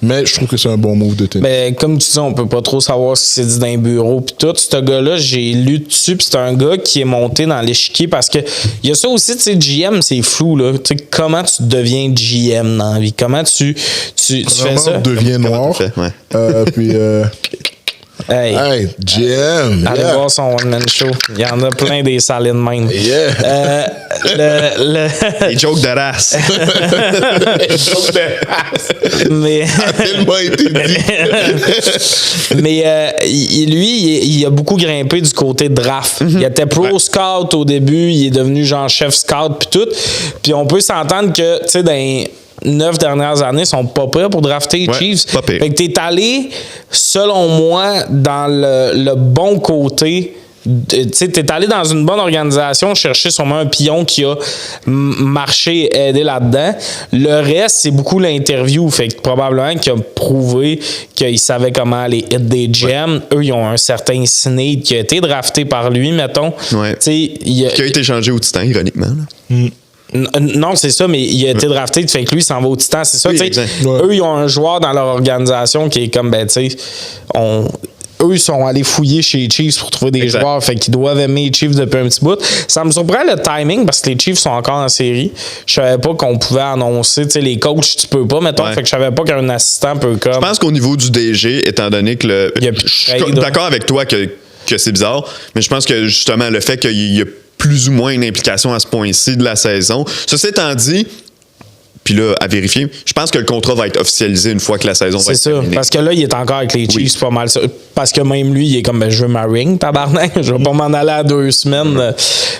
Mais je trouve que c'est un bon move de tennis. Ben, comme tu dis, on peut pas trop savoir ce qui s'est dit dans les bureaux pis tout. Ce gars-là, j'ai lu dessus pis c'est un gars qui est monté dans l'échiquier parce que il y a ça aussi, tu sais, GM, c'est flou, là. Tu sais, comment tu deviens GM dans la vie? Comment tu fais ça? Deviens noir. Puis... Hey, GM! Allez voir son one-man show. Il y en a plein des salines même. Yeah! Les jokes de race. Les jokes de race. Mais... a tellement été dit. Mais lui, il a beaucoup grimpé du côté draft. Il était pro scout au début. Il est devenu genre chef scout puis tout. Puis on peut s'entendre que, tu sais, dans les 9 dernières années, ils sont pas prêts pour drafter les Chiefs. Fait que t'es allé, selon moi, dans le bon côté. Tu sais, t'es allé dans une bonne organisation chercher sûrement un pion qui a marché, aidé là-dedans. Le reste, c'est beaucoup l'interview. Fait que probablement qu'il a prouvé qu'il savait comment aller hit des gems. Eux, ils ont un certain Snead qui a été drafté par lui, mettons. Qui a été changé au Titan, ironiquement. Non, c'est ça, mais il a été drafté, fait que lui, il s'en va au Titan, c'est ça. Eux, ils ont un joueur dans leur organisation qui est comme, ben, tu sais, eux, ils sont allés fouiller chez les Chiefs pour trouver des joueurs, fait qu'ils doivent aimer les Chiefs depuis un petit bout. Ça me surprend le timing parce que les Chiefs sont encore en série. Je savais pas qu'on pouvait annoncer, tu sais, les coachs, tu peux pas, mettons, fait que je savais pas qu'un assistant peut comme. Je pense qu'au niveau du DG, étant donné que je suis d'accord avec toi que c'est bizarre, mais je pense que justement, le fait qu'il y a plus ou moins une implication à ce point-ci de la saison. Ceci étant dit, puis là, à vérifier, je pense que le contrat va être officialisé une fois que la saison va être terminée. C'est ça, parce que là, il est encore avec les Chiefs, pas mal ça. Parce que même lui, il est comme, ben, je veux ma ring, tabarnak. Je vais pas m'en aller à 2 semaines.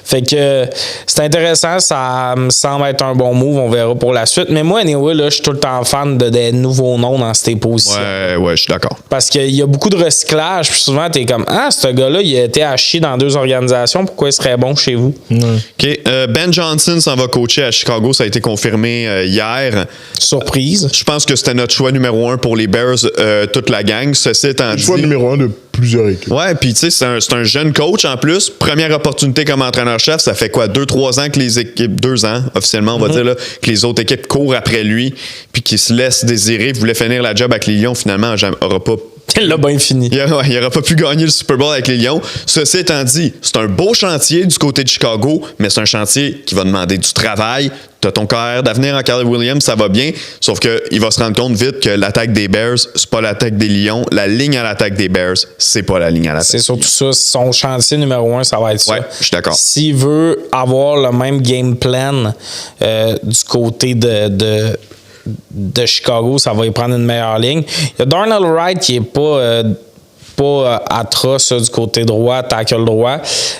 Fait que c'est intéressant, ça me semble être un bon move, on verra pour la suite. Mais moi, anyway, là, je suis tout le temps fan des nouveaux noms dans ces positions. Ouais, je suis d'accord. Parce qu'il y a beaucoup de recyclage, puis souvent, t'es comme, ce gars-là, il a été à chier dans 2 organisations, pourquoi il serait bon chez vous? OK. Ben Johnson s'en va coacher à Chicago, ça a été confirmé hier. Surprise. Je pense que c'était notre choix numéro 1 pour les Bears, toute la gang. Ceci étant dit. Choix numéro 1 de plusieurs équipes. Ouais, puis tu sais, c'est un jeune coach en plus. Première opportunité comme entraîneur-chef, ça fait quoi, 2-3 ans que les équipes, 2 ans officiellement, on va dire, là, que les autres équipes courent après lui, puis qu'ils se laissent désirer, voulait finir la job avec les Lions, finalement, n'aura pas. Elle l'a bien fini. Il n'aura pas pu gagner le Super Bowl avec les Lions. Ceci étant dit, c'est un beau chantier du côté de Chicago, mais c'est un chantier qui va demander du travail. Tu as ton carrière d'avenir en Caleb Williams, ça va bien. Sauf qu'il va se rendre compte vite que l'attaque des Bears, c'est pas l'attaque des Lions. La ligne à l'attaque des Bears, c'est pas la ligne à l'attaque. C'est surtout ça. Son chantier numéro 1, ça va être ça. Ouais, je suis d'accord. S'il veut avoir le même game plan du côté de Chicago, ça va y prendre une meilleure ligne. Il y a Darnell Wright qui est pas atroce du côté droit, tackle droit,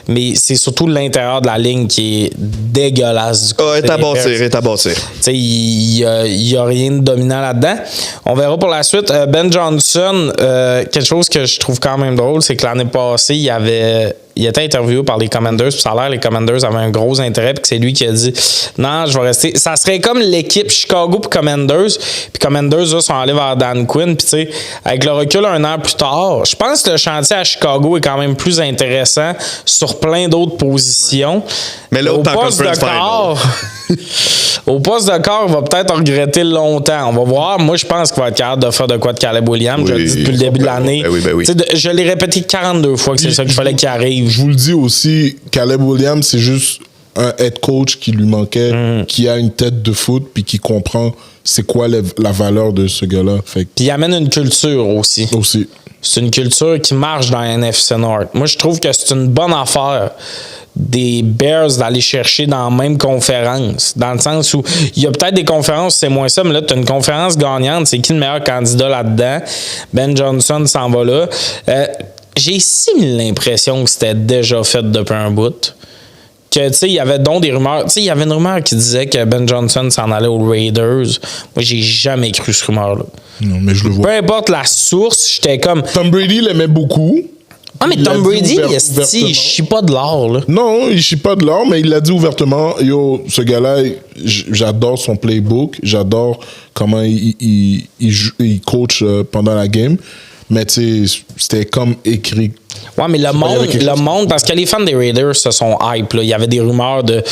mais c'est surtout l'intérieur de la ligne qui est dégueulasse du côté est à bâtir. Il y a rien de dominant là-dedans. On verra pour la suite. Ben Johnson, quelque chose que je trouve quand même drôle, c'est que l'année passée, il était interviewé par les Commanders, puis ça a l'air les Commanders avaient un gros intérêt, puis que c'est lui qui a dit non, je vais rester. Ça serait comme l'équipe Chicago puis Commanders, puis Commanders là, sont allés vers Dan Quinn, puis tu sais, avec le recul 1 an plus tard, je pense que le chantier à Chicago est quand même plus intéressant sur plein d'autres positions. Mais là, au poste de corps, au poste de corps, il va peut-être regretter longtemps. On va voir. Moi, je pense qu'il va être capable de faire de quoi de Caleb Williams. Je le dis depuis le début de l'année. Je l'ai répété 42 fois que c'est ça qu'il fallait qu'il arrive. Je vous le dis aussi, Caleb Williams, c'est juste un head coach qui lui manquait, qui a une tête de foot, puis qui comprend c'est quoi la valeur de ce gars-là. Puis il amène une culture aussi. C'est une culture qui marche dans la NFC North. Moi, je trouve que c'est une bonne affaire des Bears d'aller chercher dans la même conférence. Dans le sens où il y a peut-être des conférences, c'est moins ça, mais là, tu as une conférence gagnante. C'est qui le meilleur candidat là-dedans? Ben Johnson s'en va là. J'ai l'impression que c'était déjà fait depuis un bout. Que, tu sais, il y avait donc des rumeurs. Tu sais, il y avait une rumeur qui disait que Ben Johnson s'en allait aux Raiders. Moi, j'ai jamais cru ce rumeur-là. Non, mais je le vois. Peu importe la source, j'étais comme. Tom Brady l'aimait beaucoup. Ah, mais Tom Brady, il chie pas de l'or, là. Non, il chie pas de l'or, mais il l'a dit ouvertement. Yo, ce gars-là, j'adore son playbook. J'adore comment il coach pendant la game. Mais tu sais, c'était comme écrit. Ouais, mais le monde, parce que les fans des Raiders se sont hype, là. Il y avait des rumeurs de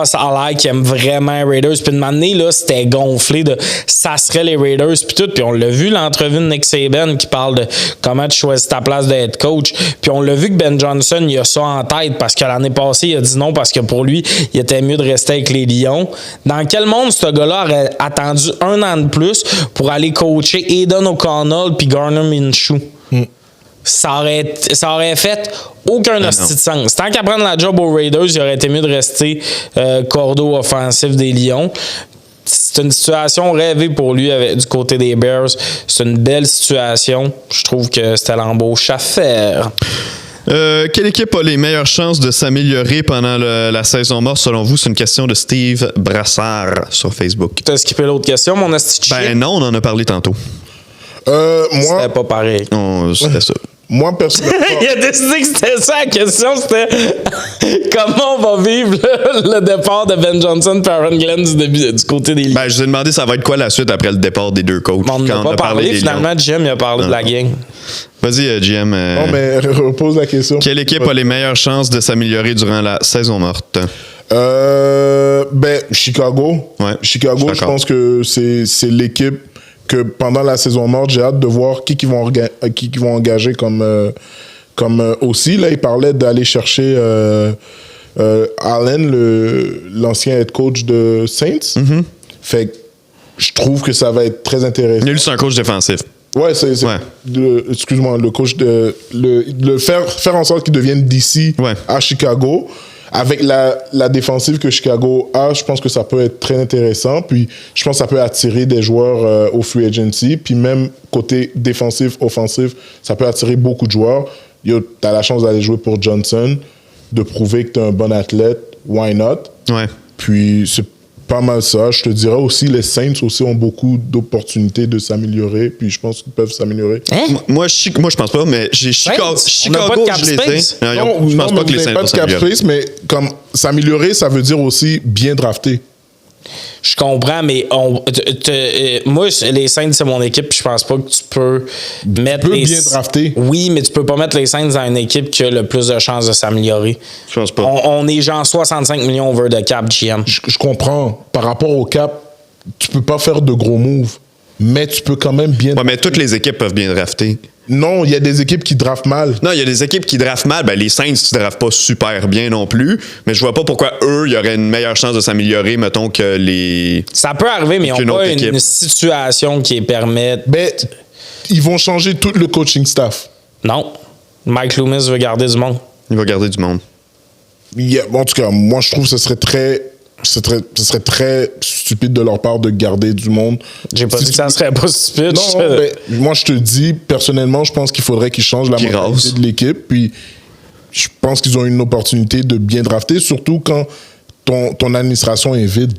ça a l'air qu'ils aiment vraiment les Raiders. Puis de m'amener, là, c'était gonflé de ça serait les Raiders, puis tout. Puis on l'a vu, l'entrevue de Nick Saban qui parle de comment tu choisis ta place de head coach. Puis on l'a vu que Ben Johnson, il a ça en tête parce que l'année passée, il a dit non parce que pour lui, il était mieux de rester avec les Lions. Dans quel monde ce gars-là aurait attendu 1 an de plus pour aller coacher Aidan O'Connell puis Gardner Minshew? Ça aurait fait aucun hostie de sens. Tant qu'à prendre la job aux Raiders, il aurait été mieux de rester cordeau offensif des Lions. C'est une situation rêvée pour lui du côté des Bears. C'est une belle situation. Je trouve que c'était l'embauche à faire. Quelle équipe a les meilleures chances de s'améliorer pendant la saison morte, selon vous? C'est une question de Steve Brassard sur Facebook. T'as skippé l'autre question, mon asti de chien? Ben non, on en a parlé tantôt. Moi, c'était pas pareil. C'était ça. Moi, personnellement. Il a décidé que c'était ça la question, c'était comment on va vivre le départ de Ben Johnson et Aaron Glenn du côté des Lions. Ben, je vous ai demandé ça va être quoi la suite après le départ des deux coachs. On n'a pas parlé, finalement, GM il a parlé de la gang. Vas-y, GM. Non, mais repose la question. Quelle équipe a les meilleures chances de s'améliorer durant la saison morte? Ben, Chicago. Ouais, Chicago, je pense que c'est l'équipe que pendant la saison morte, j'ai hâte de voir qui vont engager comme aussi. Là, il parlait d'aller chercher Allen, l'ancien head coach de Saints. Mm-hmm. Fait que je trouve que ça va être très intéressant. Lui, c'est un coach défensif. Ouais, excuse-moi, le coach de faire en sorte qu'il devienne d'ici à Chicago. Avec la défensive que Chicago a, je pense que ça peut être très intéressant. Puis, je pense que ça peut attirer des joueurs au free agency. Puis, même côté défensif, offensif, ça peut attirer beaucoup de joueurs. Tu as la chance d'aller jouer pour Johnson, de prouver que tu es un bon athlète. Why not? Ouais. Puis, c'est pas mal ça. Je te dirais aussi, les Saints aussi ont beaucoup d'opportunités de s'améliorer. Puis, je pense qu'ils peuvent s'améliorer. Hein? Moi, je pense pas, mais j'ai Chicago, on n'a pas de cap je les ai. space. Non, je pense pas que les Saints pas vont de cap s'améliorer. space, mais comme s'améliorer, ça veut dire aussi bien drafter. Je comprends, mais moi, les Saints, c'est mon équipe, puis je pense pas que tu peux mettre les... bien drafter. Oui, mais tu peux pas mettre les Saints dans une équipe qui a le plus de chances de s'améliorer. Je pense pas. On est genre 65 millions over de cap, GM. Je comprends. Par rapport au cap, tu peux pas faire de gros moves, mais tu peux quand même bien... Ouais, mais toutes les équipes peuvent bien drafter. Non, il y a des équipes qui draftent mal. Non, il y a des équipes qui draftent mal. Ben, les Saints, tu draftes pas super bien non plus. Mais je vois pas pourquoi eux, il y aurait une meilleure chance de s'améliorer, mettons, que les... Ça peut arriver, mais ils n'ont pas une situation qui les permet... Mais ils vont changer tout le coaching staff. Non. Mike Loomis veut garder du monde. Il va garder du monde. En tout cas, moi, je trouve que ce serait très stupide de leur part de garder du monde. J'ai pas dit que ça serait pas stupide. Non, mais moi, je te dis, personnellement, je pense qu'il faudrait qu'ils changent la mentalité de l'équipe. Puis, je pense qu'ils ont une opportunité de bien drafter, surtout quand ton administration est vide.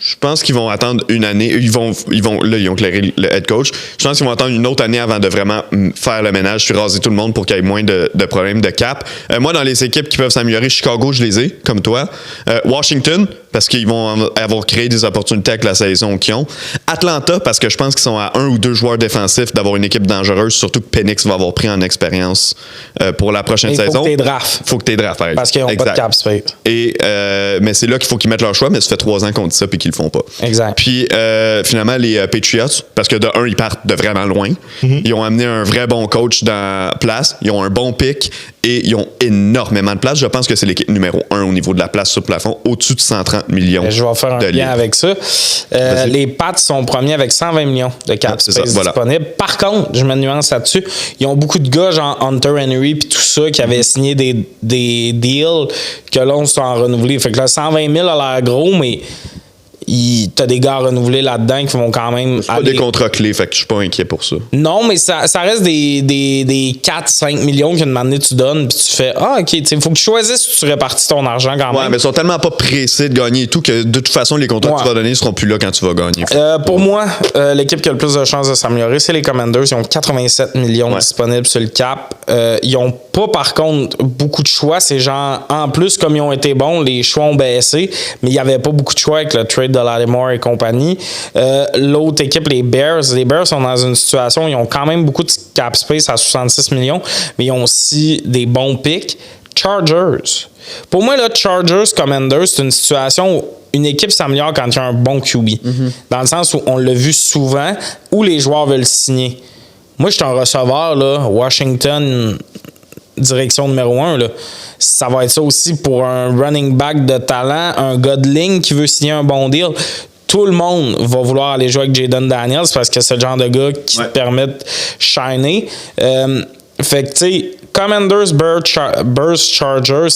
Je pense qu'ils vont attendre une année. Là, ils ont clairé le head coach. Je pense qu'ils vont attendre une autre année avant de vraiment faire le ménage, puis raser tout le monde pour qu'il y ait moins de problèmes de cap. Moi, dans les équipes qui peuvent s'améliorer, Chicago, je les ai, comme toi. Washington, parce qu'ils vont avoir créé des opportunités avec la saison qu'ils ont. Atlanta, parce que je pense qu'ils sont à 1 ou 2 joueurs défensifs d'avoir une équipe dangereuse, surtout que Penix va avoir pris en expérience pour la prochaine saison. Faut que t'es draft. Faut que t'es draft. Parce qu'ils n'ont pas de cap space. Mais c'est là qu'il faut qu'ils mettent leur choix, mais ça fait 3 ans qu'on dit ça puis qu'ils le font pas. Exact. Puis finalement, les Patriots, parce que de un, ils partent de vraiment loin. Mm-hmm. Ils ont amené un vrai bon coach dans place. Ils ont un bon pick et ils ont énormément de place. Je pense que c'est l'équipe numéro 1 au niveau de la place sur le plafond, au-dessus de 130 millions. Je vais faire un lien avec ça. Les Pats sont premiers avec 120 millions de cap space disponible. Par contre, je me nuance là-dessus, ils ont beaucoup de gars, genre Hunter Henry puis tout ça, qui avaient signé des deals que là, on s'en renouvelé. Fait que là, 120 000 a l'air gros, mais t'as des gars renouvelés là-dedans qui vont quand même... C'est pas des contrats clés, fait que je suis pas inquiet pour ça. Non, mais ça reste des 4-5 millions qu'une année tu donnes, puis tu fais « Ah, OK, il faut que tu choisisses si tu répartis ton argent quand même. » Ouais, mais ils sont tellement pas pressés de gagner et tout que de toute façon, les contrats que tu vas donner seront plus là quand tu vas gagner. Pour moi, l'équipe qui a le plus de chances de s'améliorer, c'est les Commanders. Ils ont 87 millions disponibles sur le cap. Ils ont pas, par contre, beaucoup de choix. Ces gens, en plus, comme ils ont été bons, les choix ont baissé, mais il y avait pas beaucoup de choix avec le trade de Lattimore et compagnie. L'autre équipe, les Bears sont dans une situation où ils ont quand même beaucoup de cap space à 66 millions, mais ils ont aussi des bons picks. Chargers. Pour moi, là, Chargers, Commanders, c'est une situation où une équipe s'améliore quand il y a un bon QB. Dans le sens où on l'a vu souvent, où les joueurs veulent signer. Moi, je suis un receveur, là, Washington, direction numéro 1. Là. Ça va être ça aussi pour un running back de talent, un gars de ligne qui veut signer un bon deal. Tout le monde va vouloir aller jouer avec Jayden Daniels parce que c'est le genre de gars qui te permet de shiner. Fait que, tu sais, Commanders, Bears, Chargers,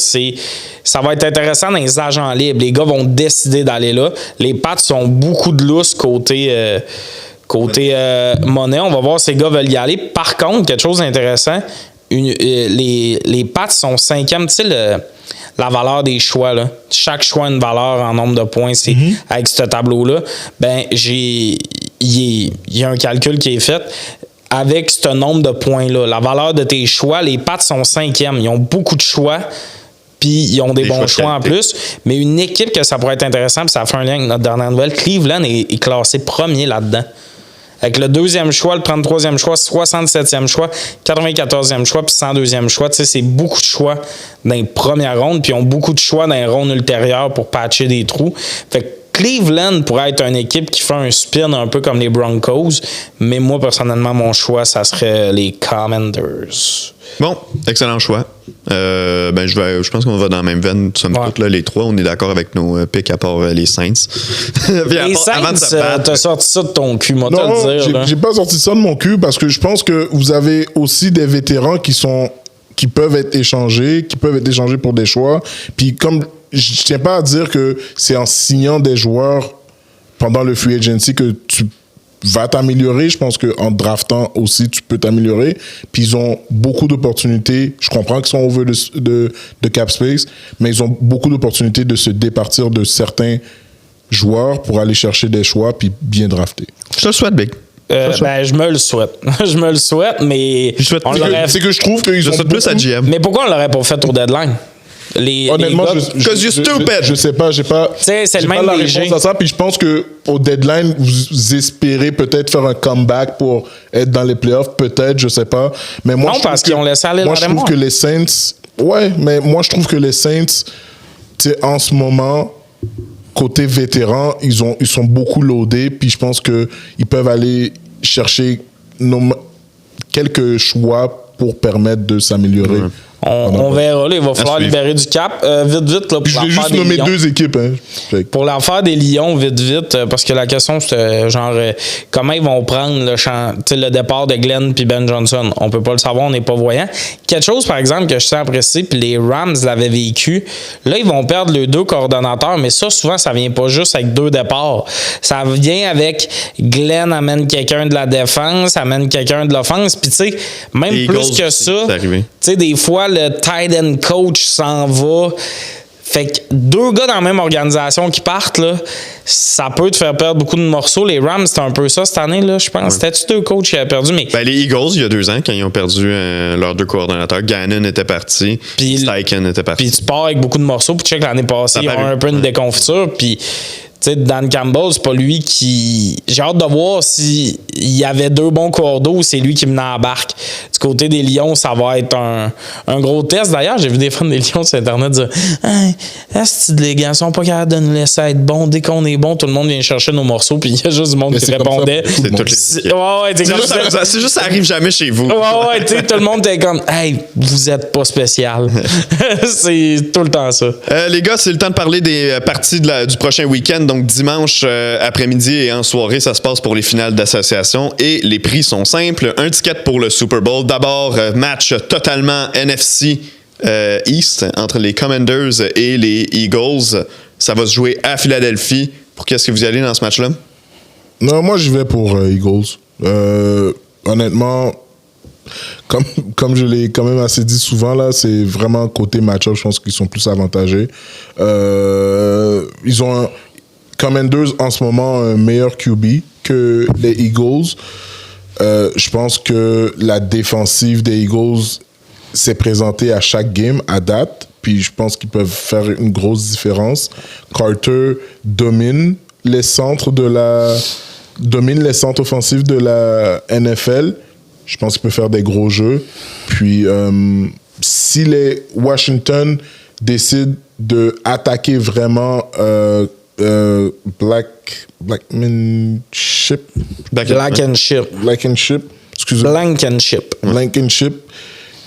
ça va être intéressant dans les agents libres. Les gars vont décider d'aller là. Les Pats sont beaucoup de lousse côté monnaie. On va voir si les gars veulent y aller. Par contre, quelque chose d'intéressant, les Pats sont 5e. Tu sais, la valeur des choix, là. Chaque choix a une valeur en nombre de points. C'est avec ce tableau-là. Ben, il y a un calcul qui est fait. Avec ce nombre de points-là, la valeur de tes choix, les Pats sont 5e. Ils ont beaucoup de choix, puis ils ont des bons choix en plus. Mais une équipe que ça pourrait être intéressant, puis ça fait un lien avec notre dernière nouvelle, Cleveland est classé premier là-dedans. Avec le 2e choix, le 33e choix, 67e choix, 94e choix, puis 102e choix. Tu sais, c'est beaucoup de choix dans les premières rondes, puis ils ont beaucoup de choix dans les rondes ultérieures pour patcher des trous. Fait que Cleveland pourrait être une équipe qui fait un spin un peu comme les Broncos, mais moi, personnellement, mon choix, ça serait les Commanders. Bon, excellent choix. Je pense qu'on va dans la même veine, somme toute, là, les trois. On est d'accord avec nos picks à part les Saints. Les Saints, t'as sorti ça de ton cul, moi, non, te le dire. J'ai pas sorti ça de mon cul parce que je pense que vous avez aussi des vétérans qui peuvent être échangés pour des choix. Puis comme je tiens pas à dire que c'est en signant des joueurs pendant le free agency que tu vas t'améliorer. Je pense qu'en draftant aussi, tu peux t'améliorer. Puis ils ont beaucoup d'opportunités. Je comprends qu'ils sont over de cap space, mais ils ont beaucoup d'opportunités de se départir de certains joueurs pour aller chercher des choix puis bien drafter. Je te le souhaite, Big. Je me le souhaite. Je me le souhaite, mais... C'est que je trouve qu'ils ont plus à GM. Mais pourquoi on l'aurait pas fait au deadline? Honnêtement, je sais pas, j'ai pas le même la réponse à ça. Puis je pense que au deadline, vous espérez peut-être faire un comeback pour être dans les playoffs, peut-être, je sais pas. Mais moi, non, parce qu'ils ont laissé aller. Moi, je trouve que les Saints, mais moi, je trouve que les Saints, tu sais, en ce moment, côté vétéran, ils sont beaucoup loadés. Puis je pense que ils peuvent aller chercher quelques choix pour permettre de s'améliorer. On verra, là, il va falloir libérer du cap. Vite, là, pour je vais juste nommer deux équipes. Hein. Pour l'affaire des Lions, vite, parce que la question, c'est genre, comment ils vont prendre le départ de Glenn puis Ben Johnson? On peut pas le savoir, on n'est pas voyant. Quelque chose, par exemple, que je tiens à apprécier, puis les Rams l'avaient vécu, là, ils vont perdre les deux coordonnateurs, mais ça, souvent, ça vient pas juste avec deux départs. Ça vient avec Glenn amène quelqu'un de la défense, amène quelqu'un de l'offense, puis tu sais, même les plus Eagles, que ça, tu sais, des fois, le tight end coach s'en va. Fait que deux gars dans la même organisation qui partent, là, ça peut te faire perdre beaucoup de morceaux. Les Rams, c'était un peu ça cette année, là, je pense. C'était-tu deux coachs qui avaient perdu? Mais... les Eagles, il y a 2 ans, quand ils ont perdu leurs deux coordonnateurs, Gannon était parti, Steichen était parti. Puis tu pars avec beaucoup de morceaux, puis tu sais que l'année passée, ils ont un peu une déconfiture, puis... Tu sais, Dan Campbell, c'est pas lui qui... J'ai hâte de voir s'il y avait deux bons cordeaux ou c'est lui qui menait la barque. Du côté des Lions, ça va être un gros test. D'ailleurs, j'ai vu des fans des Lions sur Internet dire « Hey, les gars sont pas capables de nous laisser être bons. Dès qu'on est bon, tout le monde vient chercher nos morceaux. » Puis il y a juste du monde qui répondait. C'est juste ça arrive jamais chez vous. Ouais, tu sais, tout le monde était comme « Hey, vous êtes pas spécial. » C'est tout le temps ça. Les gars, c'est le temps de parler des parties du prochain week-end. Donc, dimanche après-midi et en soirée, ça se passe pour les finales d'association et les prix sont simples. Un ticket pour le Super Bowl. D'abord, match totalement NFC East entre les Commanders et les Eagles. Ça va se jouer à Philadelphie. Pour qu'est-ce que vous y allez dans ce match-là? Non, moi, j'y vais pour Eagles. Honnêtement, comme je l'ai quand même assez dit souvent, là, c'est vraiment côté match-up, je pense qu'ils sont plus avantagés. Ils ont Commanders en ce moment un meilleur QB que les Eagles. Je pense que la défensive des Eagles s'est présentée à chaque game à date. Puis je pense qu'ils peuvent faire une grosse différence. Carter domine les centres domine les centres offensifs de la NFL. Je pense qu'il peut faire des gros jeux. Puis, si les Washington décident d'attaquer vraiment Blankenship.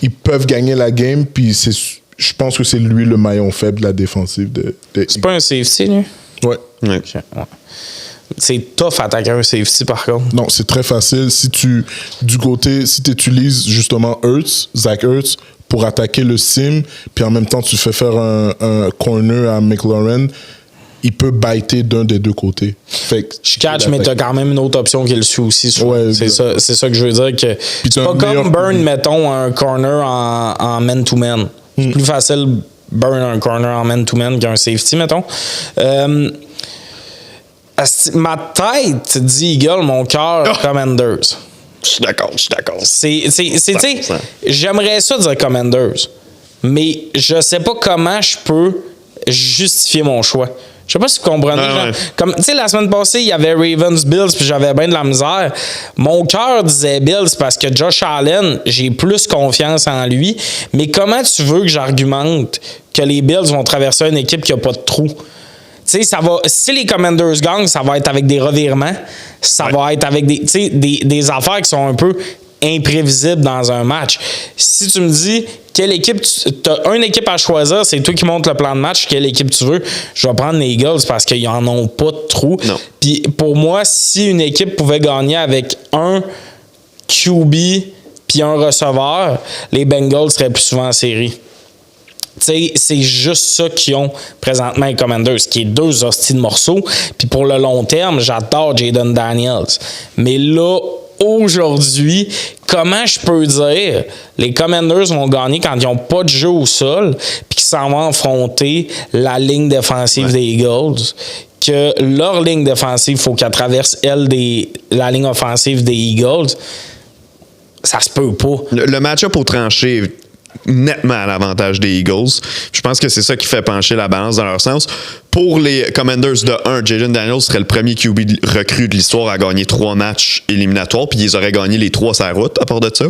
Ils peuvent gagner la game. Puis, je pense que c'est lui le maillon faible de la défensive. C'est pas un safety, lui? Ouais. Okay. Ouais. C'est tough attaquer un safety, par contre. Non, c'est très facile. Si tu utilises justement Zach Ertz, pour attaquer le sim, puis en même temps, tu fais faire un corner à McLaurin, il peut biter d'un des deux côtés. Je catch, mais t'as quand même une autre option qui le suit aussi. Ouais, c'est ça que je veux dire. Que c'est pas comme burn, mettons, un corner en man-to-man. C'est plus facile burn un corner en man-to-man qu'un safety, mettons. Ma tête dit Eagle, mon cœur, Commanders. Je suis d'accord. J'aimerais ça dire Commanders, mais je sais pas comment je peux justifier mon choix. Je sais pas si vous comprenez. Comme, tu sais, la semaine passée, il y avait Ravens-Bills, puis j'avais bien de la misère. Mon cœur disait Bills parce que Josh Allen, j'ai plus confiance en lui. Mais comment tu veux que j'argumente que les Bills vont traverser une équipe qui a pas de trou? Tu sais, si les Commanders gagnent, ça va être avec des revirements. Ça va être avec des affaires qui sont un peu imprévisibles dans un match. Si tu me dis quelle équipe tu as une équipe à choisir, c'est toi qui montes le plan de match, quelle équipe tu veux, je vais prendre les Eagles parce qu'ils en ont pas de trou. Puis pour moi, si une équipe pouvait gagner avec un QB puis un receveur, les Bengals seraient plus souvent en série. T'sais, c'est juste ça qu'ils ont présentement les Commanders, qui est 2 hosties de morceaux. Puis pour le long terme, j'adore Jaden Daniels. Mais là, aujourd'hui, comment je peux dire les Commanders vont gagner quand ils n'ont pas de jeu au sol puis qu'ils s'en vont affronter la ligne défensive des Eagles, que leur ligne défensive, il faut qu'elle traverse, la ligne offensive des Eagles. Ça se peut pas. Le match-up au tranché nettement à l'avantage des Eagles. Je pense que c'est ça qui fait pencher la balance dans leur sens. Pour les Commanders de 1, Jaden Daniels serait le premier QB recru de l'histoire à gagner 3 matchs éliminatoires, puis ils auraient gagné les 3 sur la route, à part de ça.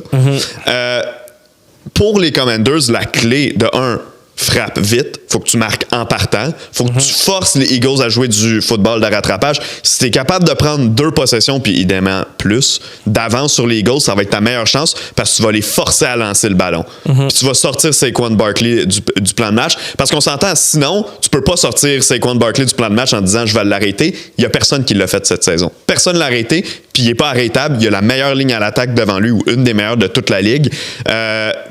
Pour les Commanders, la clé de 1, frappe vite, faut que tu marques en partant, faut que tu forces les Eagles à jouer du football de rattrapage. Si tu es capable de prendre 2 possessions, puis idéalement plus, d'avance sur les Eagles, ça va être ta meilleure chance parce que tu vas les forcer à lancer le ballon. Puis tu vas sortir Saquon Barkley du plan de match, parce qu'on s'entend, sinon, tu peux pas sortir Saquon Barkley du plan de match en disant je vais l'arrêter. Il y a personne qui l'a fait cette saison. Personne l'a arrêté, puis il est pas arrêtable. Il y a la meilleure ligne à l'attaque devant lui, ou une des meilleures de toute la ligue.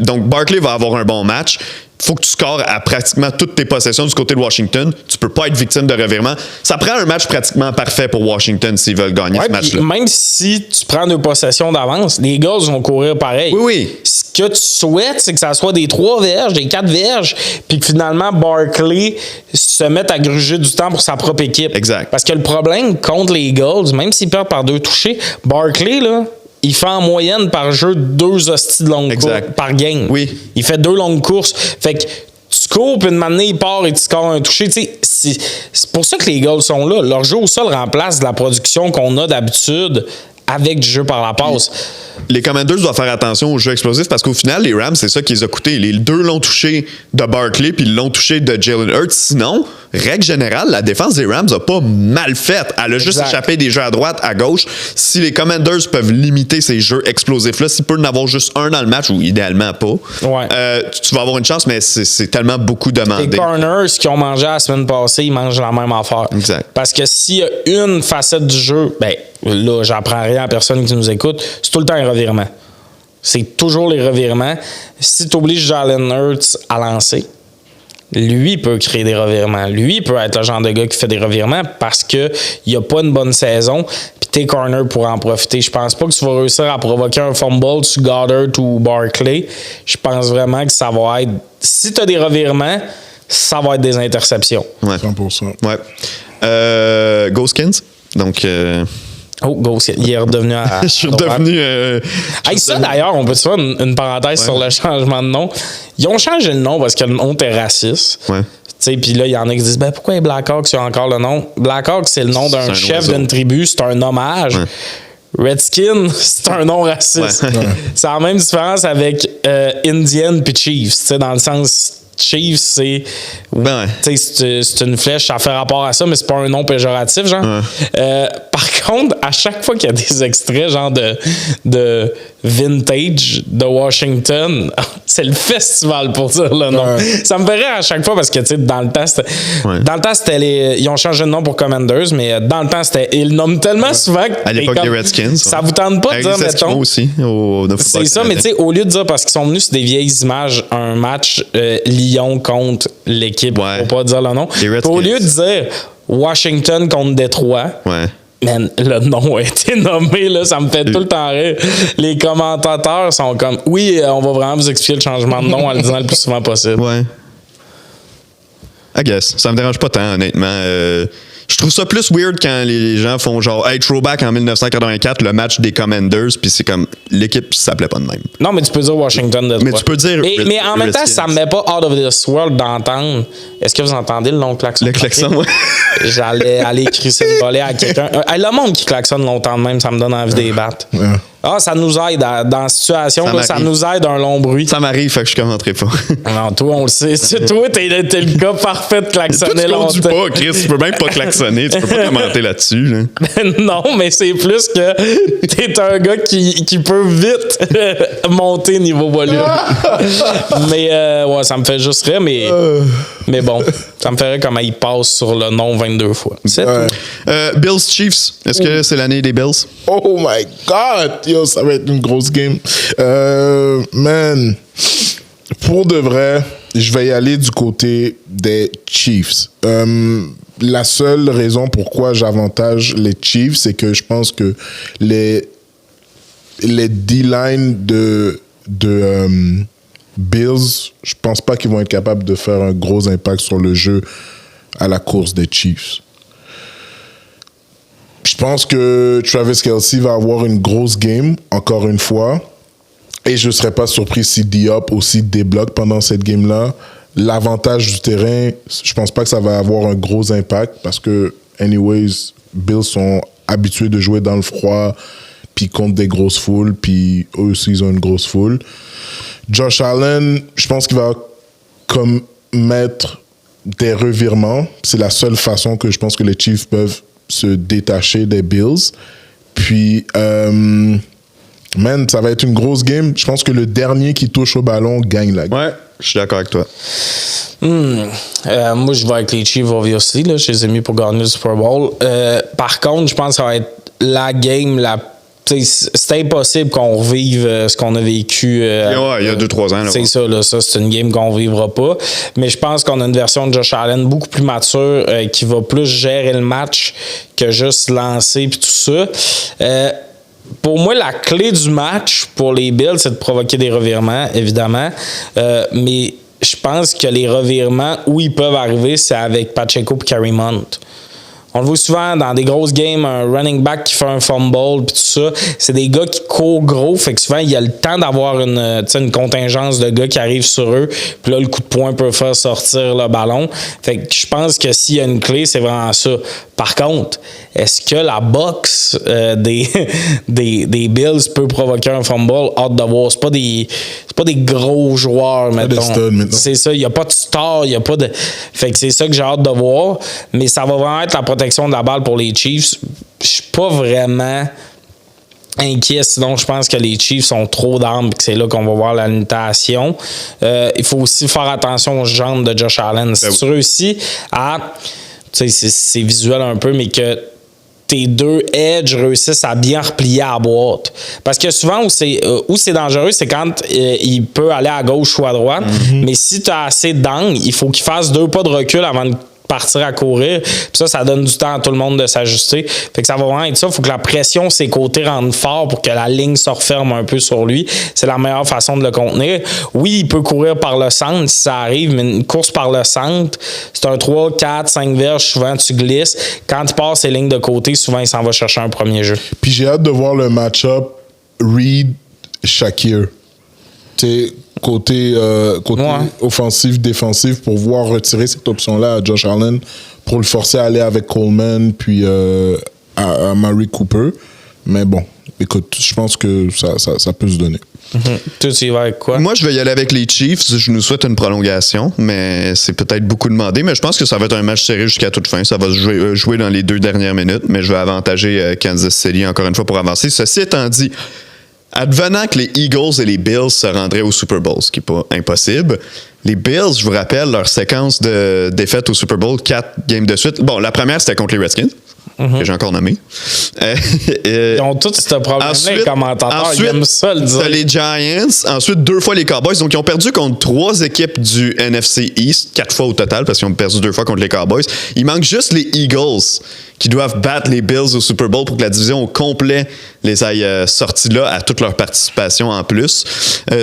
Donc Barkley va avoir un bon match. Faut que tu scores à pratiquement toutes tes possessions du côté de Washington. Tu peux pas être victime de revirement. Ça prend un match pratiquement parfait pour Washington s'ils veulent gagner ce match-là. Même si tu prends 2 possessions d'avance, les Eagles vont courir pareil. Oui. Ce que tu souhaites, c'est que ça soit des 3 verges, des 4 verges, puis que finalement Barkley se mette à gruger du temps pour sa propre équipe. Exact. Parce que le problème contre les Eagles, même s'ils perdent par 2 touchés, Barkley, là, il fait en moyenne par jeu 2 hosties de longues courses par game. Oui. Il fait 2 longues courses. Fait que tu cours, puis une matinée, il part et tu scores un touché. C'est pour ça que les Eagles sont là. Leur jeu au sol remplace de la production qu'on a d'habitude avec du jeu par la passe. Les Commanders doivent faire attention au jeu explosif parce qu'au final, les Rams, c'est ça qui les a coûté. Les 2 longs touchés de Barkley puis le long touché de Jalen Hurts. Sinon, règle générale, la défense des Rams a pas mal fait. Elle a juste échappé des jeux à droite, à gauche. Si les Commanders peuvent limiter ces jeux explosifs-là, s'il peut en avoir juste un dans le match, ou idéalement pas, tu vas avoir une chance, mais c'est tellement beaucoup demandé. Les corners qui ont mangé la semaine passée, ils mangent la même affaire. Exact. Parce que s'il y a une facette du jeu, ben là, j'apprends rien à personne qui nous écoute, c'est tout le temps un revirement. C'est toujours les revirements. Si tu obliges Jalen Hurts à lancer, lui peut créer des revirements. Lui peut être le genre de gars qui fait des revirements parce qu'il n'a pas une bonne saison. Puis tes corners pourraient en profiter. Je pense pas que tu vas réussir à provoquer un fumble sur Goddard ou Barkley. Je pense vraiment que ça va être... Si tu as des revirements, ça va être des interceptions. Ouais. 100%. Ouais. Go Skins. Donc... il est redevenu à... Je suis redevenu... ça, d'ailleurs, on peut te faire une parenthèse sur le changement de nom. Ils ont changé le nom parce que le nom était raciste. Ouais. Puis là, il y en a qui disent pourquoi les Blackhawks ont encore le nom? Blackhawks, c'est le nom d'un chef d'une tribu, c'est un hommage. Redskin, c'est un nom raciste. C'est la même différence avec Indian puis Chiefs, dans le sens. Chiefs, c'est une flèche, ça fait rapport à ça, mais c'est pas un nom péjoratif, genre. Par contre, à chaque fois qu'il y a des extraits, genre de vintage de Washington, c'est le festival pour dire le nom. Ça me fait rire à chaque fois parce que, tu sais, dans le temps, c'était ils ont changé de nom pour Commanders, mais dans le temps, ils le nomment tellement souvent à l'époque des Redskins. Ça vous tente pas de dire, mettons. Aussi, c'est ça, mais tu sais, au lieu de dire, parce qu'ils sont venus sur des vieilles images, un match Lyon contre l'équipe, pour pas dire le nom. Au lieu de dire Washington contre Détroit, man, le nom a été nommé, là, ça me fait tout le temps rire. Les commentateurs sont comme, oui, on va vraiment vous expliquer le changement de nom en le disant le plus souvent possible. I guess. Ça me dérange pas tant, honnêtement. Je trouve ça plus weird quand les gens font genre hey, throwback en 1984, le match des Commanders, puis c'est comme l'équipe s'appelait pas de même. Non, mais tu peux dire Washington de mais tu peux dire. Mais en même temps, ça me met pas out of this world d'entendre. Est-ce que vous entendez le long klaxon? Le klaxon, oui. J'allais aller crisser une volée à quelqu'un. Le monde qui klaxonne longtemps de même, ça me donne envie de les battre. Ça nous aide dans la situation, ça nous aide un long bruit. Ça m'arrive, fait que je commenterai pas. Non, toi, on le sait. Toi, t'es le gars parfait de klaxonner longtemps. Tu pas, Chris, tu peux même pas klaxonner, tu peux pas commenter là-dessus. Là. Non, mais c'est plus que t'es un gars qui peut vite monter niveau volume. Mais ça me fait juste rire, mais bon, ça me fait rire comment il passe sur le nom 22 fois. C'est tout. Bills Chiefs, est-ce que c'est l'année des Bills? Oh my God! Yo, ça va être une grosse game. Man, pour de vrai, je vais y aller du côté des Chiefs. La seule raison pourquoi j'avantage les Chiefs, c'est que je pense que les D-line de Bills, je pense pas qu'ils vont être capables de faire un gros impact sur le jeu à la course des Chiefs. Je pense que Travis Kelce va avoir une grosse game, encore une fois. Et je ne serais pas surpris si Diop aussi débloque pendant cette game-là. L'avantage du terrain, je pense pas que ça va avoir un gros impact parce que, anyways, Bills sont habitués de jouer dans le froid puis contre des grosses foules, puis eux aussi, ils ont une grosse foule. Josh Allen, je pense qu'il va commettre des revirements. C'est la seule façon que je pense que les Chiefs peuvent se détacher des Bills. Puis, ça va être une grosse game. Je pense que le dernier qui touche au ballon gagne la game. Ouais, je suis d'accord avec toi. Moi, je vais avec les Chiefs, obviously. Là. Je les ai mis pour gagner le Super Bowl. Par contre, je pense que ça va être la game c'est impossible qu'on revive ce qu'on a vécu. Il y a 2-3 ans. Là, c'est ça, là, ça, c'est une game qu'on ne vivra pas. Mais je pense qu'on a une version de Josh Allen beaucoup plus mature qui va plus gérer le match que juste lancer puis tout ça. Pour moi, la clé du match pour les Bills, c'est de provoquer des revirements, évidemment. Mais je pense que les revirements où ils peuvent arriver, c'est avec Pacheco et Kareem Hunt. On le voit souvent dans des grosses games, un running back qui fait un fumble puis tout ça. C'est des gars qui courent gros, fait que souvent il y a le temps d'avoir une contingence de gars qui arrivent sur eux. Puis là, le coup de poing peut faire sortir le ballon. Fait que je pense que s'il y a une clé, c'est vraiment ça. Par contre, est-ce que la boxe des Bills peut provoquer un fumble? Hâte de voir. C'est pas des gros joueurs, mettons. C'est ça, il n'y a pas de star, il n'y a pas de... Fait que c'est ça que j'ai hâte de voir. Mais ça va vraiment être la protection de la balle pour les Chiefs. Je suis pas vraiment inquiet, sinon je pense que les Chiefs sont trop d'armes et que c'est là qu'on va voir la limitation. Il faut aussi faire attention aux jambes de Josh Allen. Si tu réussis à... Tu sais, c'est visuel un peu, mais que tes deux edges réussissent à bien replier à la boîte. Parce que souvent, où c'est dangereux, c'est quand il peut aller à gauche ou à droite. Mm-hmm. Mais si tu as assez d'angle, il faut qu'il fasse 2 pas de recul avant de partir à courir. Puis ça donne du temps à tout le monde de s'ajuster. Fait que ça va vraiment être ça. Il faut que la pression, ses côtés rendent fort pour que la ligne se referme un peu sur lui. C'est la meilleure façon de le contenir. Oui, il peut courir par le centre si ça arrive, mais une course par le centre, c'est un 3, 4, 5 verges. Souvent, tu glisses. Quand il passe ses lignes de côté, souvent, il s'en va chercher un premier jeu. Puis j'ai hâte de voir le match-up Reed-Shakir. côté offensif, défensif, pour voir retirer cette option-là à Josh Allen, pour le forcer à aller avec Coleman, puis à Amari Cooper. Mais bon, écoute, je pense que ça peut se donner. Toi, tu y vas avec quoi? Moi, je vais y aller avec les Chiefs. Je nous souhaite une prolongation, mais c'est peut-être beaucoup demandé. Mais je pense que ça va être un match serré jusqu'à toute fin. Ça va se jouer dans les 2 dernières minutes, mais je vais avantager Kansas City encore une fois pour avancer. Ceci étant dit, advenant que les Eagles et les Bills se rendraient au Super Bowl, ce qui n'est pas impossible, les Bills, je vous rappelle, leur séquence de défaites au Super Bowl, 4 games de suite. Bon, la première, c'était contre les Redskins. Que j'ai encore nommé. Ils ont tous ce problème-là, les commentateurs. Ils aiment ça le dire. Les Giants. Ensuite, 2 fois les Cowboys. Donc, ils ont perdu contre 3 équipes du NFC East. 4 fois au total, parce qu'ils ont perdu 2 fois contre les Cowboys. Il manque juste les Eagles qui doivent battre les Bills au Super Bowl pour que la division au complet les aille sortis là à toute leur participation en plus.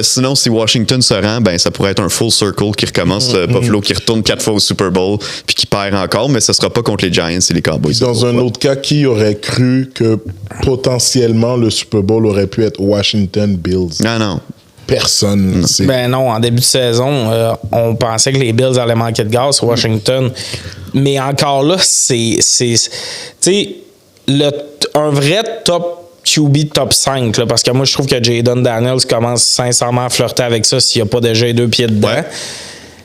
Sinon, si Washington se rend, ben ça pourrait être un full circle qui recommence. Buffalo qui retourne 4 fois au Super Bowl puis qui perd encore, mais ce sera pas contre les Giants et les Cowboys. Dans un autre cas, qui aurait cru que potentiellement le Super Bowl aurait pu être Washington-Bills? Non. Personne. Ben non, en début de saison, on pensait que les Bills allaient manquer de gaz sur Washington. Mais encore là, c'est tu sais, un vrai top QB top 5, là, parce que moi, je trouve que Jayden Daniels commence sincèrement à flirter avec ça s'il n'y a pas déjà les 2 pieds dedans. Ouais.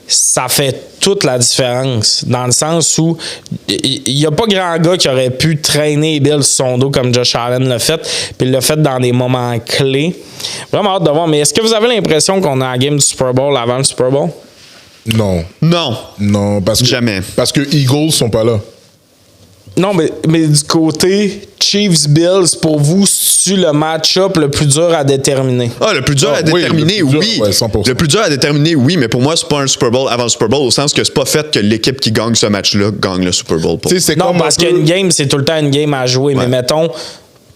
Ça fait toute la différence, dans le sens où il n'y a pas grand gars qui aurait pu traîner les Bills sur son dos comme Josh Allen l'a fait, puis il l'a fait dans des moments clés. Vraiment hâte de voir, mais est-ce que vous avez l'impression qu'on a la game du Super Bowl avant le Super Bowl? Non, parce que jamais. Parce que Eagles sont pas là. Non, mais du côté Chiefs-Bills, pour vous, c'est le match-up le plus dur à déterminer? Ah, le plus dur à déterminer, oui. Ouais, 100%. Le plus dur à déterminer, oui, mais pour moi, c'est pas un Super Bowl avant le Super Bowl, au sens que c'est pas fait que l'équipe qui gagne ce match-là gagne le Super Bowl. Non, parce qu'une game, c'est tout le temps une game à jouer, mais mettons...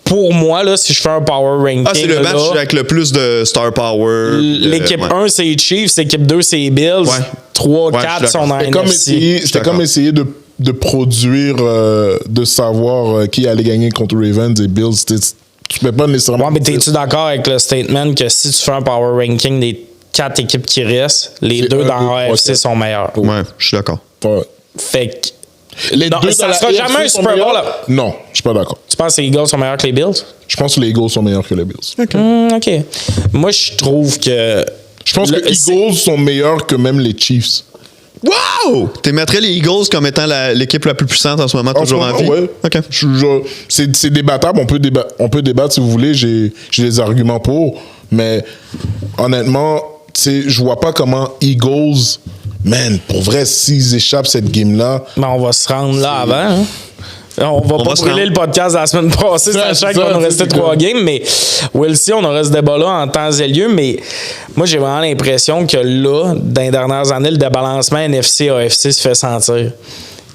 Pour moi, là, si je fais un power ranking... c'est le match avec le plus de star power. L'équipe 1, c'est les Chiefs. L'équipe 2, c'est les Bills. 3, 4 sont dans NFC. C'était comme essayer de produire, de savoir qui allait gagner contre Ravens et Bills. Tu peux pas nécessairement... Ouais, mais t'es-tu d'accord avec le statement que si tu fais un power ranking des 4 équipes qui restent, les 2 dans AFC sont meilleurs? Ouais, je suis d'accord. Ouais. Fait que... ça sera jamais un Super Bowl. Non, je suis pas d'accord. Tu penses que les Eagles sont meilleurs que les Bills? Je pense que les Eagles sont meilleurs que les Bills. OK. Moi, je trouve que... Je pense que les Eagles sont meilleurs que même les Chiefs. Wow! Tu mettrais les Eagles comme étant l'équipe la plus puissante en ce moment, toujours en vie? Ouais. OK. C'est débattable. On peut débattre si vous voulez. J'ai des arguments pour. Mais honnêtement, je vois pas comment Eagles... Man, pour vrai, s'ils échappent cette game-là... Ben, on va se rendre là avant. Hein? On va pas brûler le podcast la semaine passée, sachant qu'il va nous rester 3 games, mais we'll see, on aura ce débat-là en temps et lieu, mais moi, j'ai vraiment l'impression que là, dans les dernières années, le débalancement NFC-AFC se fait sentir.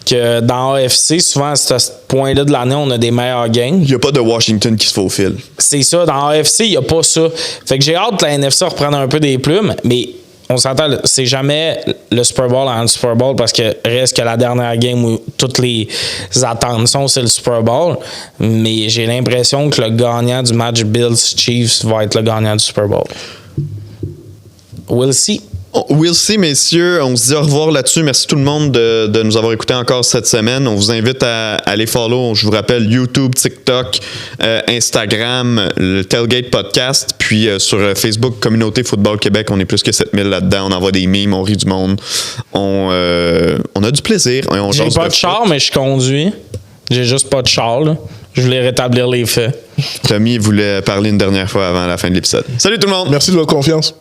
Que dans AFC, souvent, à ce point-là de l'année, on a des meilleurs games. Il n'y a pas de Washington qui se faufile. C'est ça, dans AFC, il n'y a pas ça. Fait que j'ai hâte que la NFC reprenne un peu des plumes, mais... On s'entend, c'est jamais le Super Bowl en Super Bowl parce que reste que la dernière game où toutes les attentes sont, c'est le Super Bowl. Mais j'ai l'impression que le gagnant du match Bills-Chiefs va être le gagnant du Super Bowl. We'll see. We'll see, messieurs. On se dit au revoir là-dessus. Merci tout le monde de nous avoir écoutés encore cette semaine. On vous invite à aller follow. Je vous rappelle YouTube, TikTok, Instagram, le Tailgate Podcast. Puis sur Facebook, Communauté Football Québec, on est plus que 7000 là-dedans. On envoie des memes, on rit du monde. On a du plaisir. J'ai pas de char, mais je conduis. J'ai juste pas de char, là. Je voulais rétablir les faits. Tommy voulait parler une dernière fois avant la fin de l'épisode. Salut tout le monde! Merci de votre confiance.